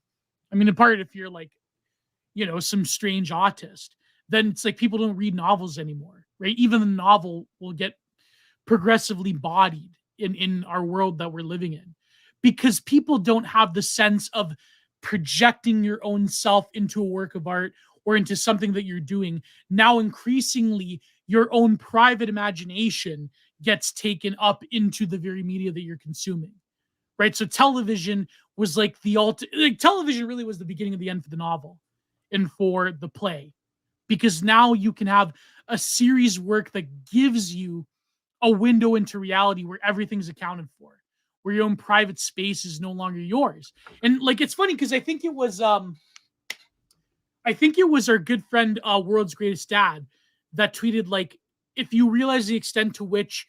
I mean, apart if you're like, some strange autist, then it's like people don't read novels anymore, right? Even the novel will get progressively bodied in our world that we're living in, because people don't have the sense of projecting your own self into a work of art or into something that you're doing. Now, increasingly, your own private imagination gets taken up into the very media that you're consuming, right? So television was like television really was the beginning of the end for the novel and for the play, because now you can have a series work that gives you a window into reality where everything's accounted for, where your own private space is no longer yours. And like, it's funny because I think it was our good friend, World's Greatest Dad, that tweeted, like, if you realize the extent to which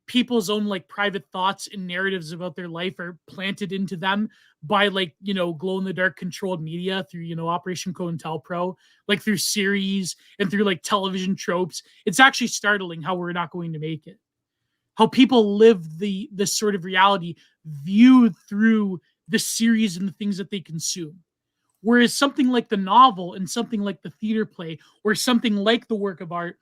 people's own like private thoughts and narratives about their life are planted into them by like, glow in the dark controlled media through, Operation COINTELPRO, like through series and through like television tropes, it's actually startling how we're not going to make it. How people live this sort of reality viewed through the series and the things that they consume. Whereas something like the novel and something like the theater play or something like the work of art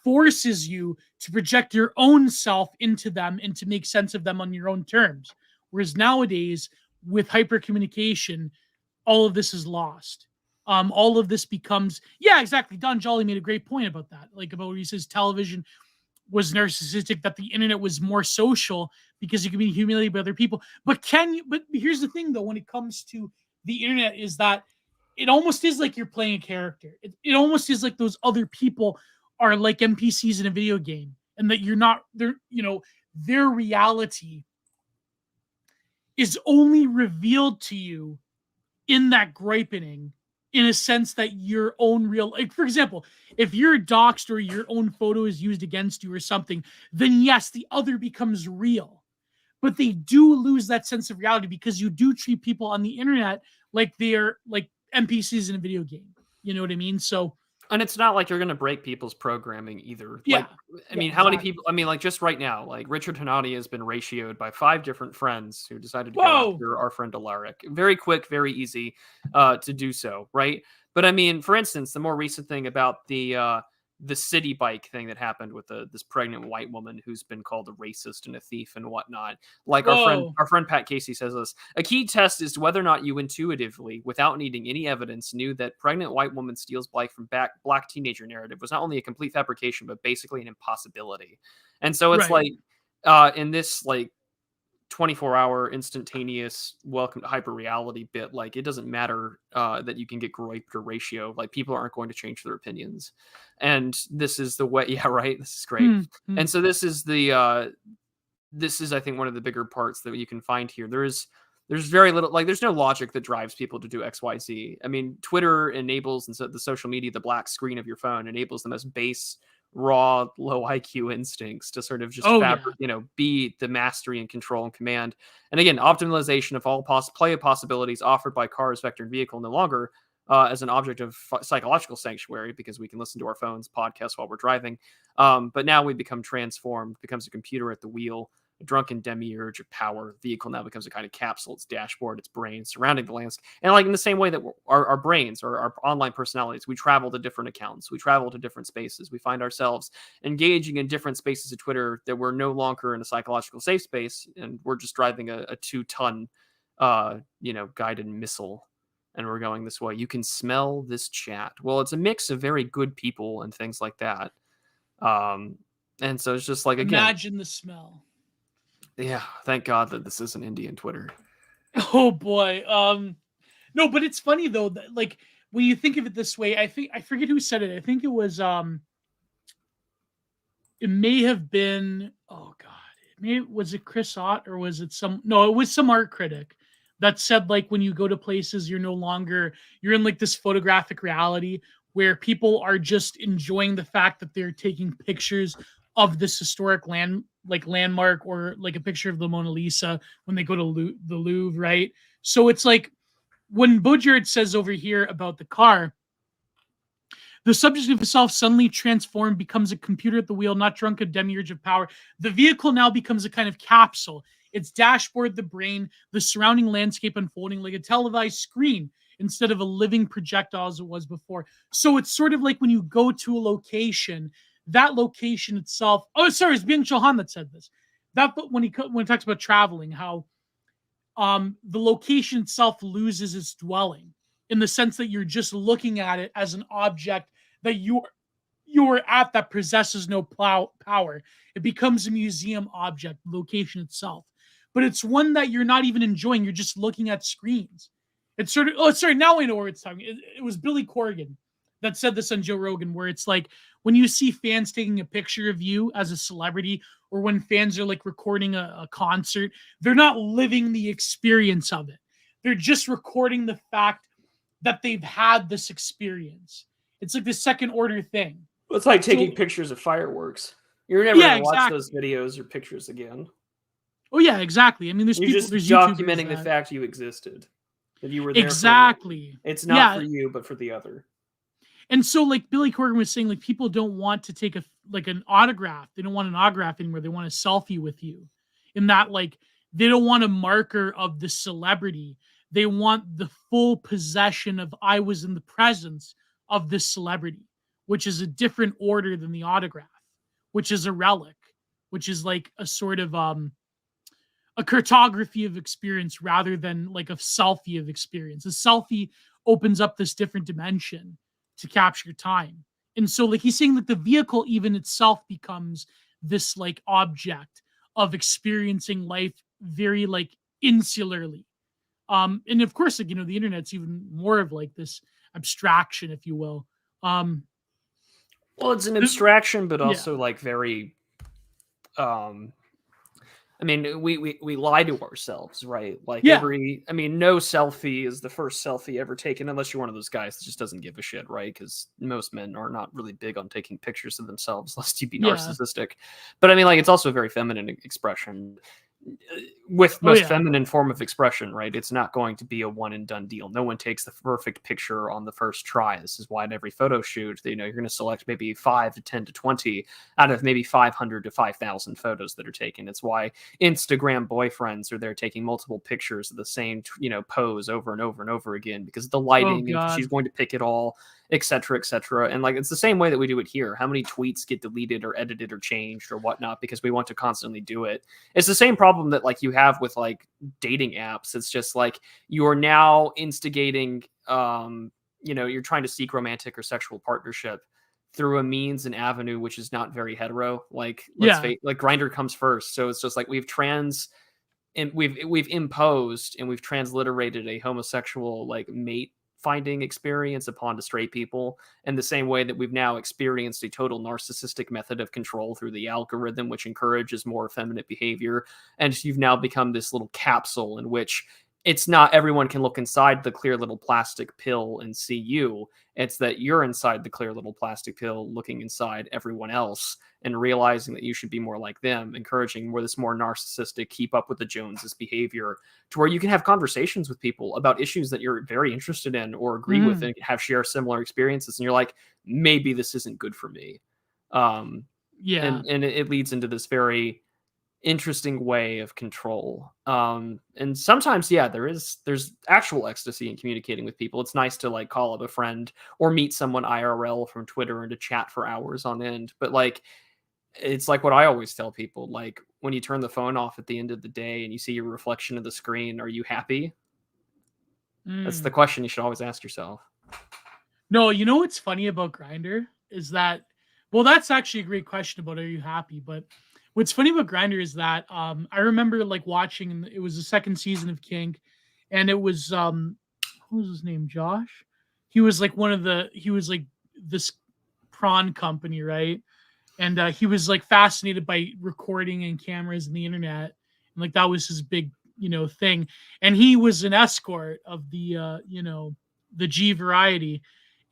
forces you to project your own self into them and to make sense of them on your own terms. Whereas nowadays, with hypercommunication, all of this is lost. All of this becomes, yeah, exactly. Don Jolly made a great point about that, like about where he says television was narcissistic, that the internet was more social because you can be humiliated by other people. But here's the thing though, when it comes to the internet, is that it almost is like you're playing a character. It almost is like those other people are like NPCs in a video game, and that you're not their reality is only revealed to you in that gripening, in a sense that your own real, like, for example, if you're doxxed or your own photo is used against you or something, then yes, the other becomes real. But they do lose that sense of reality because you do treat people on the internet like they're like NPCs in a video game. You know what I mean? So, And it's not like you're going to break people's programming either. yeah. Like, I mean, how many people? I mean, like just right now, like Richard Hanani has been ratioed by 5 different friends who decided to go after our friend Alaric. Very quick, very easy to do so, right? But I mean, for instance, the more recent thing about the city bike thing that happened with this pregnant white woman who's been called a racist and a thief and whatnot. Like our friend Pat Casey says this: a key test is whether or not you intuitively, without needing any evidence, knew that pregnant white woman steals bike from black teenager narrative was not only a complete fabrication, but basically an impossibility. And so it's like in this like 24-hour instantaneous welcome to hyper reality bit, like it doesn't matter that you can get griped or ratio, like people aren't going to change their opinions, and this is the way. Yeah, right, this is great. And so this is I think one of the bigger parts that you can find here. There's very little, like there's no logic that drives people to do XYZ. I mean, Twitter enables, and so the social media, the black screen of your phone enables the most base, raw, low IQ instincts to sort of just be the mastery and control and command. And again, optimization of all play of possibilities offered by cars, vector, and vehicle no longer as an object of psychological sanctuary, because we can listen to our phones, podcasts while we're driving. But now we become transformed, becomes a computer at the wheel, a drunken demiurge of power. Vehicle now becomes a kind of capsule, its dashboard, its brain surrounding the landscape. And like in the same way that our brains or our online personalities, we travel to different accounts, we travel to different spaces, we find ourselves engaging in different spaces of Twitter that we're no longer in a psychological safe space, and we're just driving a 2-ton guided missile, and we're going this way. You can smell this chat. Well, it's a mix of very good people and things like that. And so it's just like, again, imagine the smell. Yeah, thank God that this isn't Indian Twitter. Oh boy. No, but it's funny though that, like, when you think of it this way, I forget who said it. I think it was it may have been, oh god, was it Chris Ott, or was it it was some art critic that said, like, when you go to places, you're in like this photographic reality where people are just enjoying the fact that they're taking pictures of this historic landmark, or like a picture of the Mona Lisa when they go to the Louvre, right? So it's like when Baudrillard says over here about the car, the subject of itself suddenly transformed, becomes a computer at the wheel, not drunk a demiurge of power. The vehicle now becomes a kind of capsule. Its dashboard, the brain, the surrounding landscape unfolding like a televised screen instead of a living projectile as it was before. So it's sort of like when you go to a location, that location itself. Oh, sorry, it's Byung-Chul Han that said this. That when he talks about traveling, how the location itself loses its dwelling, in the sense that you're just looking at it as an object that you're at, that possesses no power. It becomes a museum object, the location itself. but it's one that you're not even enjoying. You're just looking at screens. It's sort of, oh, sorry, now I know where it's talking. It was Billy Corgan that said this on Joe Rogan, where it's like when you see fans taking a picture of you as a celebrity, or when fans are like recording a concert, they're not living the experience of it. They're just recording the fact that they've had this experience. It's like the second order thing. It's like taking pictures of fireworks. You're never going to watch those videos or pictures again. Oh yeah, exactly. I mean, there's You're people, just there's documenting the fact you existed, that you were there. Exactly. It's not for you, but for the other. And so, like Billy Corgan was saying, like people don't want to take an autograph. They don't want an autograph anymore. They want a selfie with you. In that, like, they don't want a marker of the celebrity. They want the full possession of I was in the presence of this celebrity, which is a different order than the autograph, which is a relic, which is like a sort of a cartography of experience rather than like a selfie of experience. A selfie opens up this different dimension to capture time. And so like he's saying that the vehicle even itself becomes this like object of experiencing life very like insularly. And of course, like, you know, the internet's even more of like this abstraction, if you will. Well, it's an abstraction, but also like very I mean, we lie to ourselves, right? Like no selfie is the first selfie ever taken, unless you're one of those guys that just doesn't give a shit, right? Because most men are not really big on taking pictures of themselves, lest you be narcissistic. But I mean, like, it's also a very feminine expression. With most feminine form of expression, right? It's not going to be a one and done deal. No one takes the perfect picture on the first try. This is why in every photo shoot, you know, you're going to select maybe 5 to 10 to 20 out of maybe 500 to 5,000 photos that are taken. It's why Instagram boyfriends are there taking multiple pictures of the same, you know, pose over and over and over again because of the lighting and she's going to pick it all, etc., etc. And like, it's the same way that we do it here. How many tweets get deleted or edited or changed or whatnot because we want to constantly do it. It's the same problem that like you have with like dating apps. It's just like you're now instigating, you know, you're trying to seek romantic or sexual partnership through a means and avenue which is not very hetero. Like like Grindr comes first, so it's just like we've imposed and we've transliterated a homosexual like mate finding experience upon to straight people in the same way that we've now experienced a total narcissistic method of control through the algorithm, which encourages more effeminate behavior. And you've now become this little capsule in which it's not everyone can look inside the clear little plastic pill and see you. It's that you're inside the clear little plastic pill looking inside everyone else and realizing that you should be more like them, encouraging more this more narcissistic, keep up with the Joneses behavior to where you can have conversations with people about issues that you're very interested in or agree with and share similar experiences. And you're like, maybe this isn't good for me. And it leads into this very interesting way of control. And sometimes, there's actual ecstasy in communicating with people. It's nice to like call up a friend or meet someone IRL from Twitter and to chat for hours on end. But like, it's like what I always tell people, like when you turn the phone off at the end of the day and you see your reflection of the screen, are you happy? That's the question you should always ask yourself. No, you know what's funny about Grindr is that, well, that's actually a great question about are you happy? But what's funny about Grindr is that I remember like watching, it was the second season of Kink, and it was what was his name? Josh. He was like he was like this prawn company, right? And he was like fascinated by recording and cameras and the internet, and like that was his big, you know, thing. And he was an escort of the you know, the G variety,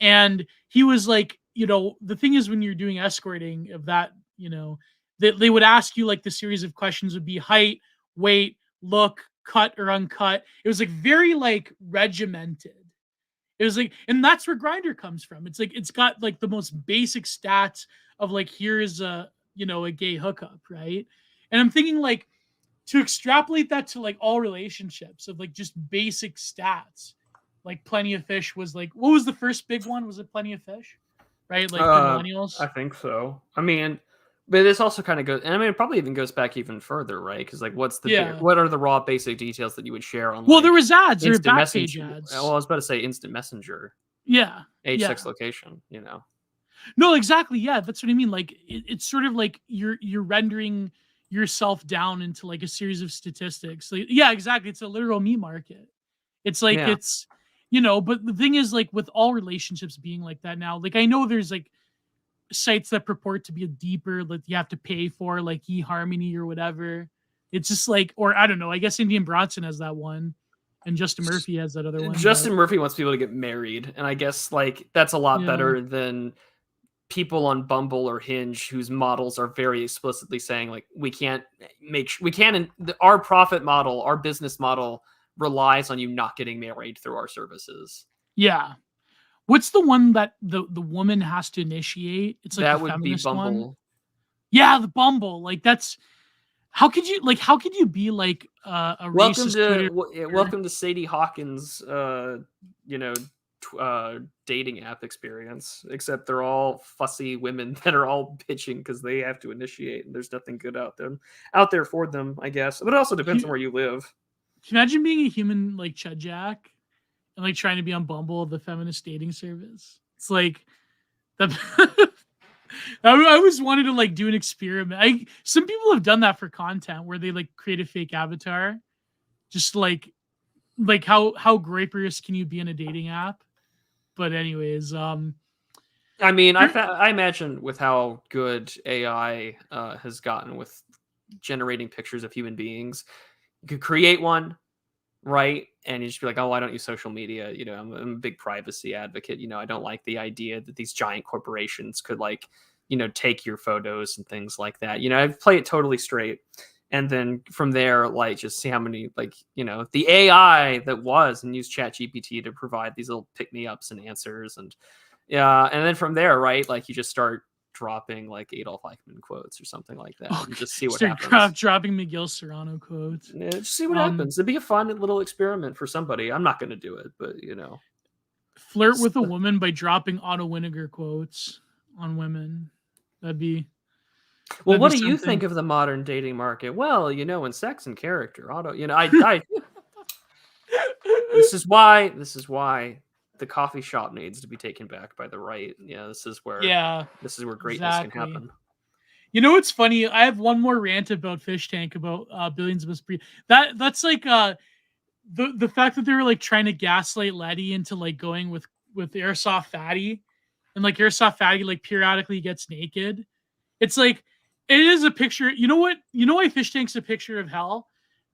and he was like, you know, the thing is when you're doing escorting of that, you know, they would ask you like the series of questions would be height, weight, look, cut or uncut. It was like very like regimented. It was like, and that's where Grindr comes from. It's like it's got like the most basic stats of like here's a, you know, a gay hookup, right? And I'm thinking like to extrapolate that to like all relationships of like just basic stats. Like Plenty of Fish was like, what was the first big one? Was it Plenty of Fish? Right? Like the millennials? I think so. I mean, but this also kind of goes, and I mean, it probably even goes back even further, right? Because like, what are the raw basic details that you would share on? Well, like, there was ads, there were back page ads. Well, I was about to say instant messenger. Yeah. Age, sex, location. You know. No, exactly. Yeah, that's what I mean. Like, it's sort of like you're rendering yourself down into like a series of statistics. Like, yeah, exactly. It's a literal meat market. It's like Yeah. it's, you know, but the thing is, like, with all relationships being like that now, like I know there's like sites that purport to be a deeper, like you have to pay for, like eHarmony or whatever. It's just like, or I don't know, I guess Indian Bronson has that one and Justin Murphy has that other one. Justin Murphy wants people to get married, and I guess like that's a lot better than people on Bumble or Hinge whose models are very explicitly saying like our profit model, our business model relies on you not getting married through our services. Yeah. What's the one that the woman has to initiate? It's like that the would be feminist one. Bumble. Yeah, the Bumble. Like that's how could you be like a racist Welcome to Sadie Hawkins dating app experience, except they're all fussy women that are all bitching because they have to initiate and there's nothing good out there for them, I guess. But it also depends on where you live. Can you imagine being a human like Chud Jack and like trying to be on Bumble, the feminist dating service? It's like that. I always wanted to like do an experiment. Some people have done that for content where they like create a fake avatar, just like how graperous can you be in a dating app? But anyways, I mean, I imagine with how good AI has gotten with generating pictures of human beings, you could create one, right? And you just be like, oh, why don't use social media? You know, I'm a big privacy advocate. You know, I don't like the idea that these giant corporations could like, you know, take your photos and things like that. You know, I'd play it totally straight. And then from there, like, just see how many, like, you know, the AI that was and use ChatGPT to provide these little pick-me-ups and answers. And yeah, and then from there, right, like, you just start dropping, like, Adolf Eichmann quotes or something like that and just see what happens. Dropping Miguel Serrano quotes. Yeah, just see what happens. It'd be a fun little experiment for somebody. I'm not going to do it, but, you know. Flirt with a woman by dropping Otto Winnegar quotes on women. That'd be... Well, what do you think of the modern dating market? Well, you know, in Sex and Character, Otto, you know, I this is why the coffee shop needs to be taken back by the right. Yeah, this is where greatness can happen. You know what's funny? I have one more rant about Fish Tank about Billions Must Be. That's like the fact that they were like trying to gaslight Letty into like going with Airsoft Fatty, and like Airsoft Fatty like periodically gets naked. It's like, it is a picture. You know what? You know why Fish Tank's a picture of hell?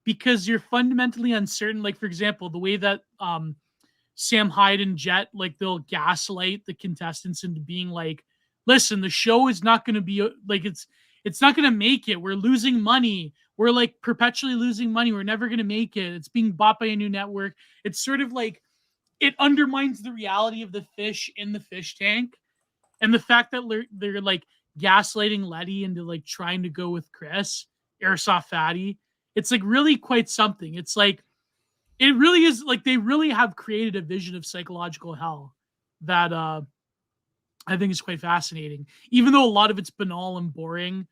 Because you're fundamentally uncertain. Like, for example, the way that Sam Hyde and Jet, like, they'll gaslight the contestants into being like, listen, the show is not going to be like, it's not going to make it. We're losing money. We're like perpetually losing money. We're never going to make it. It's being bought by a new network. It's sort of like, it undermines the reality of the fish in the fish tank. And the fact that they're like gaslighting Letty into like trying to go with Chris, Airsoft Fatty, it's like really quite something. It's like, it really is like they really have created a vision of psychological hell that I think is quite fascinating. Even though a lot of it's banal and boring,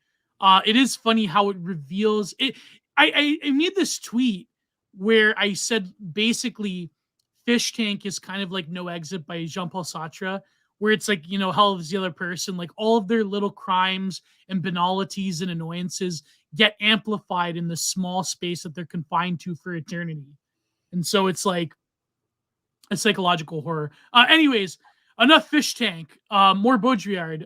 it is funny how it reveals it. I made this tweet where I said basically Fish Tank is kind of like No Exit by Jean-Paul Sartre, where it's like, you know, hell is the other person, like all of their little crimes and banalities and annoyances get amplified in the small space that they're confined to for eternity. And so it's like a psychological horror. Anyways, enough Fish Tank. More Baudrillard.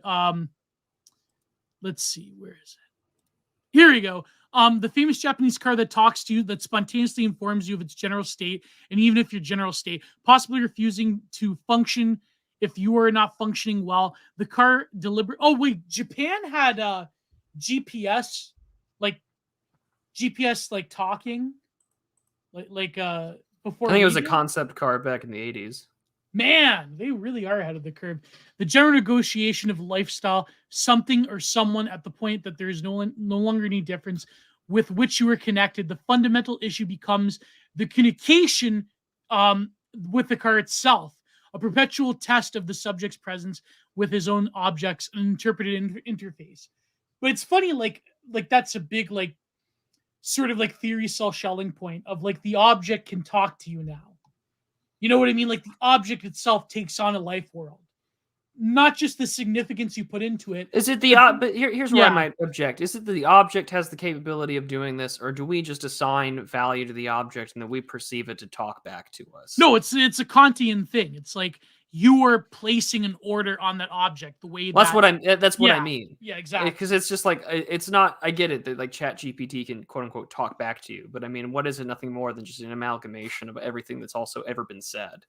Let's see, where is it? Here we go. The famous Japanese car that talks to you, that spontaneously informs you of its general state, and even if your general state, possibly refusing to function if you are not functioning well. The car Oh wait, Japan had GPS, like talking, before. I think it was a concept car back in the 80s. Man, they really are ahead of the curve. The general negotiation of lifestyle, something or someone at the point that there is no longer any difference with which you are connected. The fundamental issue becomes the communication with the car itself, a perpetual test of the subject's presence with his own objects, an interpreted interface. But it's funny, like that's a big, like, sort of like theorycel shelling point of like the object can talk to you now. You know what I mean? Like the object itself takes on a life world. not just the significance you put into it. Is it the but here's where I might object. Is it that the object has the capability of doing this, or do we just assign value to the object and then we perceive it to talk back to us? No, it's a Kantian thing. It's like you are placing an order on that object the way that's what I mean. Yeah, exactly. Because it's just like, it's not, I get it that like ChatGPT can quote unquote talk back to you, but I mean, what is it? Nothing more than just an amalgamation of everything that's also ever been said,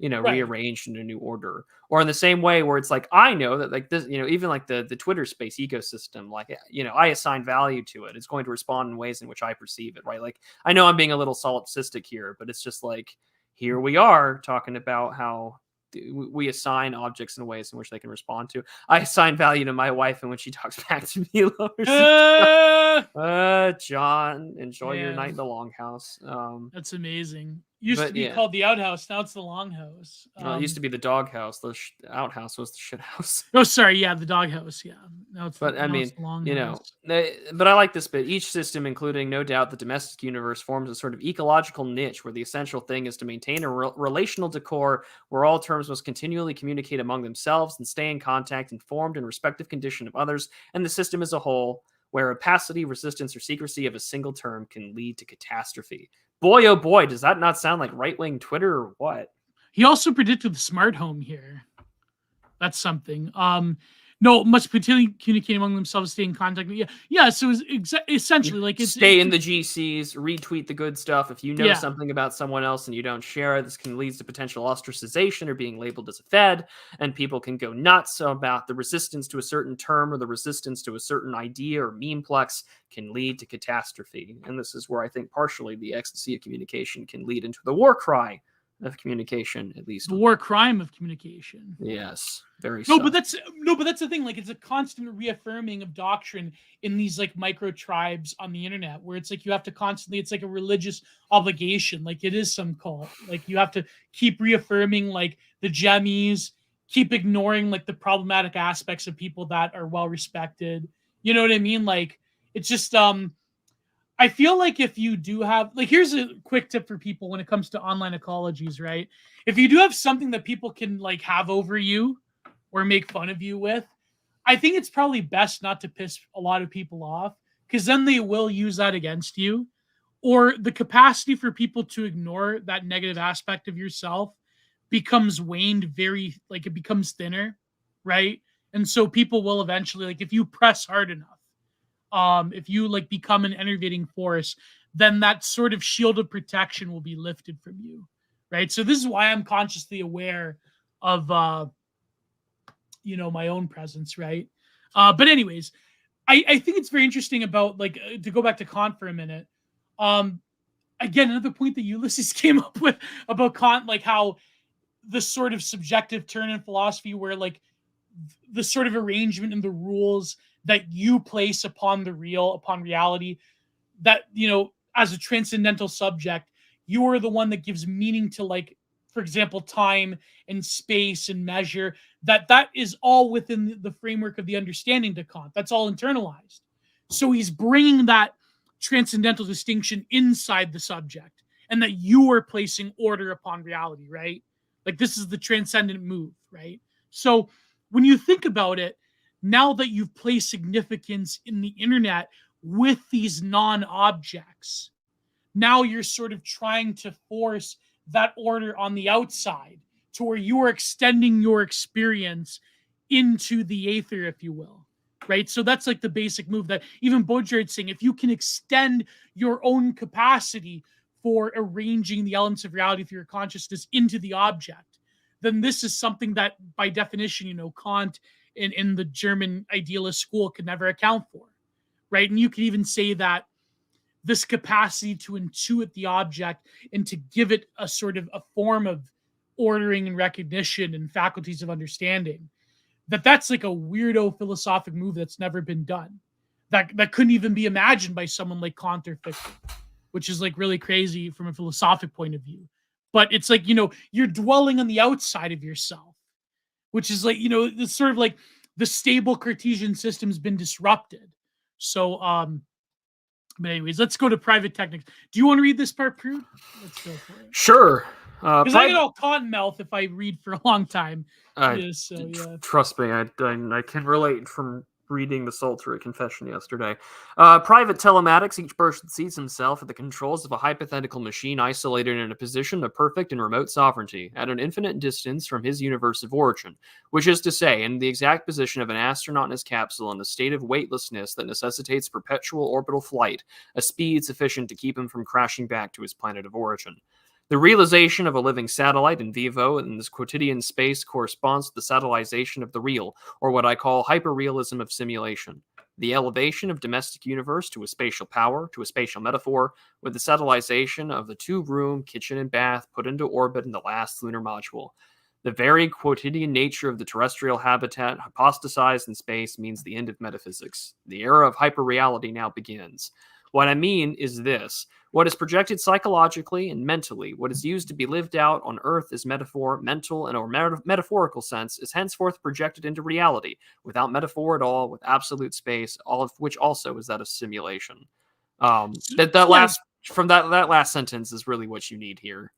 rearranged in a new order. Or in the same way where it's like, I know that like this, even like the Twitter space ecosystem, like, I assign value to it. It's going to respond in ways in which I perceive it, right? Like, I know I'm being a little solipsistic here, but it's just like, here we are talking about how we assign objects in ways in which they can respond to. I assign value to my wife, and when she talks back to me, John, enjoy your night in the longhouse. That's amazing. Used to be called the outhouse. Now it's the longhouse. It used to be the doghouse. The outhouse was the shit house. Oh, sorry. Yeah, the doghouse. Yeah. Now it's but the, I now mean, it's the longhouse. but I like this bit. Each system, including no doubt the domestic universe, forms a sort of ecological niche where the essential thing is to maintain a relational decor where all terms must continually communicate among themselves and stay in contact, informed and respective condition of others and the system as a whole, where opacity, resistance, or secrecy of a single term can lead to catastrophe. Boy, oh boy, does that not sound like right-wing Twitter or what? He also predicted the smart home here. That's something. No, must continually communicate among themselves, stay in contact. Yeah. So it's essentially like stay in the GCs, retweet the good stuff. If you know something about someone else and you don't share it, this can lead to potential ostracization or being labeled as a fed, and people can go nuts about the resistance to a certain term or the resistance to a certain idea or memeplex can lead to catastrophe. And this is where I think partially the ecstasy of communication can lead into the war cry of communication, at least the war crime of communication. Yes, very. But that's the thing. Like, it's a constant reaffirming of doctrine in these like micro tribes on the internet, where it's like you have to constantly. It's like a religious obligation. Like it is some cult. Like you have to keep reaffirming like the gemmies, keep ignoring like the problematic aspects of people that are well respected. You know what I mean? Like it's just I feel like if you do have, like, here's a quick tip for people when it comes to online ecologies, right? If you do have something that people can like have over you or make fun of you with, I think it's probably best not to piss a lot of people off, because then they will use that against you. Or the capacity for people to ignore that negative aspect of yourself becomes waned it becomes thinner, right? And so people will eventually, like, if you press hard enough, if you like become an enervating force, then that sort of shield of protection will be lifted from you, right? So this is why I'm consciously aware of my own presence, right? But anyways, I think it's very interesting about like to go back to Kant for a minute. Again, another point that Ulysses came up with about Kant, like how the sort of subjective turn in philosophy where like the sort of arrangement and the rules that you place upon reality, that, as a transcendental subject, you are the one that gives meaning to, like, for example, time and space and measure, that is all within the framework of the understanding to Kant. That's all internalized. So he's bringing that transcendental distinction inside the subject, and that you are placing order upon reality, right? Like this is the transcendent move, right? So when you think about it, now that you've placed significance in the internet with these non-objects, now you're sort of trying to force that order on the outside to where you are extending your experience into the aether, if you will, right? So that's like the basic move that even Baudrillard's saying, if you can extend your own capacity for arranging the elements of reality through your consciousness into the object, then this is something that by definition, Kant in the German idealist school could never account for, right? And you could even say that this capacity to intuit the object and to give it a sort of a form of ordering and recognition and faculties of understanding, that's like a weirdo philosophic move that's never been done, that couldn't even be imagined by someone like Kant or Fichte, which is like really crazy from a philosophic point of view. But it's like, you're dwelling on the outside of yourself, which is like, it's sort of like the stable Cartesian system's been disrupted. So, but anyways, let's go to private techniques. Do you want to read this part, Prude? Let's go for it. Sure. Because I get all cotton mouth if I read for a long time. Trust me, I can relate from reading the Psaltery Confession yesterday. Private telematics, each person sees himself at the controls of a hypothetical machine isolated in a position of perfect and remote sovereignty, at an infinite distance from his universe of origin, which is to say, in the exact position of an astronaut in his capsule in a state of weightlessness that necessitates perpetual orbital flight, a speed sufficient to keep him from crashing back to his planet of origin. The realization of a living satellite in vivo in this quotidian space corresponds to the satellization of the real, or what I call hyperrealism of simulation. The elevation of domestic universe to a spatial power, to a spatial metaphor, with the satellization of the two-room kitchen and bath put into orbit in the last lunar module. The very quotidian nature of the terrestrial habitat hypostasized in space means the end of metaphysics. The era of hyperreality now begins. What I mean is this. What is projected psychologically and mentally, what is used to be lived out on Earth as metaphor, mental, and or metaphorical sense, is henceforth projected into reality, without metaphor at all, with absolute space, all of which also is that of simulation. That last sentence is really what you need here.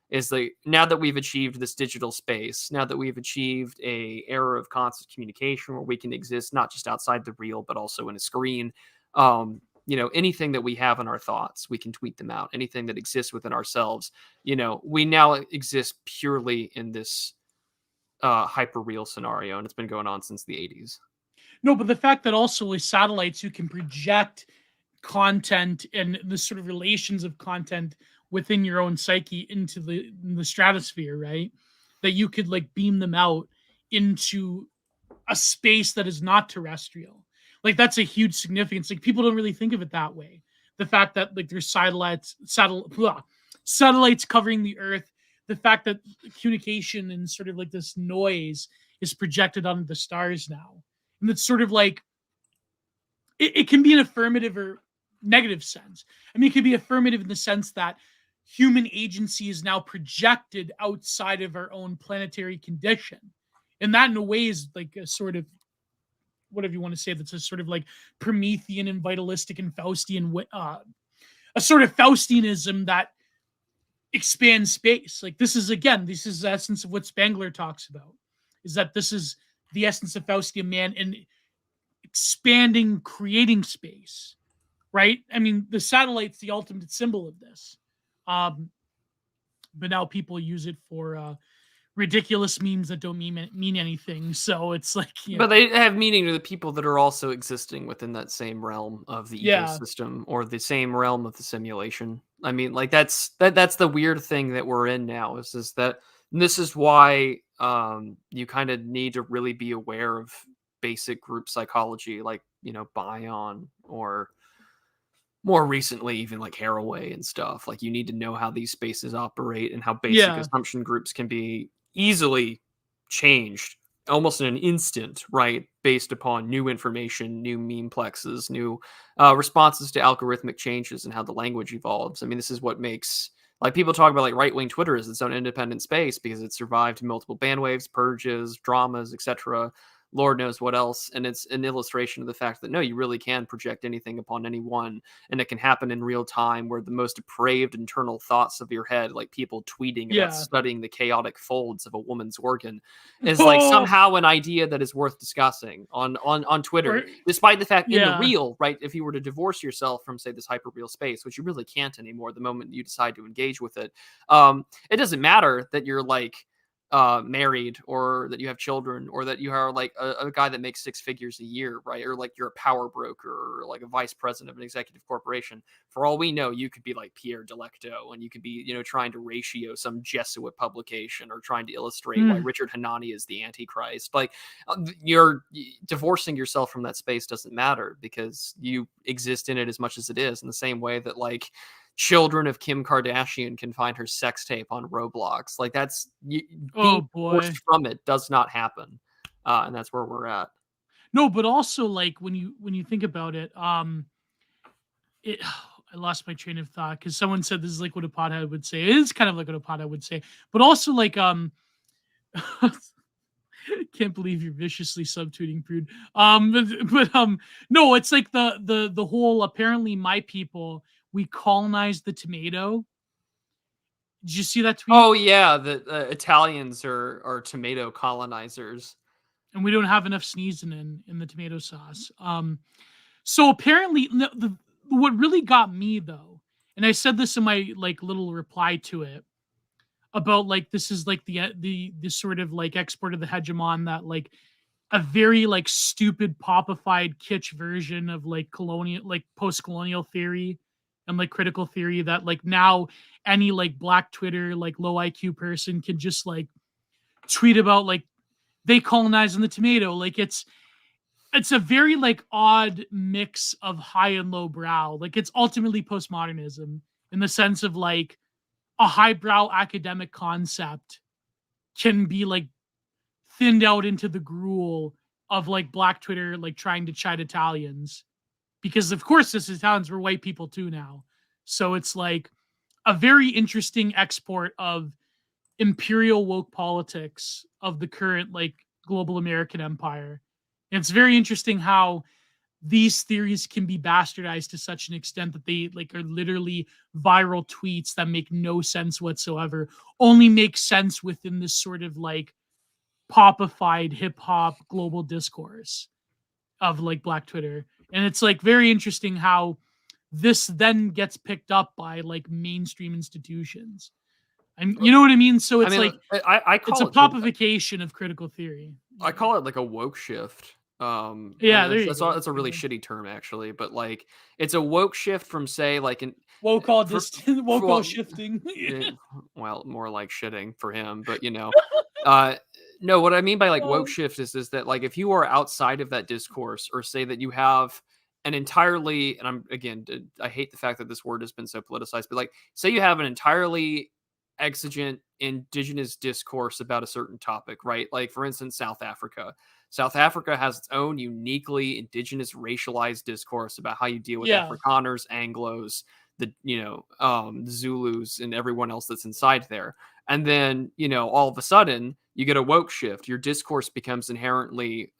Is now that we've achieved this digital space, now that we've achieved a era of constant communication where we can exist not just outside the real, but also in a screen. Anything that we have in our thoughts, we can tweet them out. Anything that exists within ourselves, we now exist purely in this hyper-real scenario, and it's been going on since the 80s. No, but the fact that also with satellites, you can project content and the sort of relations of content within your own psyche into the stratosphere, right? That you could like beam them out into a space that is not terrestrial. Like that's a huge significance. Like people don't really think of it that way. The fact that like there's satellites covering the Earth, the fact that communication and sort of like this noise is projected onto the stars now. And it's sort of like it can be an affirmative or negative sense. I mean, it can be affirmative in the sense that human agency is now projected outside of our own planetary condition. And that in a way is like a sort of whatever you want to say, that's a sort of like Promethean and vitalistic and Faustian, a sort of Faustianism that expands space. Like this is the essence of what Spangler talks about, is that this is the essence of Faustian man and expanding, creating space, right? I mean, the satellite's the ultimate symbol of this. But now people use it for ridiculous memes that don't mean anything. So it's like, but they have meaning to the people that are also existing within that same realm of the ecosystem or the same realm of the simulation. I mean, like that's the weird thing that we're in now is that this is why you kind of need to really be aware of basic group psychology, like, Bion or more recently, even like Haraway and stuff. Like you need to know how these spaces operate and how basic assumption groups can be easily changed almost in an instant, right? Based upon new information, new memeplexes, new responses to algorithmic changes and how the language evolves. I mean, this is what makes, like, people talk about like right-wing Twitter as its own independent space because it survived multiple bandwaves, purges, dramas, etc. Lord knows what else. And it's an illustration of the fact that no, you really can project anything upon anyone, and it can happen in real time, where the most depraved internal thoughts of your head, like people tweeting about studying the chaotic folds of a woman's organ, is like somehow an idea that is worth discussing on Twitter, despite the fact in the real, right? If you were to divorce yourself from, say, this hyper-real space, which you really can't anymore the moment you decide to engage with it, it doesn't matter that you're like married or that you have children or that you are like a guy that makes six figures a year, right? Or like you're a power broker or like a vice president of an executive corporation. For all we know, you could be like Pierre Delecto and you could be, trying to ratio some Jesuit publication or trying to illustrate why Richard Hanani is the Antichrist. Like you're divorcing yourself from that space doesn't matter because you exist in it as much as it is, in the same way that like children of Kim Kardashian can find her sex tape on Roblox. Like that's being forced from it does not happen, and that's where we're at. No, but also like when you think about it, I lost my train of thought because someone said this is like what a pothead would say. It is kind of like what a pothead would say, but also like can't believe you're viciously subtweeting Prude. No, it's like the whole apparently my people, we colonized the tomato Did you see that tweet? Oh yeah, the Italians are tomato colonizers. And we don't have enough sneezing in the tomato sauce. So apparently, what really got me though, and I said this in my like little reply to it about like this is like the sort of like export of the hegemon, that like a very like stupid popified kitsch version of like colonial, like post-colonial theory and like critical theory, that like now any like black Twitter like low IQ person can just like tweet about like they colonizing the tomato. Like it's a very like odd mix of high and low brow. Like it's ultimately postmodernism in the sense of like a highbrow academic concept can be like thinned out into the gruel of like black Twitter like trying to chide Italians, because of course this Italians were white people too now. So it's like a very interesting export of imperial woke politics of the current like global American empire. And it's very interesting how these theories can be bastardized to such an extent that they like are literally viral tweets that make no sense whatsoever, only make sense within this sort of like popified hip hop global discourse of like black Twitter. And it's like very interesting how this then gets picked up by like mainstream institutions. And you know what I mean? So it's like I call it's a it popification of critical theory. I call it like a woke shift. Yeah, there you go. That's a really shitty term actually, but like it's a woke shift from say like an woke all shifting. Well, more like shitting for him, but you know, no, what I mean by like woke shift is that like if you are outside of that discourse, or say that you have an entirely, and I hate the fact that this word has been so politicized, but like say you have an entirely exigent indigenous discourse about a certain topic, right? Like for instance, South Africa. South Africa has its own uniquely indigenous racialized discourse about how you deal with Afrikaners, Anglos, the Zulus, and everyone else that's inside there. And then, all of a sudden you get a woke shift. Your discourse becomes inherently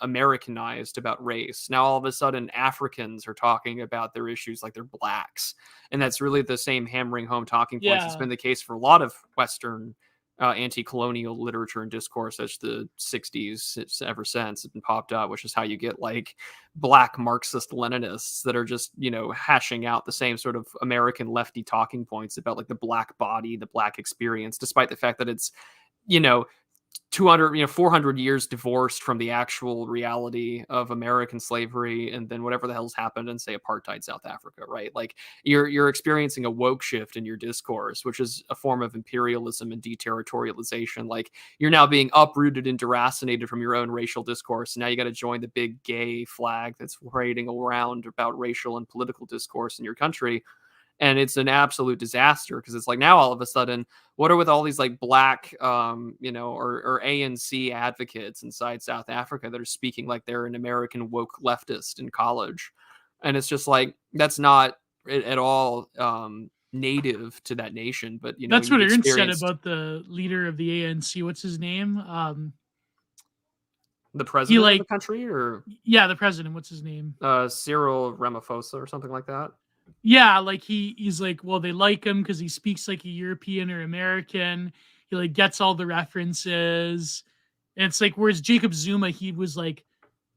Americanized about race. Now, all of a sudden, Africans are talking about their issues like they're blacks. And that's really the same hammering home talking points. It's been the case for a lot of Western anti-colonial literature and discourse since the 60s. It's ever since it's been popped up, which is how you get like black Marxist Leninists that are just hashing out the same sort of American lefty talking points about like the black body, the black experience, despite the fact that it's 200 400 years divorced from the actual reality of American slavery and then whatever the hell's happened in say apartheid South Africa, right? Like you're experiencing a woke shift in your discourse, which is a form of imperialism and deterritorialization. Like you're now being uprooted and deracinated from your own racial discourse, and now you got to join the big gay flag that's parading around about racial and political discourse in your country. And it's an absolute disaster because it's like now all of a sudden, what are with all these like black, or ANC advocates inside South Africa that are speaking like they're an American woke leftist in college? And it's just like, that's not at all native to that nation. But, that's what Ernst said about the leader of the ANC. What's his name? The president of the country, or? Yeah, the president. What's his name? Cyril Ramaphosa or something like that. Yeah, like he's like, well, they like him because he speaks like a European or American. He like gets all the references. And it's like, whereas Jacob Zuma, he was like,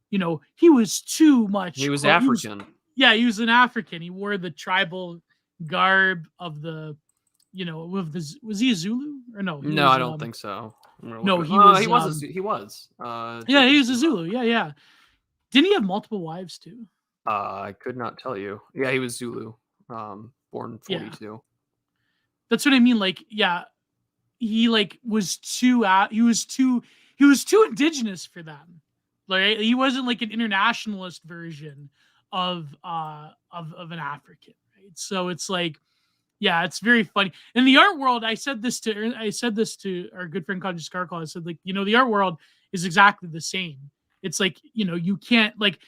he was too much. He was African. He was an African. He wore the tribal garb of the, was he a Zulu or no? No, I don't think so. No, he was. He was. Yeah, he was a Zulu. Yeah. Didn't he have multiple wives too? I could not tell you. Yeah, he was Zulu, born 42. Yeah. That's what I mean. Like, yeah, he like was too indigenous for them. Like, he wasn't like an internationalist version of an African, right? So it's like, yeah, it's very funny. In the art world, I said this to our good friend Kaji Skarkal. I said, like, the art world is exactly the same. It's like, you can't like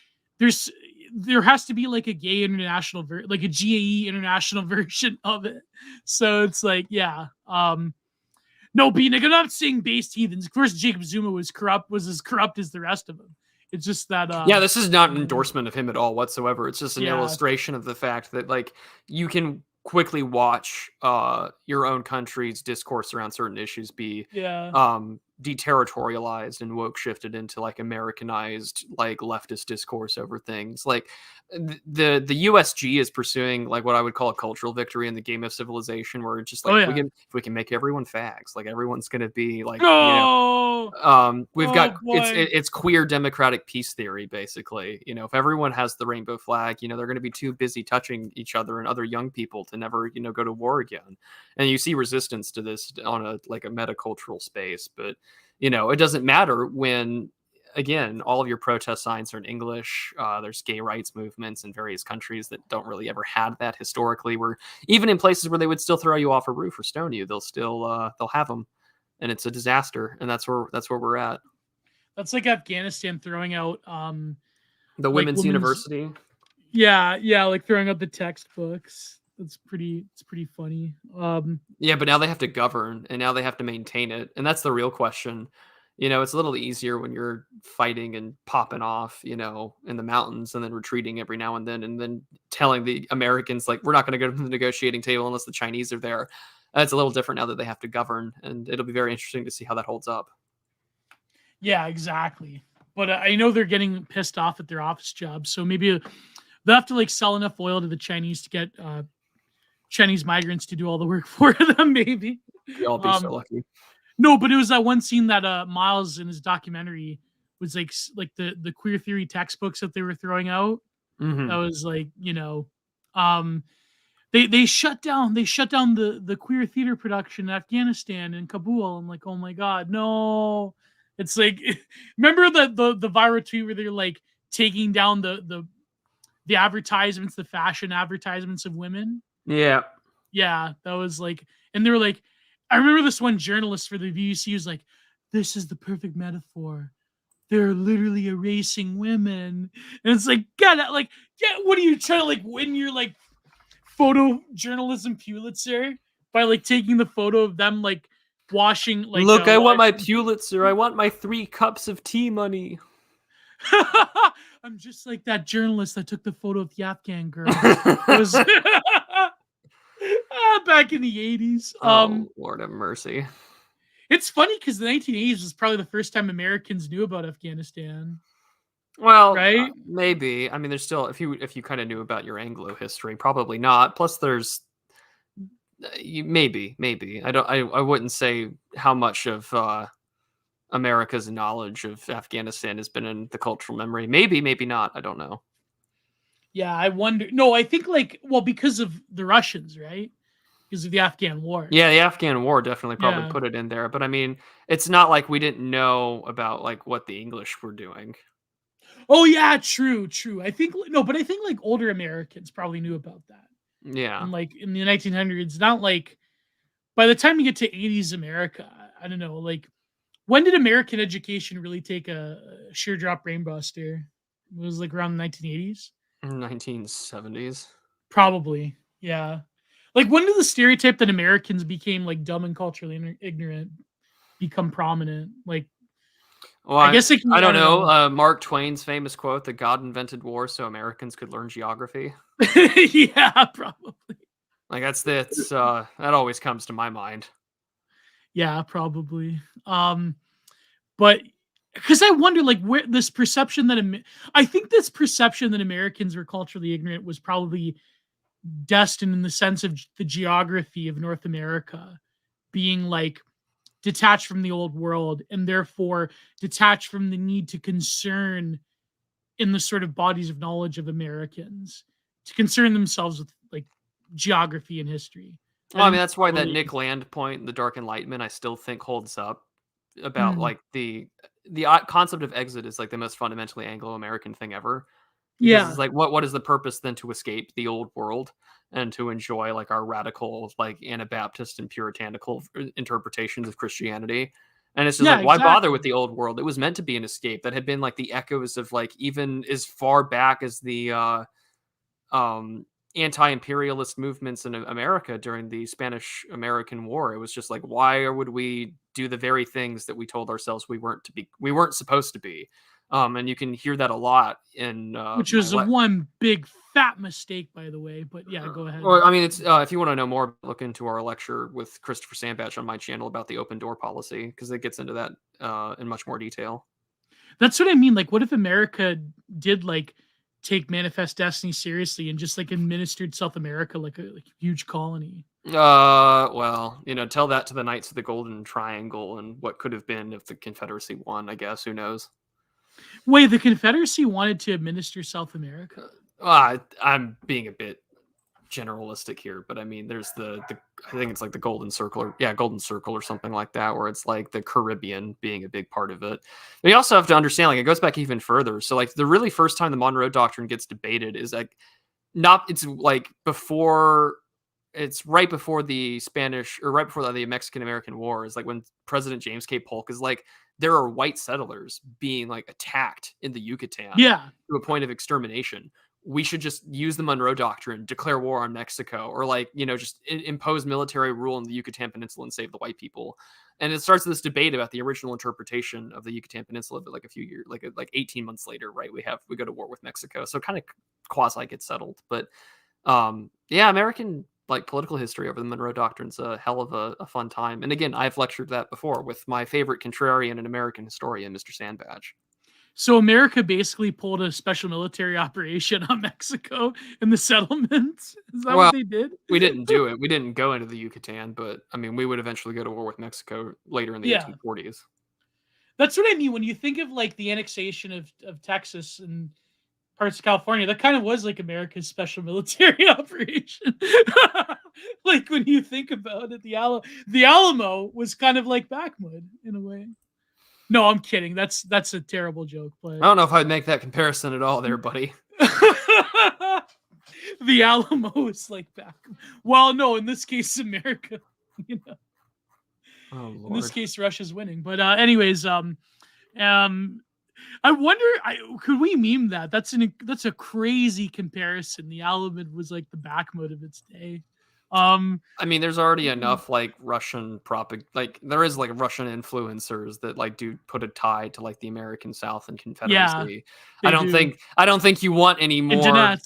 there has to be like a gay international like a GAE international version of it. So it's like, yeah. No, B-Nick, I'm not saying based heathens. Of course, Jacob Zuma was as corrupt as the rest of them. It's just that yeah, this is not an endorsement of him at all whatsoever. It's just an illustration of the fact that like you can quickly watch your own country's discourse around certain issues be Yeah. deterritorialized and woke shifted into like Americanized like leftist discourse over things. Like the USG is pursuing like what I would call a cultural victory in the game of civilization, where it's just like Oh if yeah. we can make everyone fags, like everyone's gonna be like, No. we've Oh got boy. it's queer democratic peace theory basically. If everyone has the rainbow flag, they're going to be too busy touching each other and other young people to never go to war again. And you see resistance to this on a metacultural space, but it doesn't matter when, again, all of your protest signs are in English. There's gay rights movements in various countries that don't really ever had that historically, where even in places where they would still throw you off a roof or stone you, they'll have them. And it's a disaster, and that's where we're at. That's like Afghanistan throwing out The like women's university. Yeah, like throwing out the textbooks. It's pretty funny. Yeah, but now they have to govern, and now they have to maintain it, and that's the real question. It's a little easier when you're fighting and popping off, in the mountains, and then retreating every now and then telling the Americans like, we're not going to go to the negotiating table unless the Chinese are there. It's a little different now that they have to govern, and it'll be very interesting to see how that holds up. Yeah, exactly. But I know they're getting pissed off at their office jobs, so maybe they'll have to like sell enough oil to the Chinese to get Chinese migrants to do all the work for them. Maybe You'll all be so lucky. No, but it was that one scene that Miles in his documentary was like the queer theory textbooks that they were throwing out. Mm-hmm. That was like they shut down the queer theater production in Afghanistan and Kabul. I'm like, oh my god, no! It's like, remember the viral tweet where they're like taking down the advertisements, the fashion advertisements of women. Yeah, that was like, and they were like, I remember this one journalist for the BBC was like, "This is the perfect metaphor. They're literally erasing women," and it's like, God, like, yeah, what are you trying to like win your like photojournalism Pulitzer by like taking the photo of them like washing like look, I want my Pulitzer. I want my 3 cups of tea money. I'm just like that journalist that took the photo of the Afghan girl. Was back in the 80s. Lord have mercy. It's funny because the 1980s was probably the first time Americans knew about Afghanistan. Well, right? Maybe. I mean, there's still, if you kind of knew about your Anglo history, probably not. Plus, there's maybe. I wouldn't say how much of America's knowledge of Afghanistan has been in the cultural memory. Maybe not. I don't know. Yeah, I wonder. No, I think because of the Russians, right? Because of the Afghan War. Yeah, the Afghan War definitely probably put it in there. But I mean, it's not like we didn't know about like what the English were doing. Oh yeah, true. I think but I think like older Americans probably knew about that. Yeah. And like in the 1900s, not like by the time you get to 80s America, I don't know, like when did American education really take a sheer drop brainbuster? It was like around the 1980s? 1970s. Probably. Yeah. Like when did the stereotype that Americans became like dumb and culturally ignorant become prominent? Like, well, I guess I don't know. Mark Twain's famous quote that God invented war so Americans could learn geography. Yeah, probably. Like that always comes to my mind. Yeah, probably. But because I wonder, like, where this perception that I think this perception that Americans were culturally ignorant was probably destined in the sense of the geography of North America being like detached from the old world and therefore detached from the need to concern in the sort of bodies of knowledge of Americans to concern themselves with like geography and history. Well, I mean, that's why that Nick Land point in The Dark Enlightenment I still think holds up about like the concept of exit is like the most fundamentally Anglo-American thing ever. Because it's like, what is the purpose then to escape the old world and to enjoy like our radical, like Anabaptist and puritanical interpretations of Christianity? And it's just like, why bother with the old world? It was meant to be an escape that had been like the echoes of like even as far back as the anti-imperialist movements in America during the Spanish-American War. It was just like, why would we do the very things that we told ourselves we weren't supposed to be? And you can hear that a lot in which was one big fat mistake, by the way. But yeah, go ahead. Or I mean, it's if you want to know more, look into our lecture with Christopher Sandbatch on my channel about the open door policy, because it gets into that in much more detail. That's what I mean. Like, what if America did like take Manifest Destiny seriously and just like administered South America like a huge colony? Well, tell that to the Knights of the Golden Triangle and what could have been if the Confederacy won. I guess, who knows? Wait, the Confederacy wanted to administer South America? I'm being a bit generalistic here, but I mean, there's the I think it's like the Golden Circle, Golden Circle or something like that, where it's like the Caribbean being a big part of it. But you also have to understand, like, it goes back even further. So, like, the really first time the Monroe Doctrine gets debated is like it's right before the Spanish, or right before the Mexican-American War, is like when President James K. Polk is like, there are white settlers being like attacked in the Yucatan to a point of extermination. We should just use the Monroe Doctrine, declare war on Mexico, or like, just impose military rule in the Yucatan Peninsula and save the white people. And it starts this debate about the original interpretation of the Yucatan Peninsula, but like a few years, like 18 months later, right, we go to war with Mexico. So kind of quasi gets settled. But American like political history over the Monroe Doctrine's a hell of a fun time. And again, I've lectured that before with my favorite contrarian and American historian, Mr. Sandbatch. So America basically pulled a special military operation on Mexico in the settlements. Is that what they did? We didn't do it. We didn't go into the Yucatan, but I mean, we would eventually go to war with Mexico later in the 1840s. That's what I mean. When you think of like the annexation of Texas and parts of California, that kind of was like America's special military operation. Like when you think about it, the Alamo was kind of like Bakhmut in a way. No, I'm kidding. That's a terrible joke. But I don't know if I'd make that comparison at all there, buddy. The Alamo is like Bakhmut. Well, no, in this case, America. Oh, Lord. In this case, Russia's winning. But anyways, I wonder, could we meme that? That's a crazy comparison. The Alamo was like the Bakhmut of its day. I mean, there's already enough like Russian there is like Russian influencers that like do put a tie to like the American South and Confederacy. I don't think you want any more. I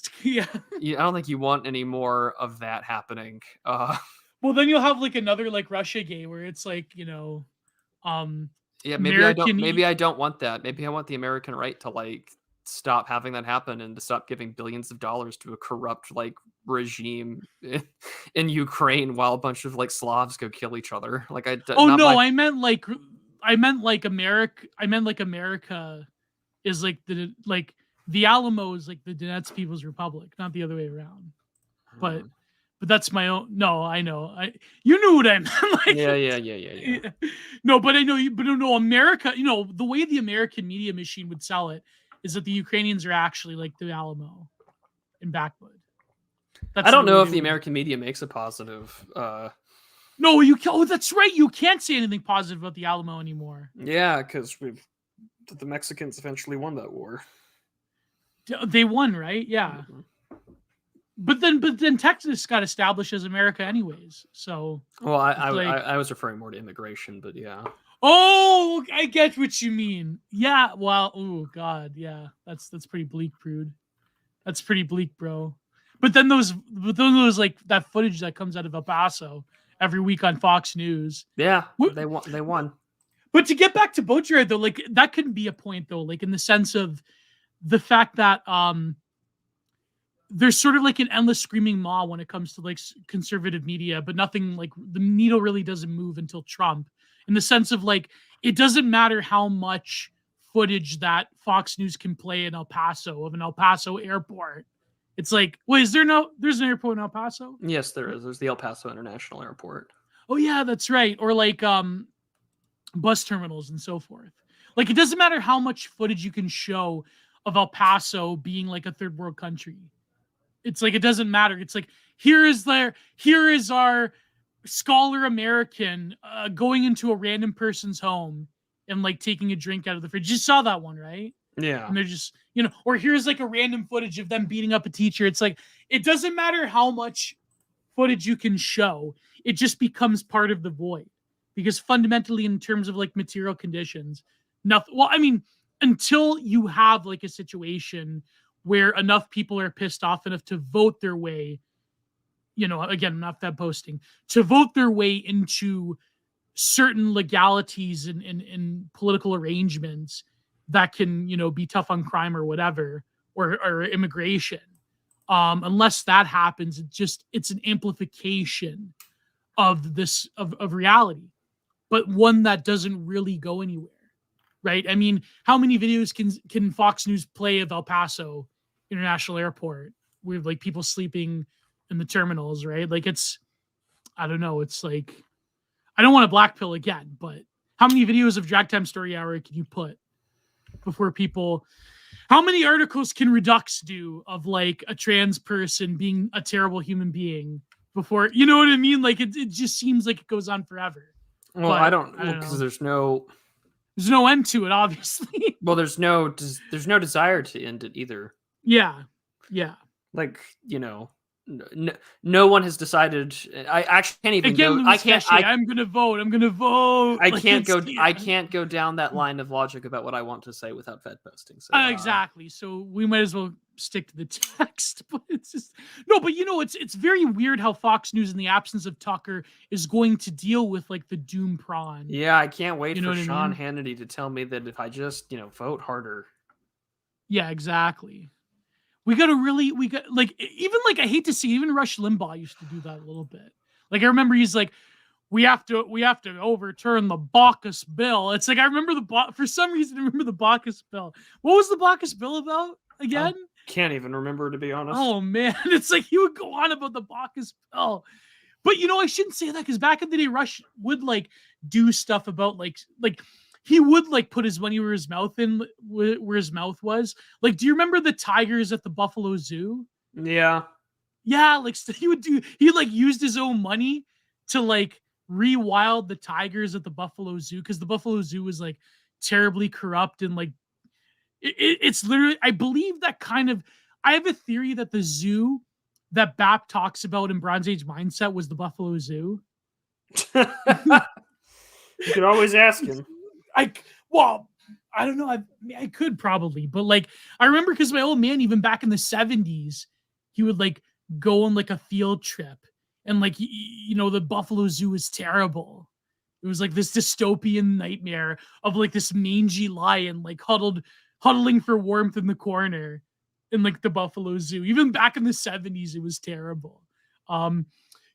don't think you want any more of that happening. Well, then you'll have like another like Russia gay where it's like, maybe I don't want that. Maybe I want the American right to like stop having that happen and to stop giving billions of dollars to a corrupt like regime in Ukraine while a bunch of like Slavs go kill each other. Like I meant like America is like the Alamo is like the Donetsk People's Republic, not the other way around. But that's my own. No, I know. You knew what I meant. Like, yeah. No, but I know you. But no, America. The way the American media machine would sell it is that the Ukrainians are actually like the Alamo in Bakhmut. I don't know if the American media makes a positive. No, you can't. Oh, that's right. You can't say anything positive about the Alamo anymore. Yeah, because the Mexicans eventually won that war. They won, right? Yeah. Mm-hmm. But then Texas got established as America anyways. So well, I was referring more to immigration, but yeah. Oh, I get what you mean. Yeah. Well, oh God, yeah. That's pretty bleak, Prude. That's pretty bleak, bro. But then those like that footage that comes out of El Paso every week on Fox News. Yeah, they won. But to get back to Baudrillard though, like that couldn't be a point though, like in the sense of the fact that there's sort of like an endless screaming maw when it comes to like conservative media, but nothing like the needle really doesn't move until Trump, in the sense of like, it doesn't matter how much footage that Fox News can play in El Paso of an El Paso airport. It's like, wait, there's an airport in El Paso? Yes, there is. There's the El Paso International Airport. Oh yeah, that's right. Or like bus terminals and so forth. Like, it doesn't matter how much footage you can show of El Paso being like a third world country. It's like, it doesn't matter. It's like, here is our scholar American going into a random person's home and like taking a drink out of the fridge. You saw that one, right? Yeah. And they're just, or here's like a random footage of them beating up a teacher. It's like, it doesn't matter how much footage you can show. It just becomes part of the void, because fundamentally in terms of like material conditions, nothing. Well, I mean, until you have like a situation where enough people are pissed off enough to vote their way, again, not that posting, to vote their way into certain legalities and political arrangements that can, be tough on crime or whatever, or immigration. Unless that happens, it's an amplification of this of reality, but one that doesn't really go anywhere. Right? I mean, how many videos can Fox News play of El Paso International Airport with like people sleeping in the terminals, right? Like I don't know. It's like, I don't want to black pill again, but how many videos of Drag Time Story Hour can you put before people? How many articles can Redux do of like a trans person being a terrible human being before, you know what I mean? Like it just seems like it goes on forever. Well, But I don't know. because there's no end to it, obviously. Well, there's no desire to end it either. Yeah. Like, no one has decided. I actually can't even go. I can't. I'm gonna vote. I can't go. I can't go down that line of logic about what I want to say without Fed posting. So exactly. So we might as well stick to the text. But it's just no. But it's very weird how Fox News, in the absence of Tucker, is going to deal with like the doom prawn. Yeah, I can't wait for Sean Hannity to tell me that if I just vote harder. Yeah, exactly. We got like, even like, I hate to see, even Rush Limbaugh used to do that a little bit. Like, I remember he's like, we have to overturn the Baucus bill. It's like, I remember for some reason, I remember the Baucus bill. What was the Baucus bill about again? Can't even remember, to be honest. Oh man. It's like, he would go on about the Baucus bill. But I shouldn't say that, because back in the day, Rush would like do stuff about like he would like put his money where his mouth was. Like, do you remember the tigers at the Buffalo Zoo? Yeah. Yeah, like he like used his own money to like rewild the tigers at the Buffalo Zoo, because the Buffalo Zoo was like terribly corrupt, and like it's literally, I believe that I have a theory that the zoo that Bap talks about in Bronze Age Mindset was the Buffalo Zoo. You could always ask him. I don't know. I could probably, but like, I remember because my old man, even back in the 70s, he would like go on like a field trip, and like, the Buffalo Zoo was terrible. It was like this dystopian nightmare of like this mangy lion, like huddling for warmth in the corner in like the Buffalo Zoo. Even back in the 70s, it was terrible.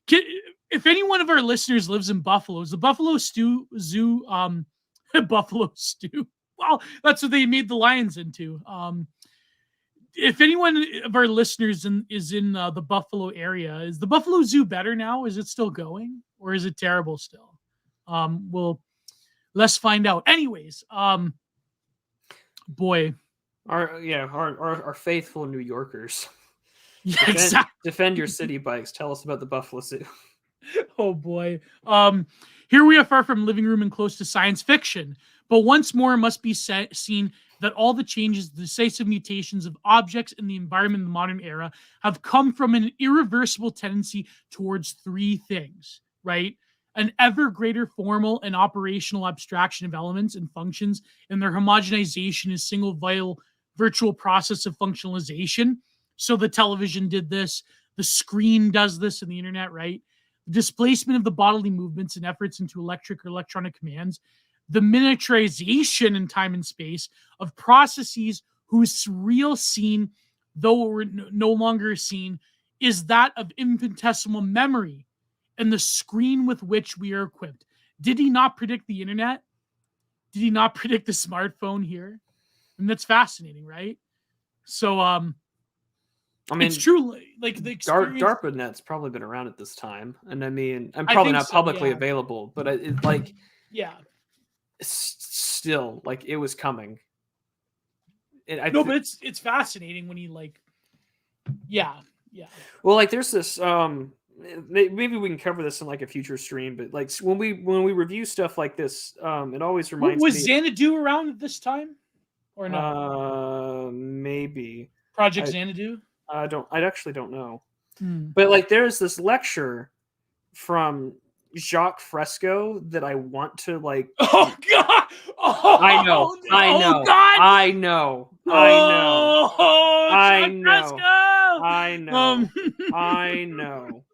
If any one of our listeners lives in Buffalo, is the Buffalo Zoo Buffalo Stew. Well, that's what they made the lions into. If anyone of our listeners is in the Buffalo area, is the Buffalo Zoo better now? Is it still going, or is it terrible still? Let's find out. Anyways, boy, our faithful New Yorkers. Yeah, defend your city bikes. Tell us about the Buffalo Zoo. Oh boy. Here we are, far from living room and close to science fiction, but once more must be seen that all the changes, the decisive mutations of objects in the environment in the modern era have come from an irreversible tendency towards three things, right? An ever greater formal and operational abstraction of elements and functions, and their homogenization is single vital virtual process of functionalization. So the television did this, the screen does this, and the internet, right? Displacement of the bodily movements and efforts into electric or electronic commands, the miniaturization in time and space of processes whose real scene, though we're no longer seen, is that of infinitesimal memory and the screen with which we are equipped. Did he not predict the internet? Did he not predict the smartphone here? And that's fascinating, right? So, I mean, it's true. Like the experience... DARPANet's probably been around at this time, and I mean, I'm probably not publicly available, but it like, still like it was coming. But it's fascinating when you like, Well, like there's this maybe we can cover this in like a future stream, but like when we review stuff like this, it always reminds me. Was Xanadu around at this time, or no? Maybe Project Xanadu. I actually don't know. But like there's this lecture from Jacques Fresco that I want to like. Oh God! Oh, I know. I know. Oh God! I know. Oh, I Chuck know. Fresco! I know. I know.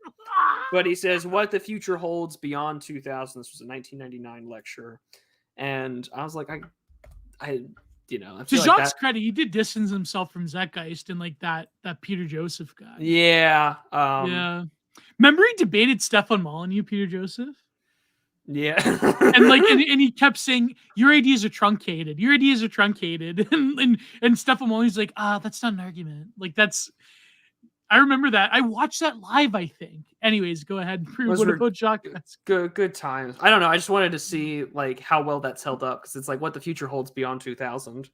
But he says what the future holds beyond 2000. This was a 1999 lecture, and I was like, I you know, I To feel like Jacques' that. credit, he did distance himself from Zeitgeist and like that Peter Joseph guy. Yeah. Yeah. Remember he debated Stefan Molyneux, Peter Joseph? Yeah. And like and he kept saying, your ideas are truncated. Your ideas are truncated. And Stefan Molyneux's like, that's not an argument. Like that's I remember that. I watched that live, I think. Anyways, go ahead. What about Jacques Fresco? Good times. I don't know. I just wanted to see like how well that's held up because it's like what the future holds beyond 2000.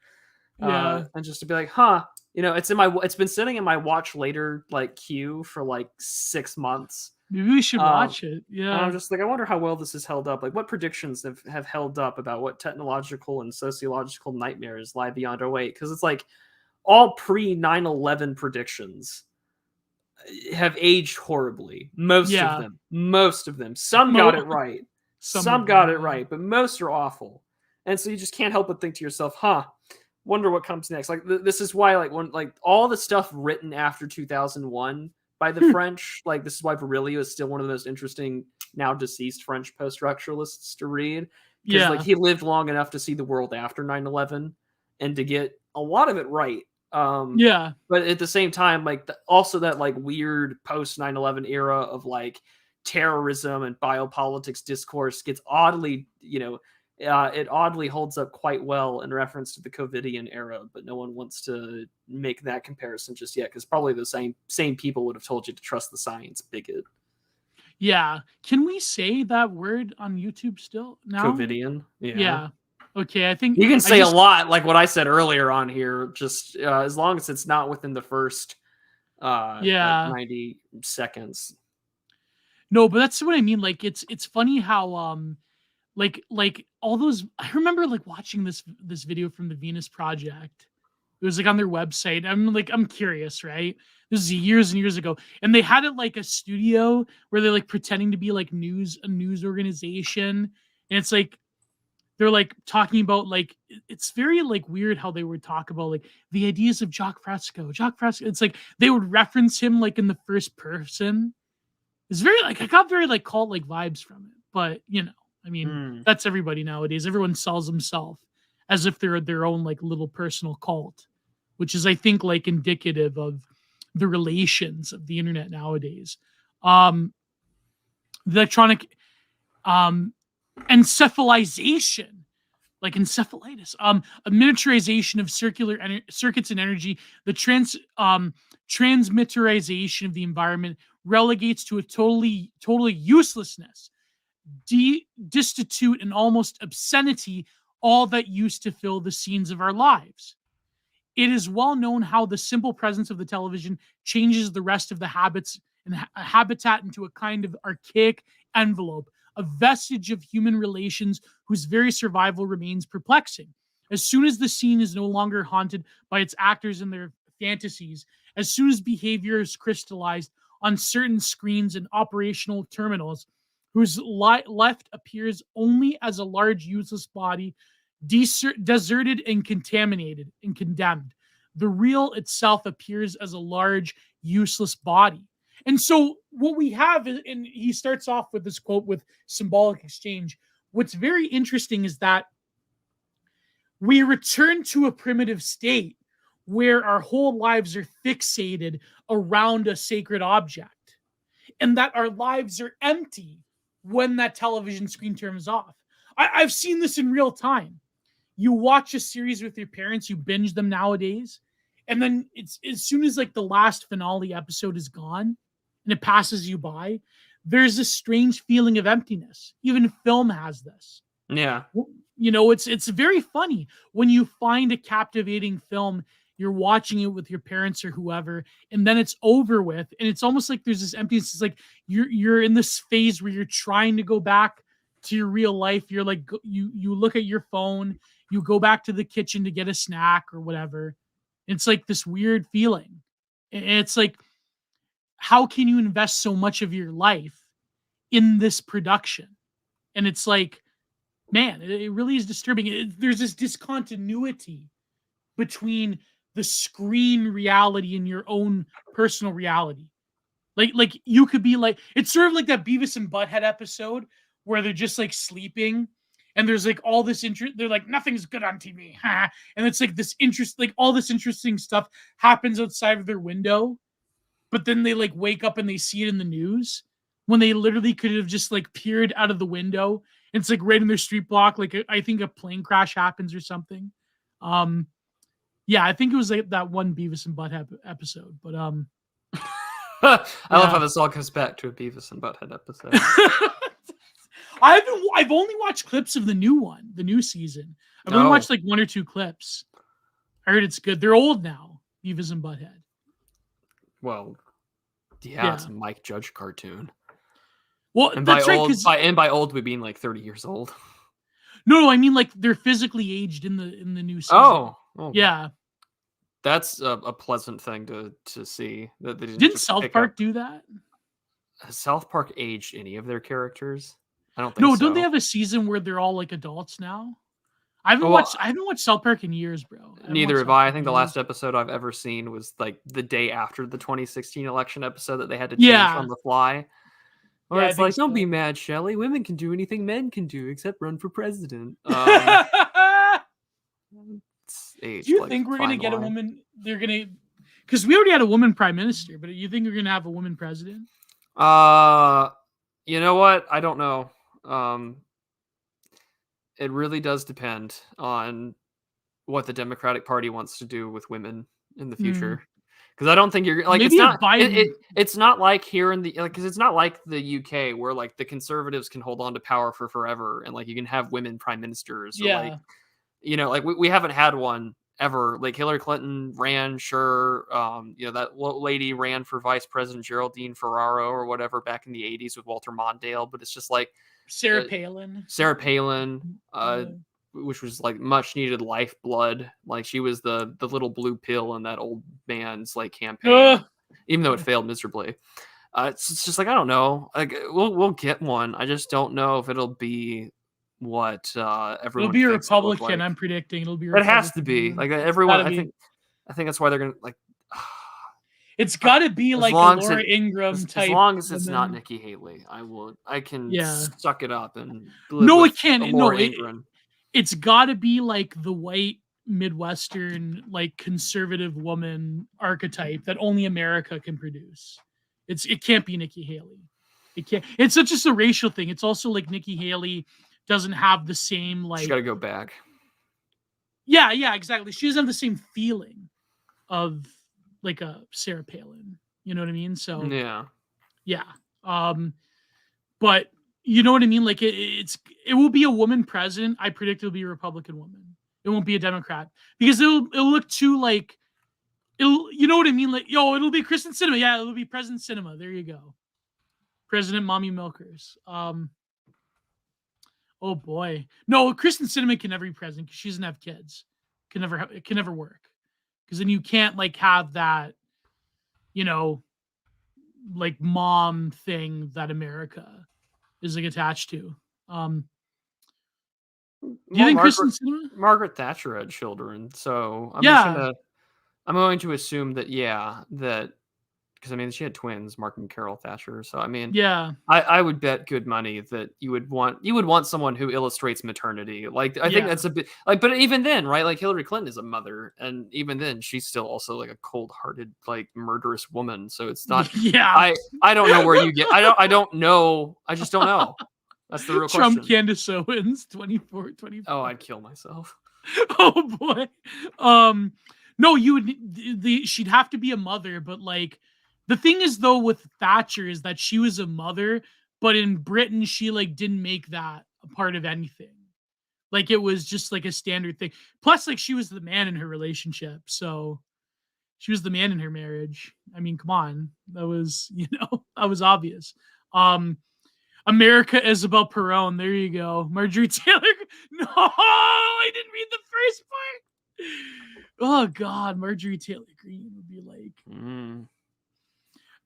Yeah. And just to be like, huh, you know, it's been sitting in my watch later like queue for like 6 months. Maybe we should watch it. Yeah. And I'm just like, I wonder how well this has held up. Like, what predictions have held up about what technological and sociological nightmares lie beyond our way? Because it's like all pre 9/11 predictions have aged horribly. Most of them. Some got it right. Some got it right, but most are awful. And so you just can't help but think to yourself, huh, wonder what comes next. Like this is why like all the stuff written after 2001 by the French, like this is why Baudrillardian is still one of the most interesting now deceased French post-structuralists to read. Because like he lived long enough to see the world after 9/11 and to get a lot of it right. But at the same time, like also that like weird post 9/11 era of like terrorism and biopolitics discourse gets oddly, you know, it oddly holds up quite well in reference to the COVIDian era, but no one wants to make that comparison just yet because probably the same people would have told you to trust the science, bigot. Yeah. Can we say that word on YouTube still now? COVIDian? Yeah. Okay, I think you can say a lot, like what I said earlier on here, just as long as it's not within the first 90 seconds. No, but that's what I mean. Like it's funny how like all those I remember like watching this video from the Venus Project. It was like on their website. I'm curious, right? This is years and years ago. And they had it like a studio where they're like pretending to be like a news organization. And it's like they're like talking about like it's very like weird how they would talk about like the ideas of Jacques Fresco. It's like they would reference him like in the first person. It's very like I got very like cult like vibes from it. But you know, I mean, that's everybody nowadays. Everyone sells himself as if they're their own like little personal cult, which is I think like indicative of the relations of the internet nowadays. The electronic encephalization, like encephalitis, a miniaturization of circuits and energy, the transmitterization of the environment relegates to a totally uselessness, destitute and almost obscenity all that used to fill the scenes of our lives. It is well known how the simple presence of the television changes the rest of the habits and habitat into a kind of archaic envelope, a vestige of human relations whose very survival remains perplexing. As soon as the scene is no longer haunted by its actors and their fantasies, as soon as behavior is crystallized on certain screens and operational terminals, whose left appears only as a large useless body, deserted and contaminated and condemned. The real itself appears as a large useless body. And so what we have, and he starts off with this quote with symbolic exchange. What's very interesting is that we return to a primitive state where our whole lives are fixated around a sacred object and that our lives are empty when that television screen turns off. I've seen this in real time. You watch a series with your parents, you binge them nowadays, and then it's as soon as like the last finale episode is gone and it passes you by, there's a strange feeling of emptiness. Even film has this. Yeah. You know, it's very funny when you find a captivating film, you're watching it with your parents or whoever, and then it's over with, and it's almost like there's this emptiness. It's like you're in this phase where you're trying to go back to your real life. You're like you look at your phone, you go back to the kitchen to get a snack or whatever. It's like this weird feeling. And it's like, how can you invest so much of your life in this production. And it's like, man, it really is disturbing. There's this discontinuity between the screen reality and your own personal reality. Like you could be like, it's sort of like that Beavis and Butthead episode where they're just like sleeping and there's like all this interest. They're like, nothing's good on TV. And it's like this interest, like all this interesting stuff happens outside of their window. But then they like wake up and they see it in the news when they literally could have just like peered out of the window. It's like right in their street block. Like I think a plane crash happens or something. Yeah, I think it was like that one Beavis and Butthead episode. But I love how this all comes back to a Beavis and Butthead episode. I've only watched clips of the new one, the new season. I've only watched like 1 or 2 clips. I heard it's good. They're old now, Beavis and Butthead. Well, yeah, it's a Mike Judge cartoon. Well, and that's by right. old, by old, we mean like 30 years old. No, I mean like they're physically aged in the new season. Oh. Yeah. That's a pleasant thing to see. That they didn't South Park do that? Has South Park aged any of their characters? I don't think No, so. don't they have a season where they're all like adults now? I haven't watched South Park in years, bro. Neither have I. I think the last episode I've ever seen was like the day after the 2016 election episode that they had to change on the fly. Where it's like, don't be mad, Shelley. Women can do anything men can do except run for president. Do you think we're gonna get a woman? They're gonna, because we already had a woman prime minister, but you think we're gonna have a woman president? You know what? I don't know. It really does depend on what the Democratic Party wants to do with women in the future. Because I don't think you're like, maybe it's not like here in the, because it's not like the UK where like the conservatives can hold on to power for forever and like you can have women prime ministers. Or, like, you know, like we haven't had one ever. Like Hillary Clinton ran, sure. You know, that lady ran for Vice President, Geraldine Ferraro or whatever, back in the 80s with Walter Mondale. But it's just like Sarah Palin, which was like much needed lifeblood. Like she was the little blue pill in that old man's like campaign, even though it failed miserably. It's just like, I don't know. Like we'll get one. I just don't know if it'll be what everyone. It'll be a Republican. I'm predicting it'll be. It has to be like everyone. I think that's why they're gonna like. It's got to be like a Laura Ingraham type. As long as it's not Nikki Haley, I can suck it up and. No, it can't. No, it's got to be like the white Midwestern, like conservative woman archetype that only America can produce. It can't be Nikki Haley. It can't. It's not just a racial thing. It's also like Nikki Haley doesn't have the same like. She's got to go back. Yeah, exactly. She doesn't have the same feeling of like a Sarah Palin. You know what I mean? So yeah. But you know what I mean? Like it will be a woman president. I predict it'll be a Republican woman. It won't be a Democrat because it'll look too like you know what I mean? Like, it'll be Kristen Sinema. Yeah, it'll be President Sinema. There you go. President Mommy Milkers. Oh boy. No, Kristen Sinema can never be president because she doesn't have kids. It can never work. Because then you can't like have that, you know, like mom thing that America is like attached to. Do you think Kristen Sinema? Margaret Thatcher had children, so I'm going to assume that because I mean she had twins, Mark and Carol Thatcher. So I mean, I would bet good money that you would want someone who illustrates maternity. Like I think that's a bit like, but even then, right? Like Hillary Clinton is a mother, and even then, she's still also like a cold-hearted, like murderous woman. So it's not. I don't know where you get. I don't know. I just don't know. That's the real question. Trump Candace Owens 24. Oh, I'd kill myself. Oh boy. No, you would. She'd have to be a mother, but like. The thing is, though, with Thatcher is that she was a mother, but in Britain, she like didn't make that a part of anything. Like it was just like a standard thing. Plus, like she was the man in her relationship, so she was the man in her marriage. I mean, come on, that was that was obvious. America Isabel Perón. There you go, Marjorie Taylor. No, I didn't read the first part. Oh God, Marjorie Taylor Greene would be like.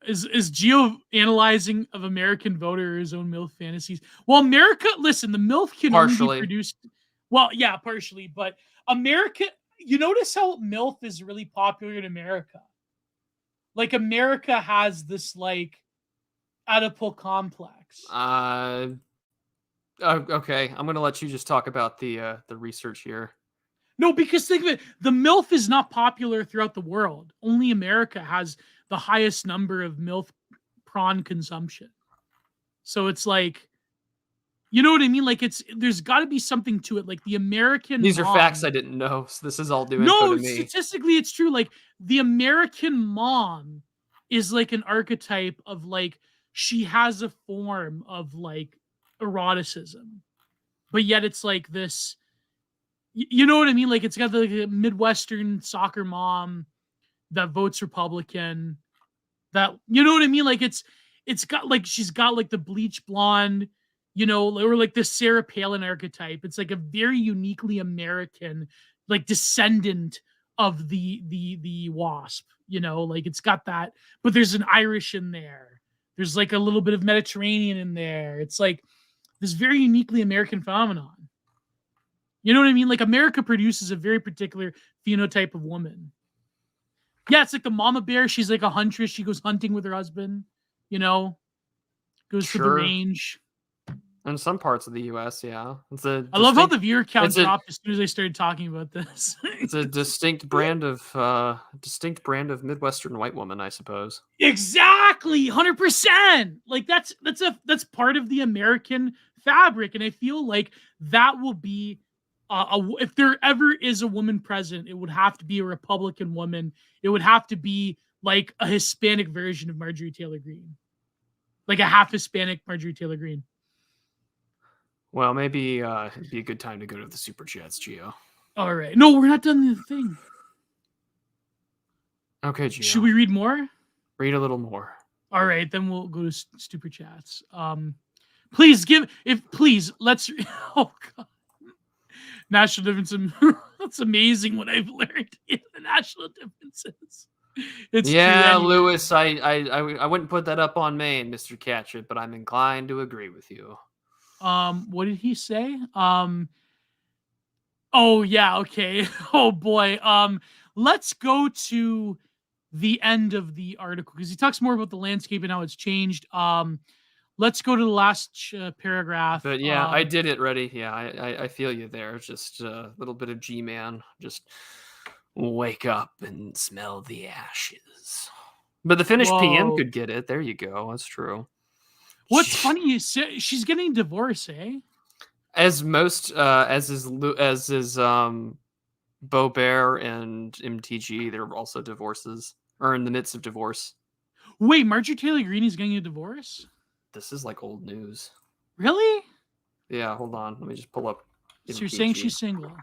Is Gio analyzing of American voter his own MILF fantasies? Well, America, listen, the MILF can only be produced. Well, yeah, partially, but America. You notice how MILF is really popular in America. Like America has this like Oedipal complex. Okay, I'm gonna let you just talk about the research here. No, because think of it, the MILF is not popular throughout the world. Only America has the highest number of MILF prawn consumption. So it's like, you know what I mean? Like there's got to be something to it. Like the American These mom, are facts I didn't know, so this is all new info no, to me. statistically it's true. Like the American mom is like an archetype of like, she has a form of like eroticism, but yet it's like this, you know what I mean? Like it's got the Midwestern soccer mom that votes Republican, that, you know what I mean? Like it's got like, she's got like the bleach blonde, you know, or like the Sarah Palin archetype. It's like a very uniquely American, like descendant of the WASP, you know, like it's got that, but there's an Irish in there. There's like a little bit of Mediterranean in there. It's like this very uniquely American phenomenon. You know what I mean? Like America produces a very particular phenotype of woman. Yeah, it's like the mama bear. She's like a huntress. She goes hunting with her husband, you know, goes to the range. In some parts of the U.S., yeah. I love how the viewer count dropped as soon as I started talking about this. It's a distinct brand of Midwestern white woman, I suppose. Exactly, 100%. Like that's part of the American fabric, and I feel like that will be if there ever is a woman president, it would have to be a Republican woman. It would have to be like a Hispanic version of Marjorie Taylor Greene, like a half Hispanic Marjorie Taylor Greene. Well, maybe it'd be a good time to go to the super chats, Gio. All right. No, we're not done the thing. Okay, Gio. Should we read more? Read a little more. All right, then we'll go to super chats. Please let's. Oh God. National differences. That's amazing what I've learned in the national differences. It's true anyway. Lewis, I wouldn't put that up on Maine, Mr. Catchit, but I'm inclined to agree with you. What did he say? Oh yeah, okay. Oh boy. Let's go to the end of the article because he talks more about the landscape and how it's changed. Let's go to the last paragraph. But yeah, I did it ready. Yeah, I feel you there. Just a little bit of G-Man. Just wake up and smell the ashes. But the Finnish PM could get it. There you go. That's true. What's funny is she's getting divorced, eh? As is Beaubear and MTG, they're also divorces or in the midst of divorce. Wait, Marjorie Taylor Greene is getting a divorce? This is like old news. Really? Yeah, hold on. Let me just pull up. So you're saying she's single?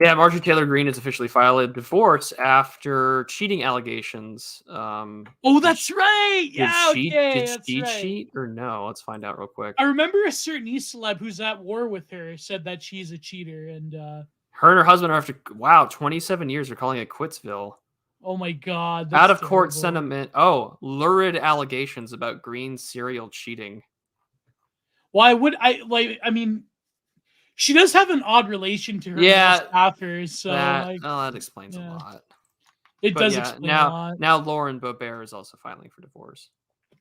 Yeah, Marjorie Taylor Greene has officially filed a divorce after cheating allegations. Oh, that's right. Yeah, did she cheat or no? Let's find out real quick. I remember a certain celeb who's at war with her said that she's a cheater, and her and her husband are after 27 years. They're calling it Quitsville. Oh my God! Out of court sentiment. Oh, lurid allegations about Greene's serial cheating. Why would I like? I mean, she does have an odd relation to her staffers, so that explains a lot. It does explain a lot. Now Lauren Beaubear is also filing for divorce.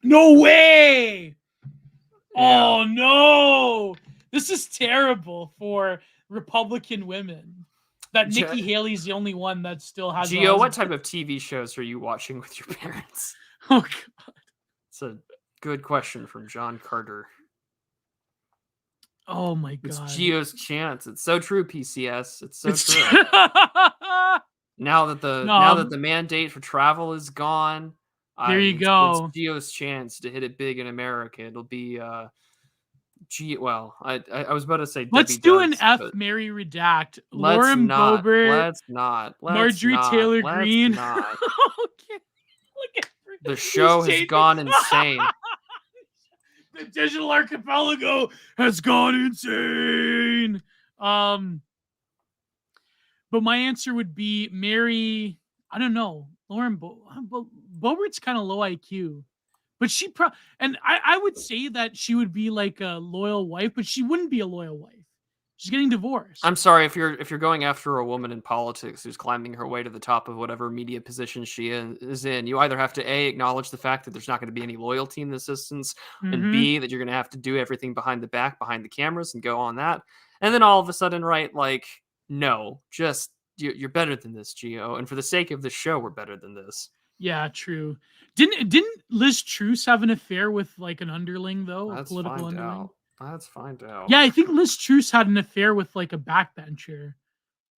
No way! Yeah. Oh no! This is terrible for Republican women. That Nikki Haley's the only one that still has. Gio, what type of TV shows are you watching with your parents? Oh God, it's a good question from John Carter. Oh my God, it's Gio's chance. It's so true, PCS. It's so true. Now that the mandate for travel is gone, there you go. It's Gio's chance to hit it big in America. It'll be I was about to say let's do an F Mary redact. Lauren Boebert. Let's not. Marjorie Taylor Greene. Okay. Look at the show has gone insane. The Digital Archipelago has gone insane. But my answer would be Mary. I don't know. Lauren Bobert's kind of low IQ, but and I would say that she would be like a loyal wife, but she wouldn't be a loyal wife. She's getting divorced. I'm sorry if you're going after a woman in politics who's climbing her way to the top of whatever media position she is in. You either have to A, acknowledge the fact that there's not going to be any loyalty in this instance, and B, that you're going to have to do everything behind the back, behind the cameras, and go on that. And then all of a sudden, right, like, no, just you're better than this, Gio. And for the sake of the show, we're better than this. Yeah, true. Didn't Liz Truss have an affair with like an underling though? Let's a political find underling? out. Let's find out. Yeah, I think Liz Truss had an affair with like a backbencher,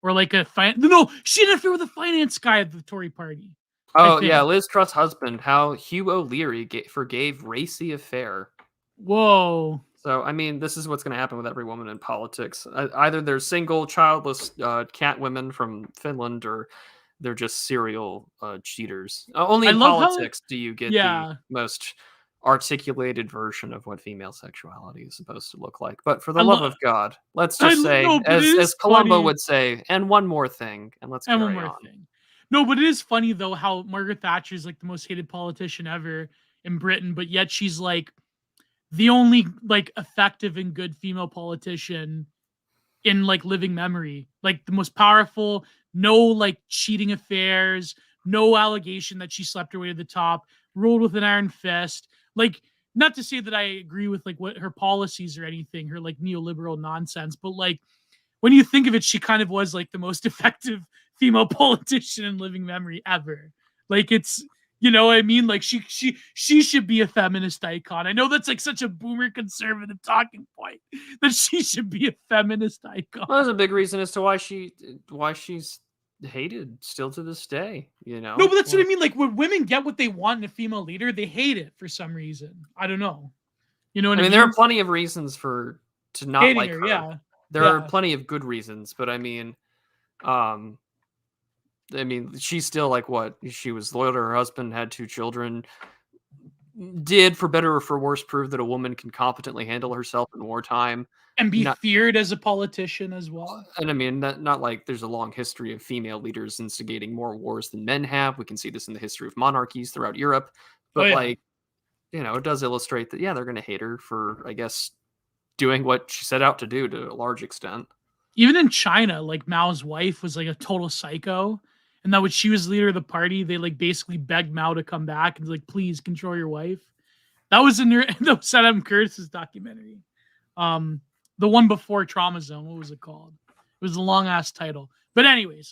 or like no, she had an affair with a finance guy at the Tory party. Oh yeah, Liz Truss' husband. How Hugh O'Leary forgave racy affair. Whoa. So I mean, this is what's going to happen with every woman in politics. Either they're single, childless cat women from Finland, or they're just serial cheaters. Only in politics do you get the most articulated version of what female sexuality is supposed to look like. But for the love of God, let's just say, as Columbo would say, and one more thing, and let's carry on. No, but it is funny though how Margaret Thatcher is like the most hated politician ever in Britain, but yet she's like the only like effective and good female politician in like living memory, like the most powerful. No like cheating affairs, no allegation that she slept her way to the top, ruled with an iron fist. Like, not to say that I agree with like what her policies or anything, her like neoliberal nonsense, but like when you think of it, she kind of was like the most effective female politician in living memory ever. Like, it's, you know what I mean? Like she should be a feminist icon. I know that's like such a boomer conservative talking point, that she should be a feminist icon. Well, there's a big reason as to why she's hated still to this day, you know. No, but that's what I mean. Like when women get what they want in a female leader, they hate it for some reason. I don't know. You know what I mean? There are plenty of reasons to not hating like her. Yeah. There are plenty of good reasons, but I mean, she's still like what? She was loyal to her husband, had 2 children, did, for better or for worse, prove that a woman can competently handle herself in wartime. And be feared as a politician as well. And I mean, not like there's a long history of female leaders instigating more wars than men have. We can see this in the history of monarchies throughout Europe. But like, you know, it does illustrate that, yeah, they're going to hate her for, I guess, doing what she set out to do to a large extent. Even in China, like Mao's wife was like a total psycho. And that when she was leader of the party, they like basically begged Mao to come back and like, please control your wife. That was in the Adam Curtis's documentary. The one before Trauma Zone, what was it called? It was a long ass title. But anyways,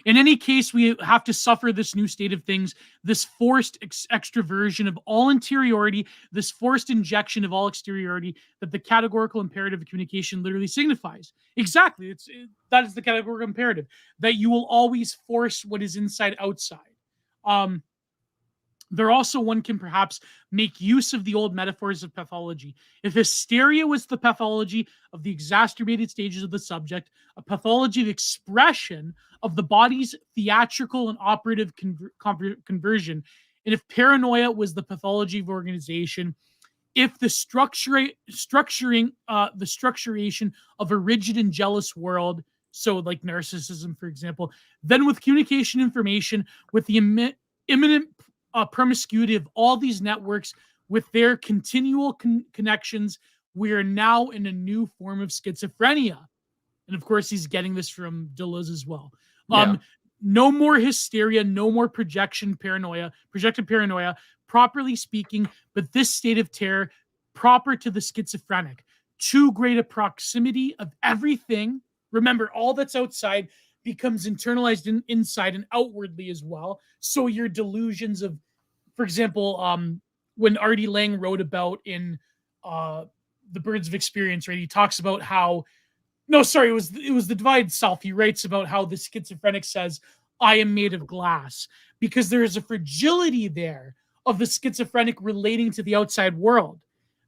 in any case, we have to suffer this new state of things, this forced extroversion of all interiority, this forced injection of all exteriority that the categorical imperative of communication literally signifies. Exactly. That is the categorical imperative, that you will always force what is inside outside. There also, one can perhaps make use of the old metaphors of pathology. If hysteria was the pathology of the exacerbated stages of the subject, a pathology of expression of the body's theatrical and operative conversion, and if paranoia was the pathology of organization, if the structuration of a rigid and jealous world, so like narcissism, for example, then with communication information, with the imminent promiscuity of all these networks with their continual connections, we are now in a new form of schizophrenia. And of course, he's getting this from Deleuze as well. No more hysteria, no more projected paranoia, properly speaking, but this state of terror proper to the schizophrenic. Too great a proximity of everything. Remember, all that's outside becomes internalized inside and outwardly as well. So your delusions of, for example, when Artie Lang wrote about in The Birds of Experience, right? He talks about how, it was the divided self. He writes about how the schizophrenic says, I am made of glass, because there is a fragility there of the schizophrenic relating to the outside world,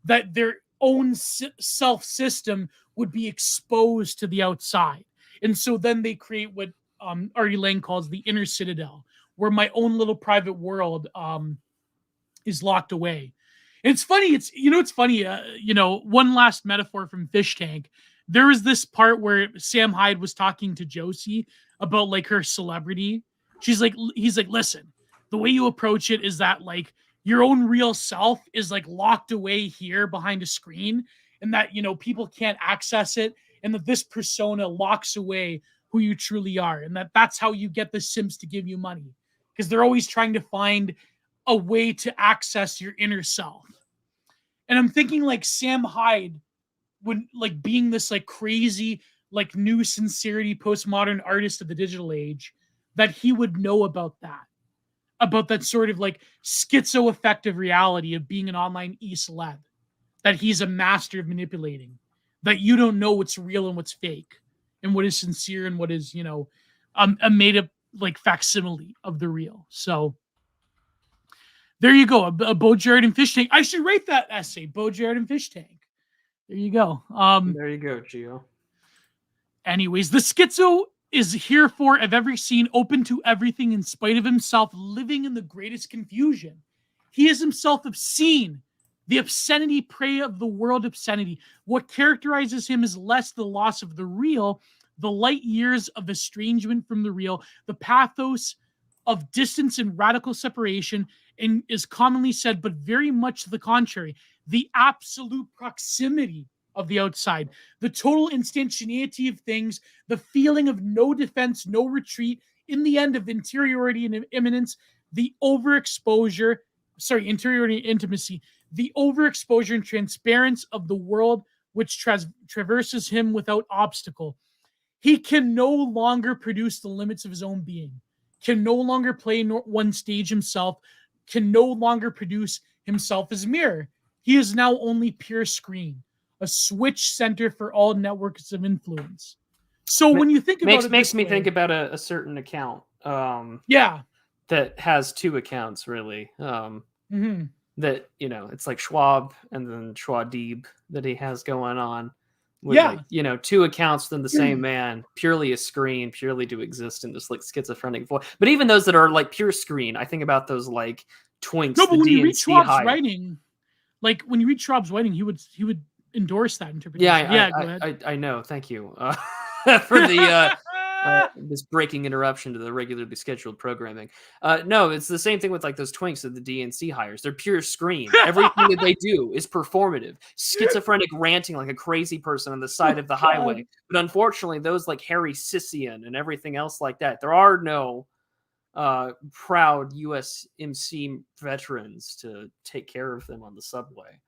that their own self system would be exposed to the outside. And so then they create what Artie Lang calls the inner citadel, where my own little private world is locked away. And it's funny. It's funny. One last metaphor from Fish Tank. There was this part where Sam Hyde was talking to Josie about like her celebrity. He's like, listen, the way you approach it is that like your own real self is like locked away here behind a screen, and that, you know, people can't access it, and that this persona locks away who you truly are, and that's how you get the Sims to give you money, because they're always trying to find a way to access your inner self. And I'm thinking like Sam Hyde would like being this like crazy like new sincerity postmodern artist of the digital age, that he would know about that sort of like schizoaffective reality of being an online e-celeb, that he's a master of manipulating, that you don't know what's real and what's fake, and what is sincere and what is, you know, a made up like facsimile of the real. So there you go, a Baudrillardian fish tank. I should rate that essay, Baudrillardian fish tank. There you go. There you go, Gio. Anyways, the schizo is here for of every scene, open to everything in spite of himself, living in the greatest confusion. He is himself obscene, the obscenity prey of the world obscenity. What characterizes him is less the loss of the real, the light years of estrangement from the real, the pathos of distance and radical separation, and is commonly said, but very much to the contrary, the absolute proximity of the outside, the total instantaneity of things, the feeling of no defense, no retreat, in the end of interiority and imminence, the interiority and intimacy, the overexposure and transparency of the world which traverses him without obstacle. He can no longer produce the limits of his own being, can no longer play one stage himself, can no longer produce himself as mirror. He is now only pure screen, a switch center for all networks of influence. So when you think about it, makes me think about a certain account. That has two accounts really. That, you know, it's like Schwab and then Schwadib that he has going on. With like, you know, two accounts within the same man, purely a screen, purely to exist in this like schizophrenic voice. But even those that are like pure screen, I think about those like twinks. No, but when you read Schwab's writing, like when you read Schwab's writing, he would endorse that interpretation. Go ahead. I know. Thank you for the this breaking interruption to the regularly scheduled programming. No, it's the same thing with like those twinks that the DNC hires. They're pure screen. Everything that they do is performative, schizophrenic ranting like a crazy person on the side of the highway. But unfortunately, those like Harry Sisian and everything else like that, there are no proud USMC veterans to take care of them on the subway.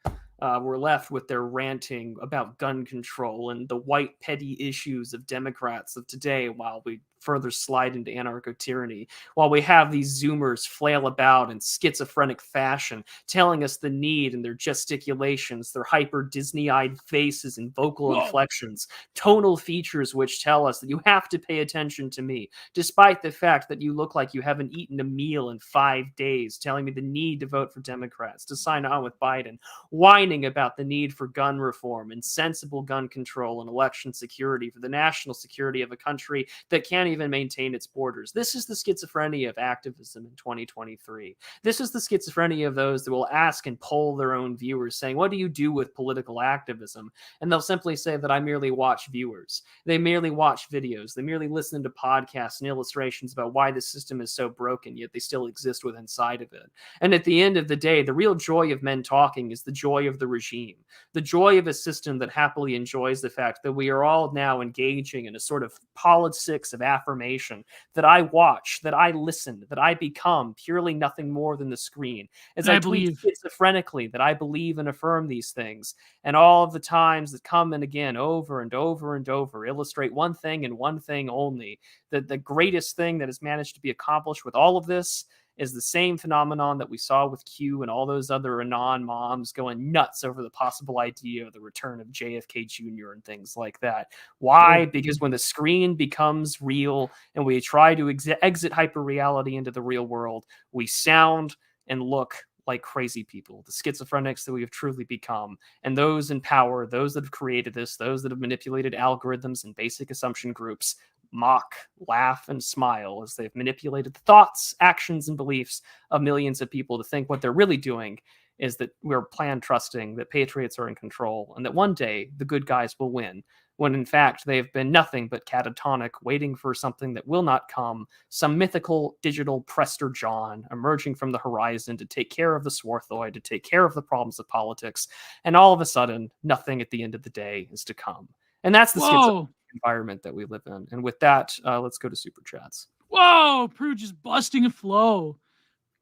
We're left with their ranting about gun control and the white petty issues of Democrats of today, while we further slide into anarcho-tyranny, while we have these Zoomers flail about in schizophrenic fashion, telling us the need in their gesticulations, their hyper Disney-eyed faces and vocal inflections, tonal features which tell us that you have to pay attention to me, despite the fact that you look like you haven't eaten a meal in 5 days, telling me the need to vote for Democrats, to sign on with Biden, whining about the need for gun reform and sensible gun control and election security for the national security of a country that can't even maintain its borders. This is the schizophrenia of activism in 2023. This is the schizophrenia of those that will ask and poll their own viewers, saying, what do you do with political activism? And they'll simply say that I merely watch viewers. They merely watch videos. They merely listen to podcasts and illustrations about why the system is so broken, yet they still exist within inside of it. And at the end of the day, the real joy of men talking is the joy of the regime, the joy of a system that happily enjoys the fact that we are all now engaging in a sort of politics of affirmation, that I watch, that I listen, that I become purely nothing more than the screen. As I tweet schizophrenically that I believe and affirm these things, and all of the times that come and again over and over and over illustrate one thing and one thing only, that the greatest thing that has managed to be accomplished with all of this is the same phenomenon that we saw with Q and all those other Anon moms going nuts over the possible idea of the return of JFK Jr. and things like that. Why? Because when the screen becomes real and we try to exit hyperreality into the real world, we sound and look like crazy people, the schizophrenics that we have truly become. And those in power, those that have created this, those that have manipulated algorithms and basic assumption groups, mock, laugh, and smile as they've manipulated the thoughts, actions, and beliefs of millions of people to think what they're really doing is that we're plan trusting that patriots are in control and that one day the good guys will win. when in fact they have been nothing but catatonic, waiting for something that will not come, some mythical digital Prester John emerging from the horizon to take care of the Swarthoid, to take care of the problems of politics, and all of a sudden, nothing at the end of the day is to come. And that's the schizophrenic environment that we live in. And with that, let's go to Super Chats. Whoa, Prue just busting a flow.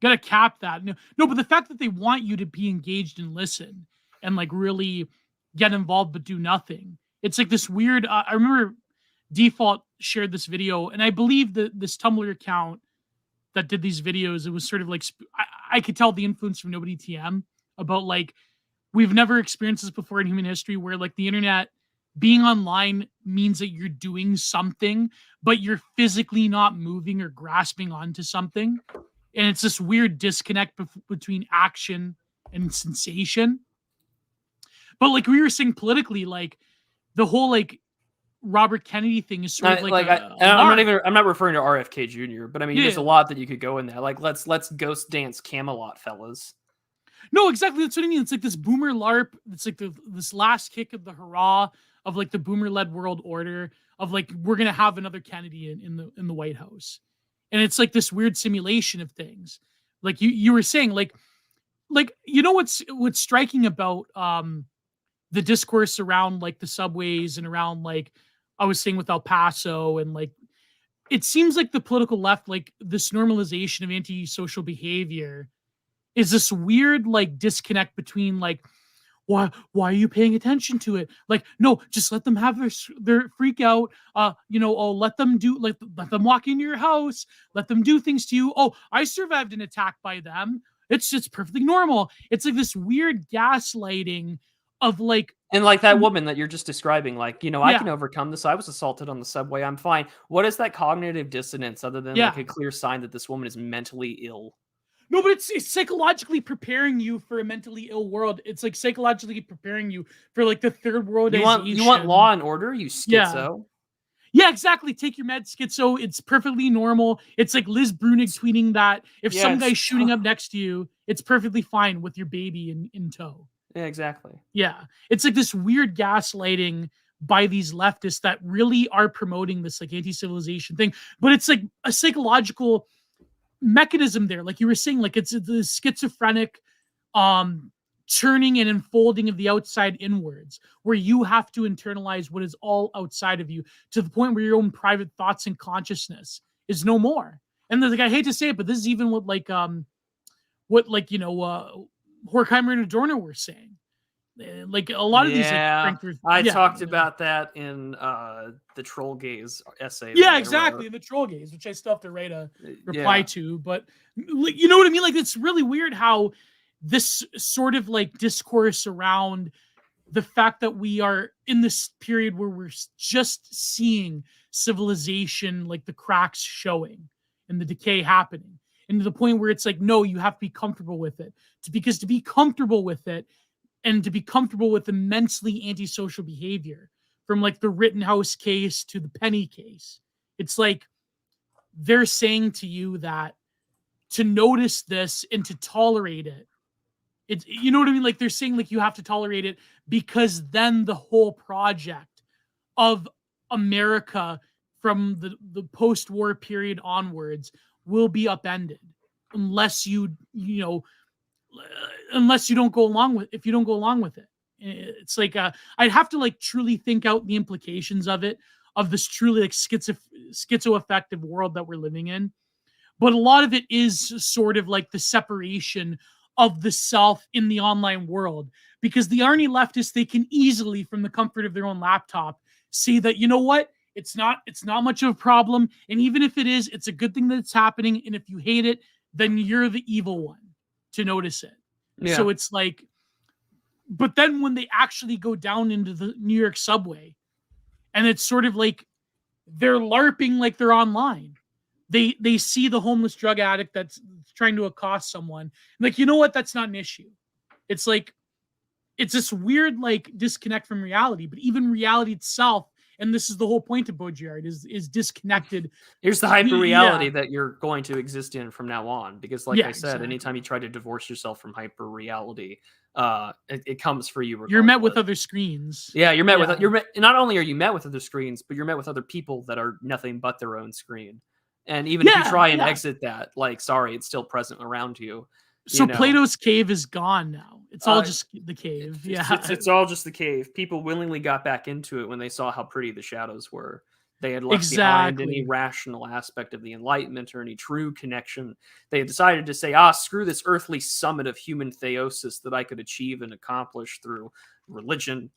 Gotta cap that. No, but the fact that they want you to be engaged and listen and like really get involved but do nothing. It's like this weird, I remember Default shared this video, and I believe that this Tumblr account that did these videos, it was sort of like, I could tell the influence from Nobody TM about like, we've never experienced this before in human history where like the internet being online means that you're doing something, but you're physically not moving or grasping onto something. And it's this weird disconnect between action and sensation. But like we were saying politically, like the whole like Robert Kennedy thing is sort of like I'm not referring to RFK Jr., but I mean there's a lot that you could go in there. Like let's ghost dance Camelot, fellas. No, exactly. That's what I mean. It's like this boomer LARP. It's like this last kick of the hurrah of like the boomer-led world order of like we're gonna have another Kennedy in the White House, and it's like this weird simulation of things. Like you were saying, like you know what's striking about the discourse around like the subways and around like I was saying with El Paso, and like it seems like the political left, like this normalization of antisocial behavior is this weird like disconnect between like why are you paying attention to it? Like, no, just let them have their freak out. Let them let them walk into your house, let them do things to you. Oh, I survived an attack by them. It's just perfectly normal. It's like this weird gaslighting of like, and like that woman that you're just describing, like, I can overcome this. I was assaulted on the subway. I'm fine. What is that cognitive dissonance other than like a clear sign that this woman is mentally ill? No, but it's psychologically preparing you for a mentally ill world. It's like psychologically preparing you for like the third worldization. You want law and order, you schizo? Yeah, exactly. Take your meds, schizo. It's perfectly normal. It's like Liz Brunig tweeting that if some guy's shooting up next to you, it's perfectly fine with your baby in tow. Yeah, exactly. Yeah. It's like this weird gaslighting by these leftists that really are promoting this like anti-civilization thing. But it's like a psychological mechanism there, like you were saying, like it's the schizophrenic turning and unfolding of the outside inwards, where you have to internalize what is all outside of you to the point where your own private thoughts and consciousness is no more. And like, I hate to say it, but this is even what Horkheimer and Adorno were saying. Like a lot of these, I talked about that in the Troll Gaze essay. Yeah, exactly, in the Troll Gaze, which I still have to write a reply to. But you know what I mean? Like it's really weird how this sort of like discourse around the fact that we are in this period where we're just seeing civilization, like the cracks showing and the decay happening, and to the point where it's like, no, you have to be comfortable with it, because to be comfortable with it and to be comfortable with immensely antisocial behavior, from like the Rittenhouse case to the Penny case, it's like they're saying to you that to notice this and to tolerate it, it's, you know what I mean? Like they're saying like you have to tolerate it because then the whole project of America from the post-war period onwards will be upended unless unless you don't go along with, if you don't go along with it. It's like I'd have to like truly think out the implications of it, of this truly like schizoaffective world that we're living in. But a lot of it is sort of like the separation of the self in the online world, because the Arnie leftists, they can easily, from the comfort of their own laptop, see that, you know what, it's not much of a problem, and even if it is, it's a good thing that it's happening, and if you hate it, then you're the evil one to notice it. Yeah. So it's like, but then when they actually go down into the New York subway, and it's sort of like they're LARPing like they're online. They see the homeless drug addict that's trying to accost someone. Like, you know what? That's not an issue. It's like, it's this weird like disconnect from reality, but even reality itself, and this is the whole point of Baudrillard, is disconnected. Here's the hyper reality that you're going to exist in from now on. Because like I said, anytime you try to divorce yourself from hyper reality, it comes for you. You're met with regardless. other screens. Yeah, you're met with not only are you met with other screens, but you're met with other people that are nothing but their own screen. And even if you try and exit that, like, sorry, it's still present around you. So Plato's cave is gone now. It's all just the cave. It's all just the cave. People willingly got back into it when they saw how pretty the shadows were. They had left behind any rational aspect of the Enlightenment or any true connection. They had decided to say, screw this earthly summit of human theosis that I could achieve and accomplish through religion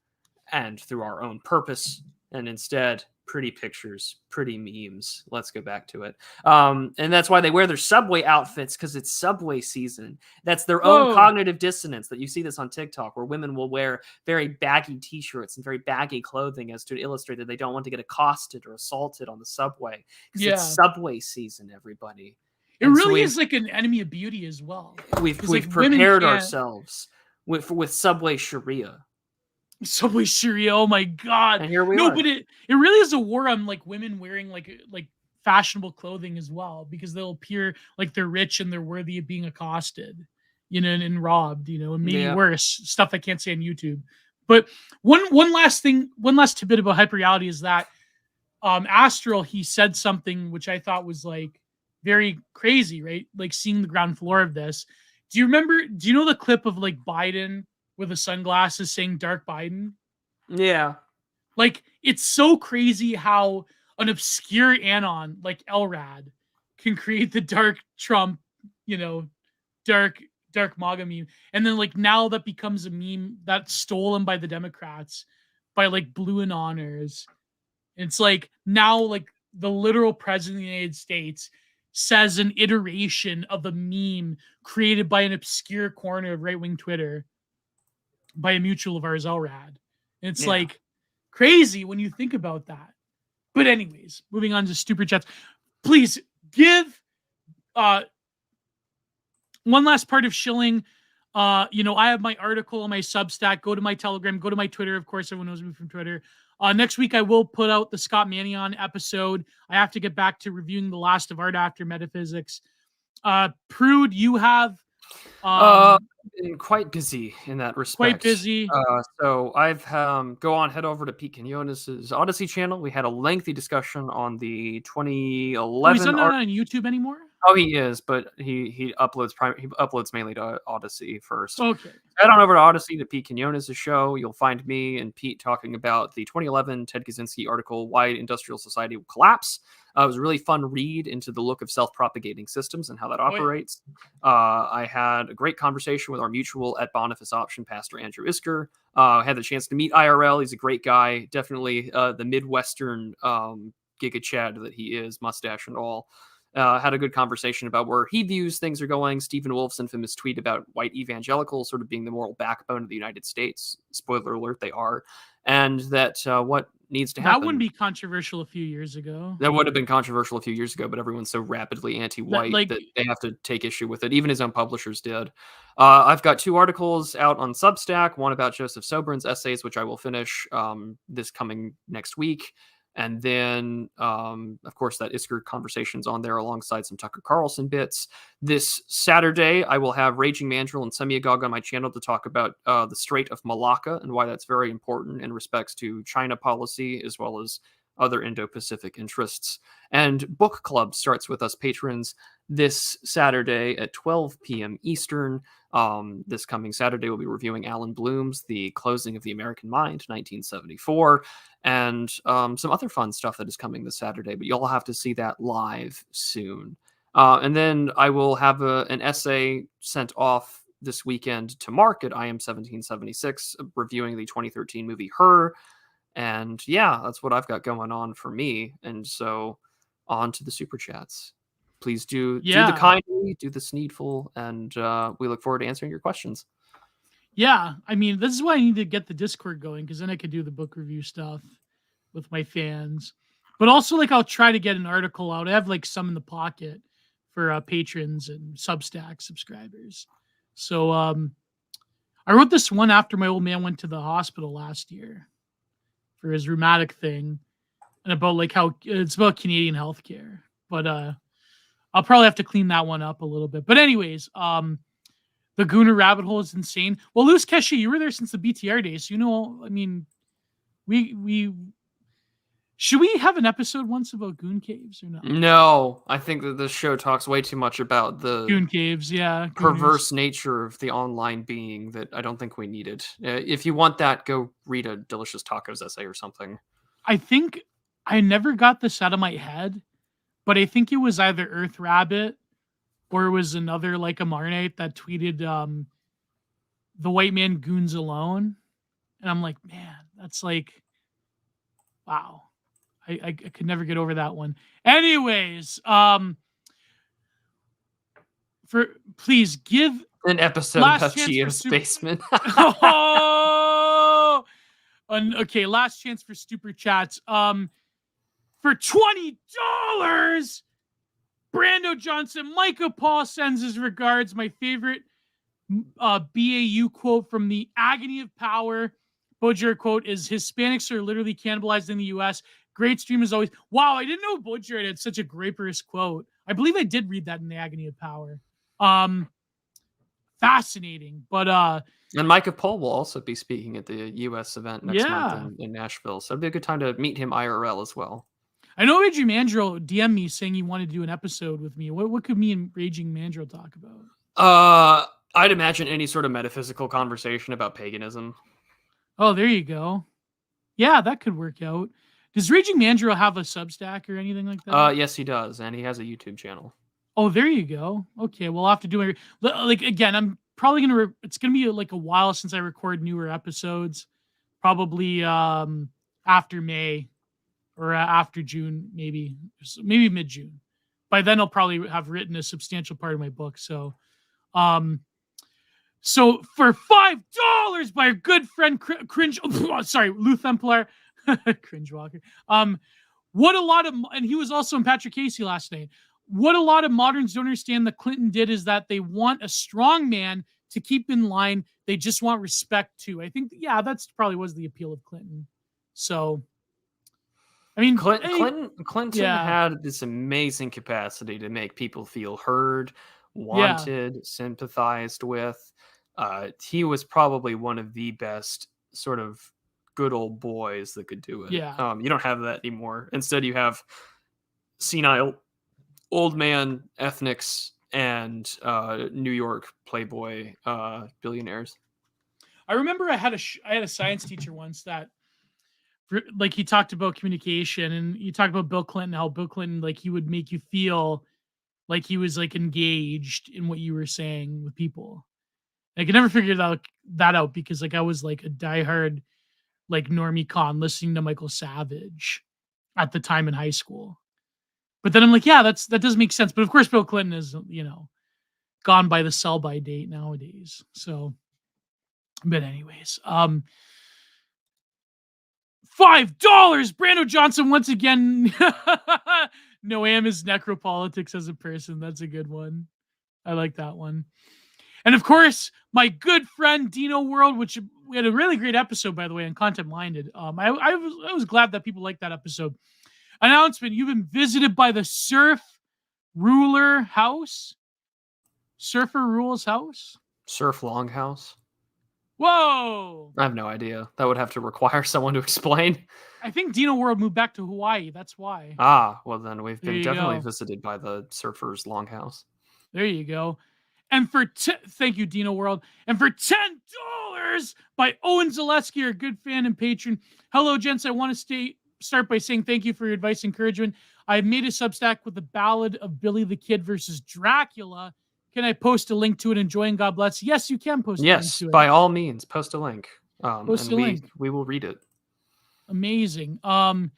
and through our own purpose. And instead, pretty pictures, pretty memes. Let's go back to it. And that's why they wear their Subway outfits, because it's Subway season. That's their own cognitive dissonance that you see this on TikTok, where women will wear very baggy t-shirts and very baggy clothing as to illustrate that they don't want to get accosted or assaulted on the subway. Because it's Subway season, everybody. It really is like an enemy of beauty as well. We've prepared ourselves with Subway Sharia. Subway Sharia, oh my god! And here we are. But it really is a war on like women wearing like fashionable clothing as well, because they'll appear like they're rich and they're worthy of being accosted, and robbed, and maybe worse stuff I can't say on YouTube. But one last tidbit about hyperreality is that Astral, he said something which I thought was like very crazy, right? Like seeing the ground floor of this. Do you know the clip of like Biden with the sunglasses saying Dark Biden? Yeah. Like, it's so crazy how an obscure anon like LRAD can create the dark Trump, dark MAGA meme. And then like now that becomes a meme that's stolen by the Democrats by like Blue and Honors. It's like now like the literal president of the United States says an iteration of a meme created by an obscure corner of right-wing Twitter by a mutual of ours, LRAD. And it's like crazy when you think about that. But anyways, moving on to Super Chats. Please give one last part of shilling. I have my article on my Substack. Go to my Telegram. Go to my Twitter. Of course, everyone knows me from Twitter. Next week, I will put out the Scott Mannion episode. I have to get back to reviewing The Last of Art After Metaphysics. Prude, you have... been quite busy in that respect. Quite busy. So I've head over to Pete Quinones's Odyssey channel. We had a lengthy discussion on the 2011. He's not on YouTube anymore? Oh, he is, but he uploads mainly to Odyssey first. Okay. Head on over to Odyssey to Pete Quinones's show. You'll find me and Pete talking about the 2011 Ted Kaczynski article, Why Industrial Society Will Collapse. It was a really fun read into the look of self-propagating systems and how that operates. I had a great conversation with our mutual at Boniface Option Pastor Andrew Isker. I had the chance to meet IRL. He's a great guy. Definitely the Midwestern Giga Chad that he is, mustache and all. Had a good conversation about where he views things are going. Stephen Wolf's infamous tweet about white evangelicals sort of being the moral backbone of the United States. Spoiler alert, they are. And that what needs to happen. That wouldn't be controversial a few years ago. That would have been controversial a few years ago, but everyone's so rapidly anti-white that they have to take issue with it. Even his own publishers did. I've got 2 articles out on Substack, one about Joseph Sobrin's essays, which I will finish this coming next week. And then, of course, that Isker conversation's on there alongside some Tucker Carlson bits. This Saturday, I will have Raging Mandrill and Semiagog on my channel to talk about the Strait of Malacca and why that's very important in respects to China policy, as well as other Indo-Pacific interests. And book club starts with us patrons this Saturday at 12 p.m. Eastern. This coming Saturday, we'll be reviewing Alan Bloom's The Closing of the American Mind, 1974, and some other fun stuff that is coming this Saturday, but you'll have to see that live soon. And then I will have an essay sent off this weekend to Mark at I Am 1776, reviewing the 2013 movie Her. And yeah, that's what I've got going on for me. And so on to the Super Chats. Please do the kindly, do the needful, and we look forward to answering your questions. Yeah, I mean, this is why I need to get the Discord going, because then I could do the book review stuff with my fans. But also, like, I'll try to get an article out. I have, like, some in the pocket for patrons and Substack subscribers. So I wrote this one after my old man went to the hospital last year for his rheumatic thing, and about, like, how it's about Canadian healthcare. But I'll probably have to clean that one up a little bit. But anyways, The Gooner rabbit hole is insane. Well, Louis Keshe, you were there since the BTR days. You know, I mean, we should we have an episode once about Goon Caves or not? No, I think that this show talks way too much about the Goon Caves, yeah. perverse nature of the online being that I don't think we needed. If you want that, go read a Delicious Tacos essay or something. I think I never got this out of my head, but I think it was either Earth Rabbit or it was another like a Marnite that tweeted the white man goons alone. And I'm like, man, that's like, wow. I could never get over that one. Anyways, please give an episode last about chance Gio's for basement. Okay, last chance for super chats. For $20, Brando Johnson, Micah Paul sends his regards. My favorite BAU quote from the Agony of Power Baudrillardian quote is Hispanics are literally cannibalized in the U.S. Great stream as always. Wow, I didn't know Baudrillardian had such a graperous quote. I believe I did read that in the Agony of Power. Fascinating, but and Micah Paul will also be speaking at the U.S. event next month in Nashville, so it'd be a good time to meet him IRL as well. I know Raging Mandrill DM'd me saying he wanted to do an episode with me. What could me and Raging Mandrill talk about? I'd imagine any sort of metaphysical conversation about paganism. Oh, there you go. Yeah, that could work out. Does Raging Mandrill have a Substack or anything like that? Yes, he does, and he has a YouTube channel. Oh, there you go. Okay, well, I'll have to do it. Like, again, I'm probably going to... It's going to be like a while since I record newer episodes. Probably after May or after June, maybe mid-June. By then, I'll probably have written a substantial part of my book. So for $5 by our good friend Cringe... sorry, Lou Templar. Cringe Walker. What a lot of... And he was also in Patrick Casey last night. What a lot of moderns don't understand that Clinton did is that they want a strong man to keep in line. They just want respect too. I think, yeah, that's probably was the appeal of Clinton. So, I mean, Clinton had this amazing capacity to make people feel heard, wanted, sympathized with. He was probably one of the best sort of good old boys that could do it. Yeah. You don't have that anymore. Instead, you have senile old man ethnics and New York playboy billionaires. I remember I had a science teacher once that, like, he talked about communication, and he talked about Bill Clinton, how Bill Clinton, like, he would make you feel like he was like engaged in what you were saying with people. I could never figure that out because, like, I was like a diehard like normie con listening to Michael Savage at the time in high school. But then I'm like, yeah, that does make sense. But of course, Bill Clinton is, gone by the sell-by date nowadays. So, but anyways, $5, Brando Johnson once again. Noam is necropolitics as a person. That's a good one. I like that one. And of course, my good friend Dino World, which we had a really great episode, by the way, on Content Minded. I was glad that people liked that episode. Announcement: you've been visited by the Surfer Rules House. Surf Longhouse. Whoa! I have no idea. That would have to require someone to explain. I think Dino World moved back to Hawaii. That's why. Ah, well then we've been definitely visited by the Surfers Longhouse. There you go. And for thank you, Dino World. And for $10 by Owen Zaleski, our good fan and patron. Hello, gents. I want to start by saying thank you for your advice and encouragement. I've made a Substack with the Ballad of Billy the Kid versus Dracula. Can I post a link to it? Enjoying, God bless. Yes, you can post a link to it. Yes, by all means, post a link. Link. We will read it. Amazing. And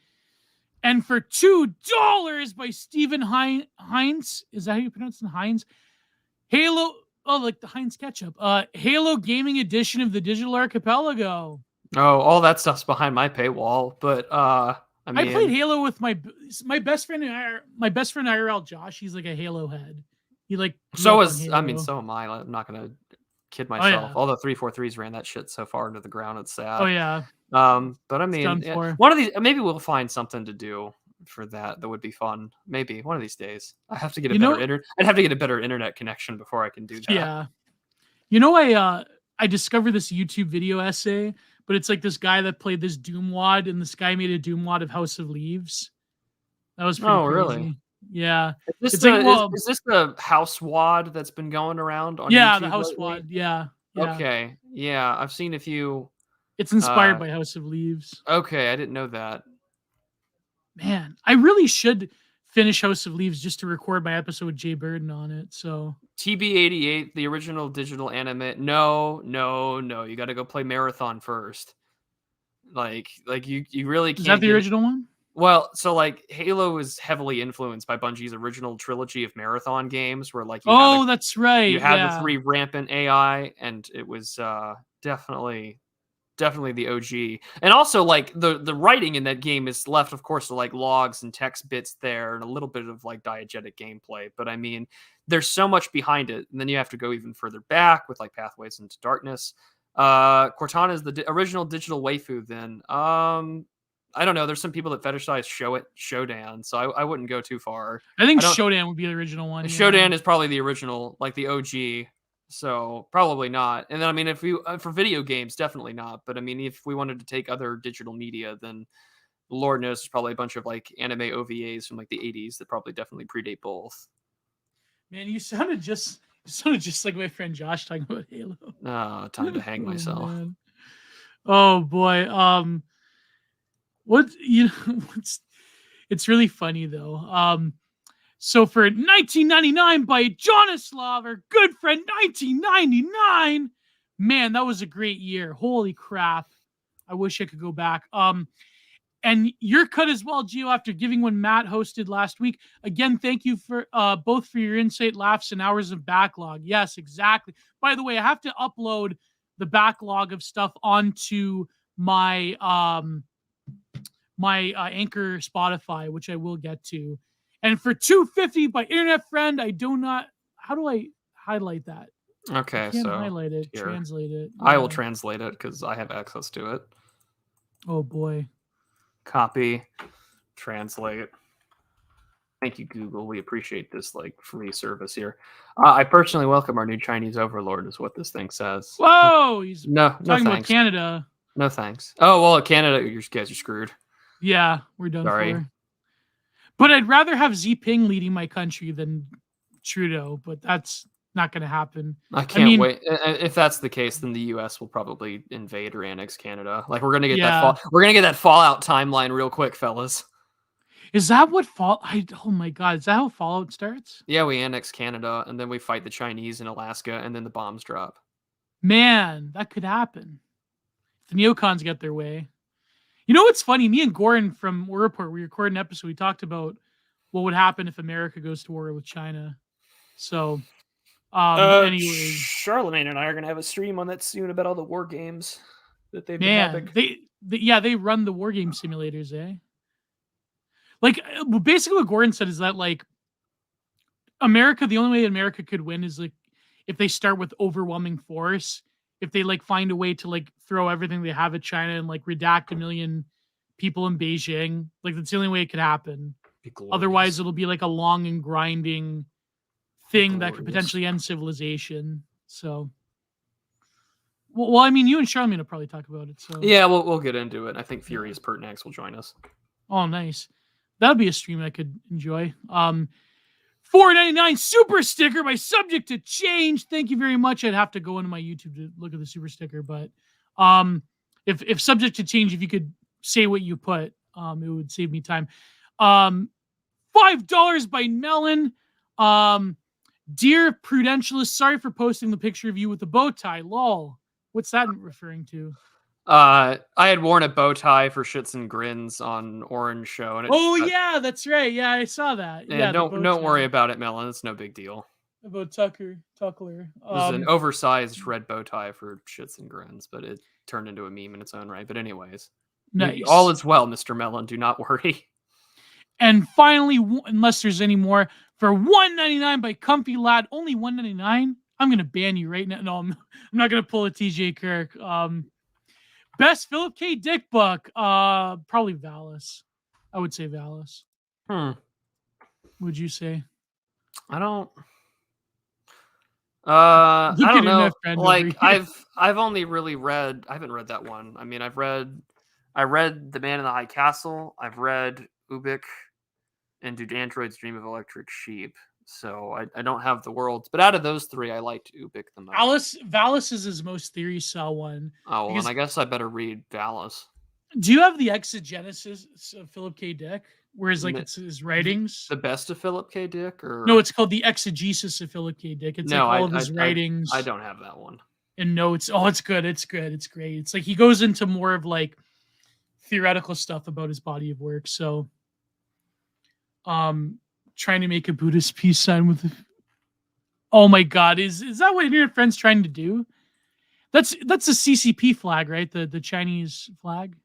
for $2 by Stephen Hines. Is that how you pronounce it? Hines? Halo. Oh, like the Heinz ketchup. Halo Gaming Edition of the Digital Archipelago. Oh, all that stuff's behind my paywall, but I played Halo with my best friend IRL, Josh. He's like a Halo head. He like so am I. I'm not gonna kid myself. All the 343s ran that shit so far into the ground, it's sad. Oh yeah. But I mean, one of these, maybe we'll find something to do for that would be fun. Maybe one of these days. I have to get I'd have to get a better internet connection before I can do that. Yeah. You know, I discovered this YouTube video essay, but it's like this guy that played this Doom wad, and this guy made a Doom wad of House of Leaves. That was pretty crazy. Really? Yeah. It's like, is this the house wad that's been going around on yeah, YouTube the house lately? wad. Yeah. Okay. Yeah, I've seen a few. It's inspired by House of Leaves. Okay, I didn't know that. Man, I really should finish House of Leaves just to record my episode with Jay Burden on it. So TB88, the original digital anime. No. You got to go play Marathon first. Like you really can't. Is that the original one? Well, so like Halo is heavily influenced by Bungie's original trilogy of Marathon games, where like that's right. You had the 3 rampant AI, and it was definitely the OG. And also like the writing in that game is left, of course, to like logs and text bits there, and a little bit of like diegetic gameplay. But I mean, there's so much behind it, and then you have to go even further back with like Pathways into Darkness. Cortana is the original digital waifu. Then I don't know. There's some people that fetishize Shodan, so I wouldn't go too far. I think Shodan would be the original one. Shodan is probably the original, like the OG. So probably not. And then I mean, if we for video games, definitely not. But I mean, if we wanted to take other digital media, then Lord knows there's probably a bunch of like anime OVAs from like the 80s that probably definitely predate both. Man, you sounded just like my friend Josh talking about Halo. Time to hang myself. Oh boy. It's really funny though. So for 1999 by Jonislav, our good friend, 1999, man, that was a great year. Holy crap. I wish I could go back. And your cut as well, Gio, after giving one Matt hosted last week. Again, thank you for both for your insight, laughs, and hours of backlog. Yes, exactly. By the way, I have to upload the backlog of stuff onto my Anchor Spotify, which I will get to. And for $2.50 by Internet Friend, I do not. How do I highlight that? Okay, I can't so highlight it, translate it. I will translate it because I have access to it. Oh boy. Copy, translate. Thank you, Google. We appreciate this like free service here. I personally welcome our new Chinese overlord, is what this thing says. Whoa, he's no talking thanks. about Canada. No thanks. Oh well, Canada, you guys are screwed. Yeah, we're done. Sorry. For. But I'd rather have Xi-Ping leading my country than Trudeau, but that's not going to happen. I can't wait. If that's the case, then the U.S. will probably invade or annex Canada. Like we're gonna get we're gonna get that Fallout timeline real quick, fellas. Is that what oh my god, is that how Fallout starts? Yeah, we annex Canada and then we fight the Chinese in Alaska and then the bombs drop. Man, that could happen. If the neocons get their way. You know what's funny? Me and Goran from War Report, we recorded an episode. We talked about what would happen if America goes to war with China. So, anyways, Charlemagne and I are gonna have a stream on that soon about all the war games that they've been having. They run the war game simulators, eh? Like basically what Goran said is that like America, the only way America could win is like if they start with overwhelming force. If they like find a way to like throw everything they have at China and like redact 1 million people in Beijing, like that's the only way it could happen. Otherwise, it'll be like a long and grinding thing that could potentially end civilization. So, well, I mean, you and Charlemagne will probably talk about it. So yeah, we'll get into it. I think Furious Pertinax will join us. Oh, nice. That'll be a stream I could enjoy. $4.99 super sticker by Subject to Change. Thank you very much. I'd have to go into my YouTube to look at the super sticker, but if Subject to Change, if you could say what you put, it would save me time. $5 by Melon. Dear Prudentialist, sorry for posting the picture of you with the bow tie. Lol. What's that referring to? I had worn a bow tie for shits and grins on Orange Show. And yeah, that's right. Yeah, I saw that. Yeah, don't worry about it, Melon. It's no big deal. About Tuckler. It was an oversized red bow tie for shits and grins, but it turned into a meme in its own right. But anyways, nice. All is well, Mr. Melon. Do not worry. And finally, unless there's any more, for $1.99 by Comfy Lad, only $1.99. I'm gonna ban you right now. No, I'm not gonna pull a TJ Kirk. Best Philip K. Dick book, probably Valis. I would say Valis. Would you say? I don't. I Look don't at know. enough friend over Like here. I've only really read. I haven't read that one. I mean, I read The Man in the High Castle. I've read Ubik, and Do Androids Dream of Electric Sheep. So I don't have the worlds, but out of those three, I liked Ubik the most. Valis is his most theory cell one. Oh, well, then Because I guess I better read Valis. do you have the Exegesis of Philip K. Dick? Whereas like Mi- it's his writings? The best of Philip K. Dick, or No, it's called the Exegesis of Philip K. Dick. It's no, like all of his writings I don't have that one. and notes. Oh, it's good. It's good. It's great. It's like he goes into more of like theoretical stuff about his body of work. So trying to make a Buddhist peace sign with oh my god, is that what your friend's trying to do? That's a CCP flag, right? The Chinese flag.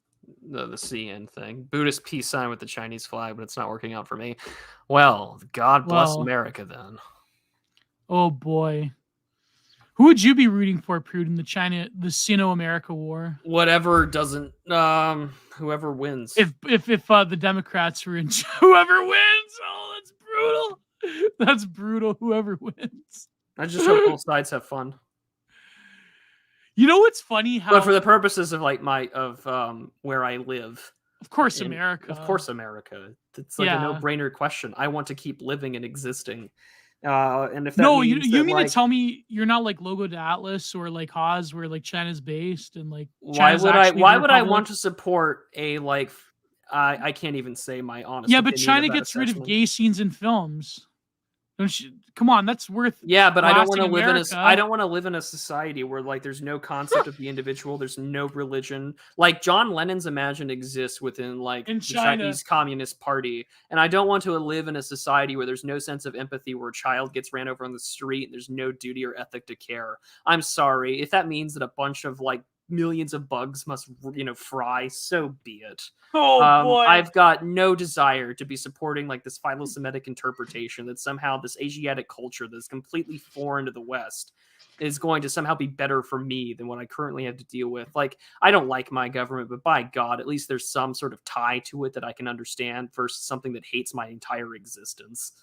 The CN thing. Buddhist peace sign with the Chinese flag, but it's not working out for me. Well, God bless America then. Oh boy. Who would you be rooting for, Prude, in the Sino-America war? Whatever doesn't whoever wins. If the Democrats were in whoever wins. Oh, that's brutal. That's brutal. Whoever wins. I just hope both sides have fun. You know what's funny? How, but for the purposes of like where I live, of course, America. Of course, America. It's like a no-brainer question. I want to keep living and existing. And if that means you mean to tell me you're not like Logo to Atlas or like Haas, where like China's based and like why would I want to support a like I can't even say my honest. Yeah, but China gets rid of gay scenes in films. Don't you, come on, that's worth. Yeah, but I don't want to live in I don't want to live in a society where like there's no concept of the individual, there's no religion. Like John Lennon's Imagine exists within like the Chinese Communist Party, and I don't want to live in a society where there's no sense of empathy, where a child gets ran over on the street and there's no duty or ethic to care. I'm sorry if that means that a bunch of like millions of bugs must fry, so be it. Boy. I've got no desire to be supporting like this philo-Semitic interpretation that somehow this Asiatic culture that's completely foreign to the West is going to somehow be better for me than what I currently have to deal with. Like, I don't like my government, but by God, at least there's some sort of tie to it that I can understand versus something that hates my entire existence.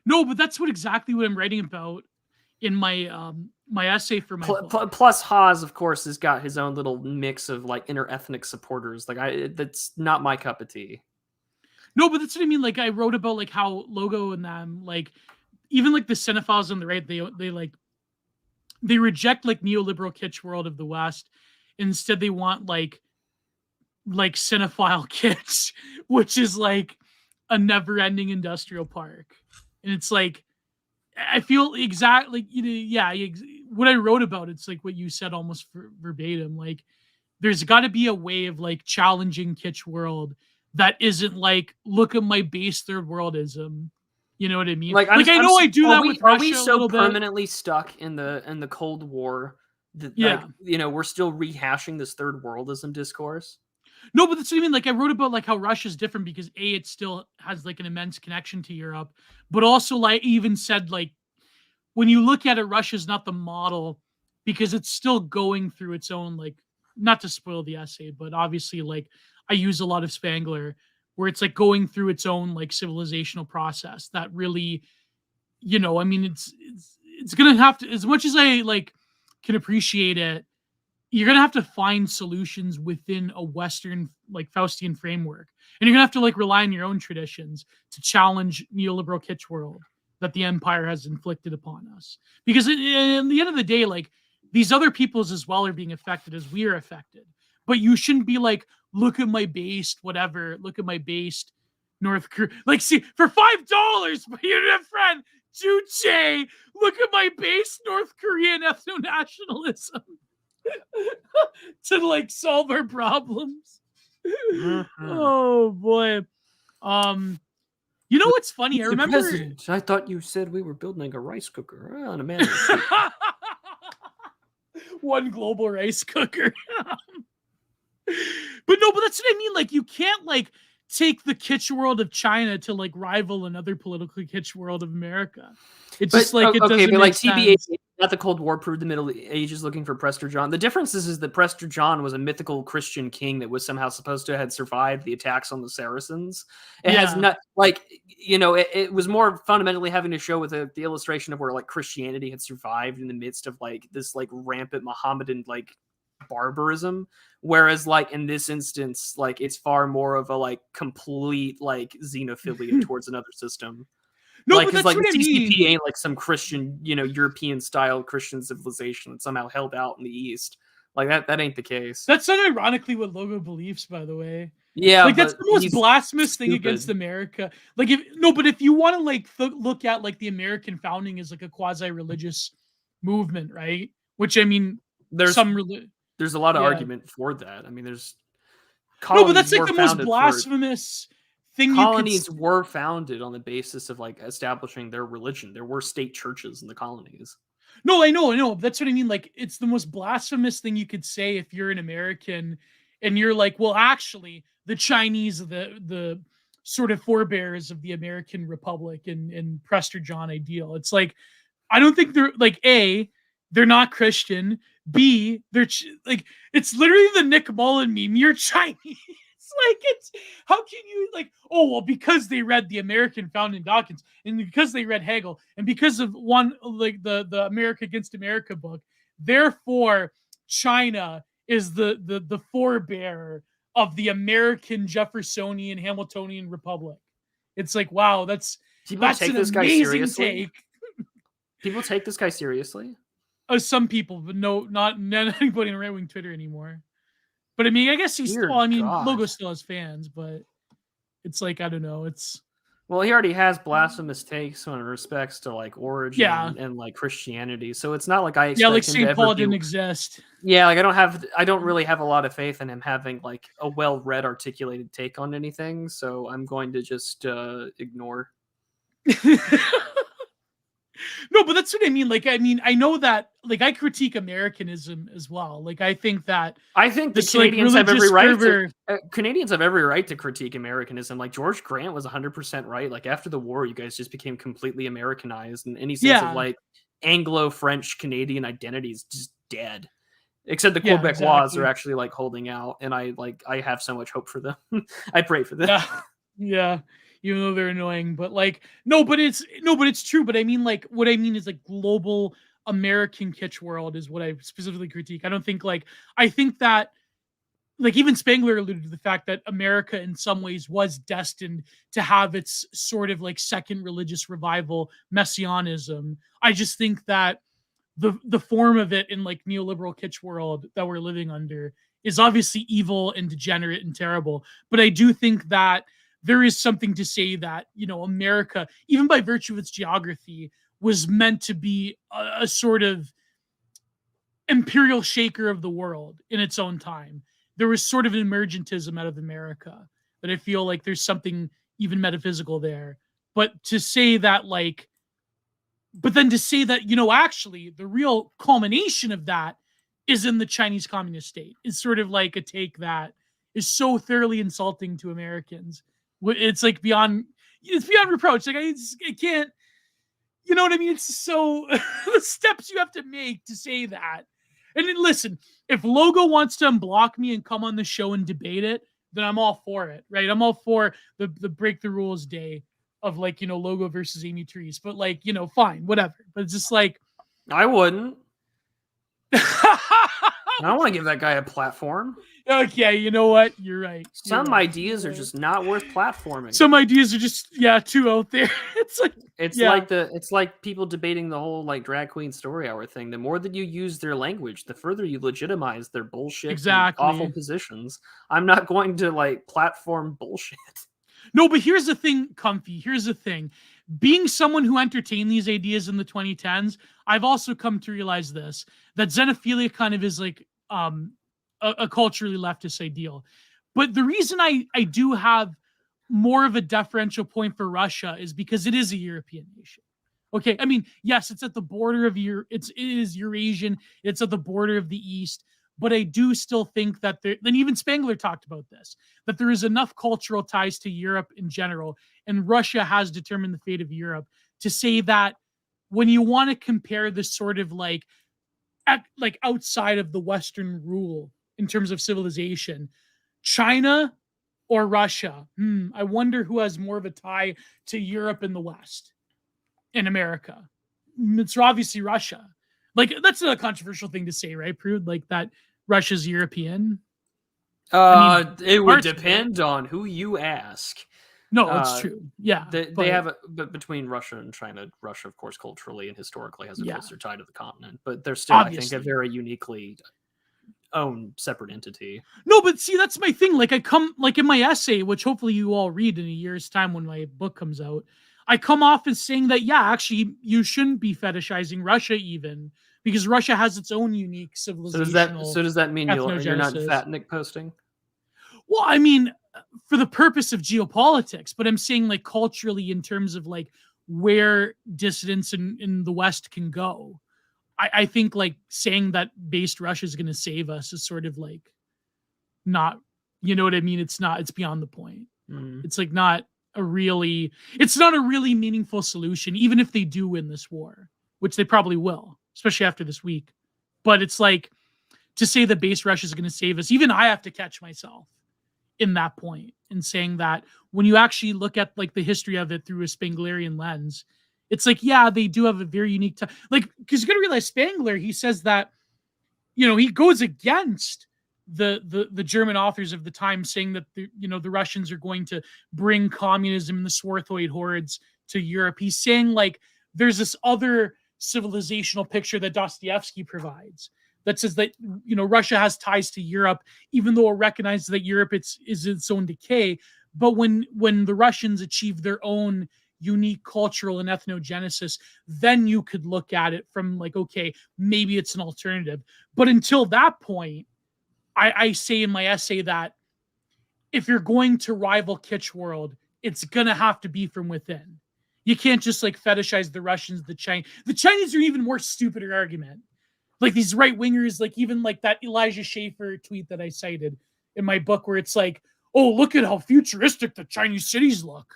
No, but that's exactly what I'm writing about in my my essay for my book. Plus Haas, of course, has got his own little mix of like inter-ethnic supporters. Like that's not my cup of tea. No, but that's what I mean. Like I wrote about like how Logo and them, like even like the cinephiles on the right, they reject like neoliberal kitsch world of the West. Instead, they want like cinephile kitsch, which is like a never-ending industrial park, and it's like. I feel exactly, what I wrote about, it's like what you said almost verbatim. Like, there's got to be a way of like challenging kitsch world that isn't like, look at my base third worldism. You know what I mean? Like I know I do that with Russia. Are we so permanently stuck in the Cold War that like, we're still rehashing this third worldism discourse? No, but that's what I mean. Like I wrote about like how Russia's different because it still has like an immense connection to Europe, but also like even said like when you look at it, Russia's not the model because it's still going through its own like, not to spoil the essay, but obviously like I use a lot of Spangler where it's like going through its own like civilizational process that really, I mean it's gonna have to, as much as I like can appreciate it. You're going to have to find solutions within a Western, like Faustian framework. And you're going to have to like rely on your own traditions to challenge neoliberal kitsch world that the empire has inflicted upon us. Because in the end of the day, like these other peoples as well are being affected as we are affected. But you shouldn't be like, look at my based, whatever. Look at my based North Korea. Like, see, for $5, my internet friend, Juche, look at my based North Korean ethno-nationalism. To like solve our problems. Oh boy. You know what's funny? I remember President, I thought you said we were building a rice cooker on a man. One global rice cooker. But that's what I mean. Like you can't like take the kitsch world of China to like rival another political kitsch world of America. It's just like it doesn't make sense. Not the Cold War proved the Middle Ages looking for Prester John. The difference is that Prester John was a mythical Christian king that was somehow supposed to have survived the attacks on the Saracens. It has not, like, you know, it was more fundamentally having to show with the illustration of where like Christianity had survived in the midst of like this like rampant Mohammedan like barbarism, whereas like in this instance, like it's far more of a like complete like xenophilia towards another system. No, Like, but because that's like what the I CCP mean. ain't like some Christian, you know, European style Christian civilization that somehow held out in the East. Like that ain't the case. That's unironically what Logo believes, by the way. Yeah, Like that's but the most he's blasphemous thing against stupid. America. Like but if you want to like look at like the American founding as like a quasi-religious movement, right? Which I mean, There's some there's a lot of yeah. argument for that. I mean, there's No, but colonies that's like were the most founded for blasphemous thing you could. colonies were founded on the basis of like establishing their religion. There were state churches in the colonies. No, I know. That's what I mean. Like, it's the most blasphemous thing you could say if you're an American and you're like, well, actually, the Chinese are the sort of forebears of the American Republic and Prester John ideal. It's like, I don't think they're like, A, they're not Christian. B, they're like, it's literally the Nick Mullen meme. You're Chinese. Like, it's how can you like, oh well, because they read the American founding documents and because they read Hegel and because of one like the America Against America book, therefore China is the forebearer of the American Jeffersonian Hamiltonian Republic. It's like, wow, that's take an this guy amazing seriously? take. People take this guy seriously? Some people, but not anybody on right-wing Twitter anymore. But I mean, I guess he's. Dear Well, I mean, God. Logo still has fans, but it's like I don't know. It's Well, he already has blasphemous takes when it respects to like origin Yeah. and like Christianity. So it's not like I expect yeah, like him to St. ever Paul be. didn't exist. Yeah, like I don't really have a lot of faith in him having like a well-read, articulated take on anything. So I'm going to just ignore. No, but that's what I mean. Like, I mean, I know that. Like, I critique Americanism as well. Like, I think that I think the this like Canadians have every religious right fervor. to Canadians have every right to critique Americanism. Like George Grant was 100% right. Like after the war, you guys just became completely Americanized, and any sense Yeah. of like Anglo-French Canadian identity is just dead. Except the Yeah, Quebecois exactly. are actually like holding out, and I have so much hope for them. I pray for them. Yeah, yeah. Even though they're annoying, but like no, but it's true. But I mean, like, what I mean is like global American kitsch world is what I specifically critique. I don't think like I think that like even Spangler alluded to the fact that America in some ways was destined to have its sort of like second religious revival, messianism. I just think that the form of it in like neoliberal kitsch world that we're living under is obviously evil and degenerate and terrible. But I do think that there is something to say that, you know, America, even by virtue of its geography, was meant to be a sort of imperial shaker of the world in its own time. There was sort of an emergentism out of America that I feel like there's something even metaphysical there. But to say that, like, but then to say that, you know, actually the real culmination of that is in the Chinese Communist state is sort of like a take that is so thoroughly insulting to Americans. It's like it's beyond reproach. Like I can't, you know what I mean? It's so the steps you have to make to say that. And then listen, if Logo wants to unblock me and come on the show and debate it, then I'm all for it, right? I'm all for the break the rules day of like, you know, Logo versus Amy Therese. But like, you know, fine, whatever. But it's just like I wouldn't. I don't want to give that guy a platform. Okay, you know what? You're right. Some ideas are just not worth platforming. Some ideas are just too out there. It's like people debating the whole like drag queen story hour thing. The more that you use their language, the further you legitimize their bullshit, Exactly. and awful positions. I'm not going to like platform bullshit. No, but here's the thing, Comfy. Here's the thing. Being someone who entertained these ideas in the 2010s, I've also come to realize this, that xenophilia kind of is like a culturally leftist ideal. But the reason I do have more of a deferential point for Russia is because it is a European nation. Okay, I mean, yes, it's at the border of it is Eurasian, it's at the border of the East, but I do still think that then even Spangler talked about this, that there is enough cultural ties to Europe in general, and Russia has determined the fate of Europe, to say that when you want to compare the sort of like outside of the Western rule in terms of civilization, China or Russia? I wonder who has more of a tie to Europe and the West in America. It's obviously Russia. Like, that's a controversial thing to say, right, Prude? Like, that Russia's European. It would parts of it. depend on who you ask. No, it's true. Yeah. They have but between Russia and China, Russia, of course, culturally and historically has a Yeah. closer tie to the continent, but they're still, I think, Obviously. a very uniquely own separate entity. No, but see, that's my thing. Like, I come, like, in my essay, which hopefully you all read in a year's time when my book comes out, I come off as saying that, yeah, actually, you shouldn't be fetishizing Russia even, because Russia has its own unique civilizational. So does that mean you're not ethnogenesis. fat Nick posting? Well, I mean, for the purpose of geopolitics, but I'm saying, like, culturally, in terms of like where dissidents in the West can go. I think, like, saying that based Russia is going to save us is sort of like not, you know what I mean? It's beyond the point. It's like it's not a really meaningful solution, even if they do win this war, which they probably will, especially after this week. But it's like, to say that base Russia is going to save us, even I have to catch myself in that point, in saying that when you actually look at like the history of it through a Spenglerian lens, it's like, yeah, they do have a very unique time. Like, because you got to realize Spengler, he says that, you know, he goes against the German authors of the time, saying that the Russians are going to bring communism and the Swarthoid hordes to Europe. He's saying, like, there's this other civilizational picture that Dostoevsky provides that says that, you know, Russia has ties to Europe, even though it recognizes that Europe is its own decay. But when the Russians achieve their own unique cultural and ethnogenesis, then you could look at it from like, okay, maybe it's an alternative. But until that point, I say in my essay that if you're going to rival Kitsch World, it's gonna have to be from within. You can't just like fetishize the Russians, the Chinese. The Chinese are even more stupider argument. Like these right wingers, like even like that Elijah Schaefer tweet that I cited in my book, where it's like, oh, look at how futuristic the Chinese cities look.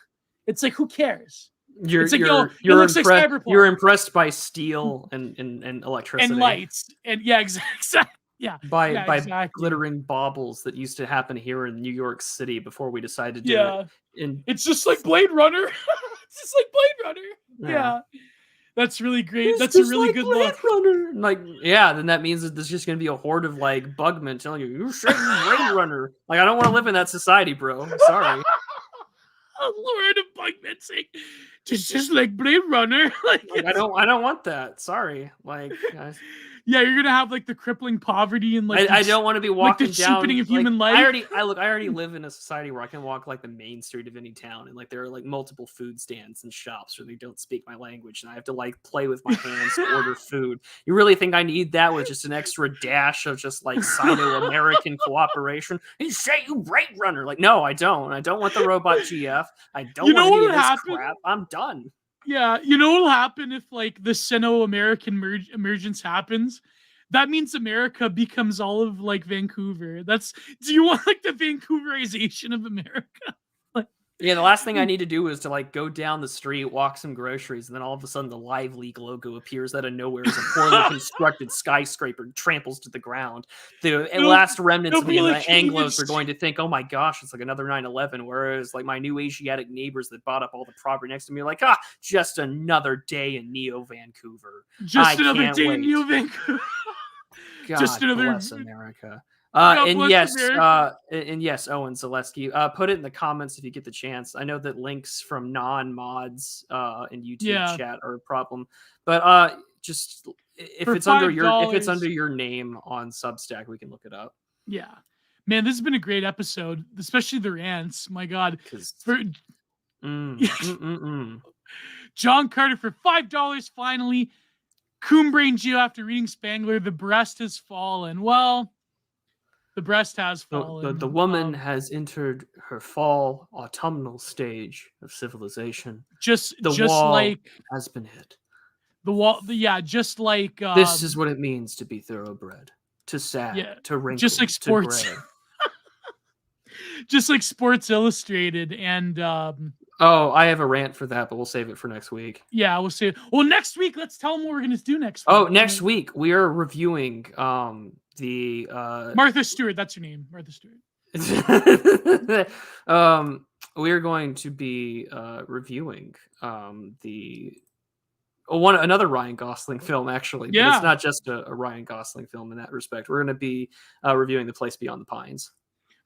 It's like, who cares? You're impressed by steel and electricity and lights and exactly. Yeah, by exactly. glittering baubles that used to happen here in New York City before we decided to do it. And it's just like Blade Runner. It's just like Blade Runner. Yeah. That's really great. That's a really good Blade look. Runner. Like, yeah, then that means that there's just gonna be a horde of like bugmen telling you straight Blade Runner. Like, I don't want to live in that society, bro. I'm sorry. A lord of bugmen saying, it's just like Blade Runner. like I don't want that. Sorry. Like, guys. Yeah, you're gonna have like the crippling poverty and like I don't want to be walking like the down cheapening of human life. I already live in a society where I can walk like the main street of any town, and like there are like multiple food stands and shops where they don't speak my language, and I have to like play with my hands to order food. You really think I need that with just an extra dash of just like Sino-American cooperation? You say you Blade Runner? Like, no, I don't. I don't want the robot GF. I don't want any of this crap. I'm done. Yeah, you know what'll happen if like the Sino-American emergence happens? That means America becomes all of like Vancouver. Do you want like the Vancouverization of America? Yeah, the last thing I need to do is to like go down the street, walk some groceries, and then all of a sudden the Live League logo appears out of nowhere as a poorly constructed skyscraper tramples to the ground. The last remnants of me and the Anglos are going to think, oh my gosh, it's like another 9/11, whereas like my new Asiatic neighbors that bought up all the property next to me are like, just another day in Neo Vancouver. Just another day in Neo Vancouver. God just another bless America. And yes, Owen Zaleski. Put it in the comments if you get the chance. I know that links from non-mods in YouTube chat are a problem, but just if it's under your name on Substack, we can look it up. Yeah, man, this has been a great episode, especially the rants. My God, John Carter for $5 finally. Coombrain-Gio after reading Spangler. The breast has fallen. Well. The breast has fallen. The woman has entered her fall autumnal stage of civilization. The wall has been hit. The wall, just like this is what it means to be thoroughbred, to sad, to wrinkled, just like sports, to gray. just like Sports Illustrated and Oh, I have a rant for that, but we'll save it for next week. Yeah, we'll see. Well, next week, let's tell them what we're gonna do next week. Oh, next week we are reviewing the Martha Stewart. That's her name, Martha Stewart. we're going to be reviewing another Ryan Gosling film, actually. But Yeah. it's not just a Ryan Gosling film in that respect. We're going to be reviewing The Place Beyond the Pines.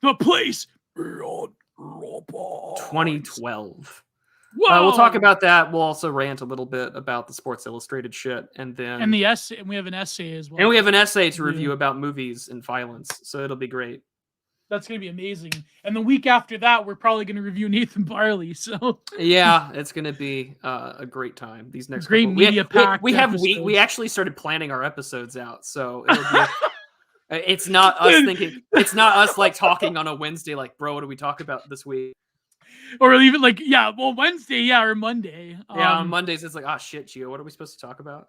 The Place Beyond the Pines. 2012. Whoa! We'll talk about that. We'll also rant a little bit about the Sports Illustrated shit, and the essay, and we have an essay as well. And we have an essay to review about movies and violence, so it'll be great. That's gonna be amazing. And the week after that, we're probably gonna review Nathan Barley. So yeah, it's gonna be a great time. These next great media packed. We actually started planning our episodes out, so it'll be. It's not us thinking. It's not us like talking on a Wednesday, like, bro, what do we talk about this week? Or even like, Wednesday, or Monday. On Mondays, it's like, oh shit, Gio, what are we supposed to talk about?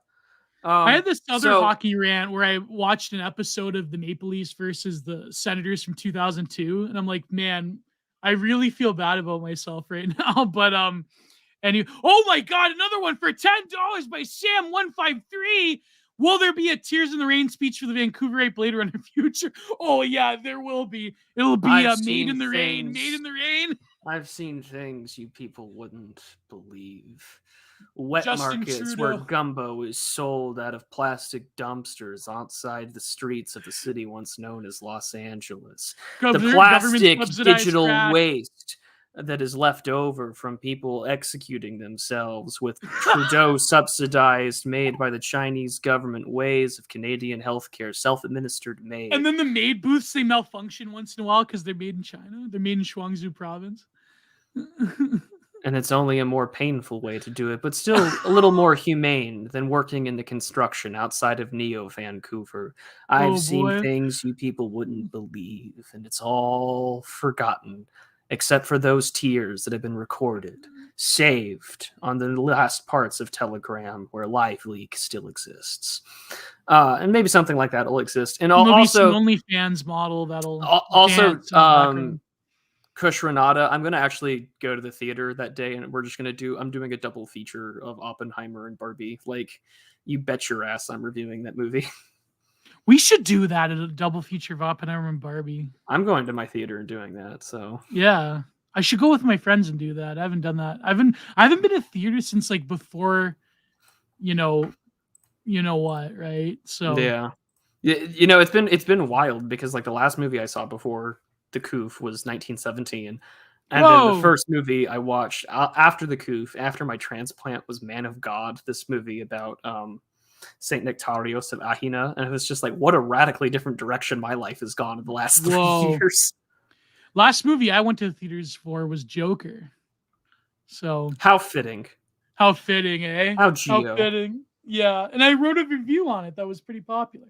I had this other hockey rant where I watched an episode of the Maple Leafs versus the Senators from 2002, and I'm like, man, I really feel bad about myself right now. But oh my god, another one for $10 by Sam153. Will there be a Tears in the Rain speech for the Vancouverite Blade Runner future? Oh yeah, there will be. It'll be Made in the Rain. Made in the Rain. I've seen things you people wouldn't believe. Wet Justin markets Trudeau. where gumbo is sold out of plastic dumpsters outside the streets of the city once known as Los Angeles. The plastic digital waste that is left over from people executing themselves with Trudeau subsidized, made by the Chinese government ways of Canadian healthcare, self-administered made. And then the maid booths, they malfunction once in a while because they're made in China. They're made in Shuangzhou province. And it's only a more painful way to do it, but still a little more humane than working in the construction outside of Neo Vancouver. I've seen things you people wouldn't believe, and it's all forgotten, except for those tears that have been recorded, saved on the last parts of Telegram where Live Leak still exists. And maybe something like that will exist. And also some OnlyFans model that'll also Kush Renata. I'm going to actually go to the theater that day, and I'm doing a double feature of Oppenheimer and Barbie. Like, you bet your ass I'm reviewing that movie. We should do that at a double feature of Oppenheimer and Barbie. I'm going to my theater and doing that. So yeah, I should go with my friends and do that. I haven't done that. I haven't been to theater since like before, you know what, right? So yeah, it's been wild because like the last movie I saw before the Coof was 1917, and then the first movie I watched after the Coof, after my transplant, was Man of God. This movie about Saint Nectarios of Ahina, and it was just like, what a radically different direction my life has gone in the last 3 years. Last movie I went to the theaters for was Joker. So how fitting, eh? How fitting. Yeah, and I wrote a review on it that was pretty popular.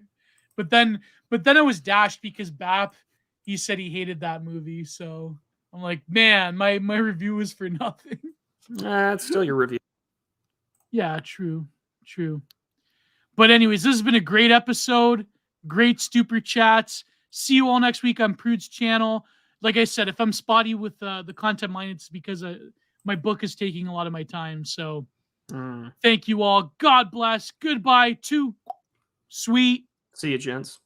But then I was dashed because Bap, he said he hated that movie. So I'm like, man, my review was for nothing. It's still your review. Yeah, true. But anyways, this has been a great episode. Great stupid chats. See you all next week on Prude's channel. Like I said, if I'm spotty with the content mine, it's because my book is taking a lot of my time. So thank you all. God bless. Goodbye. Too sweet. See you, gents.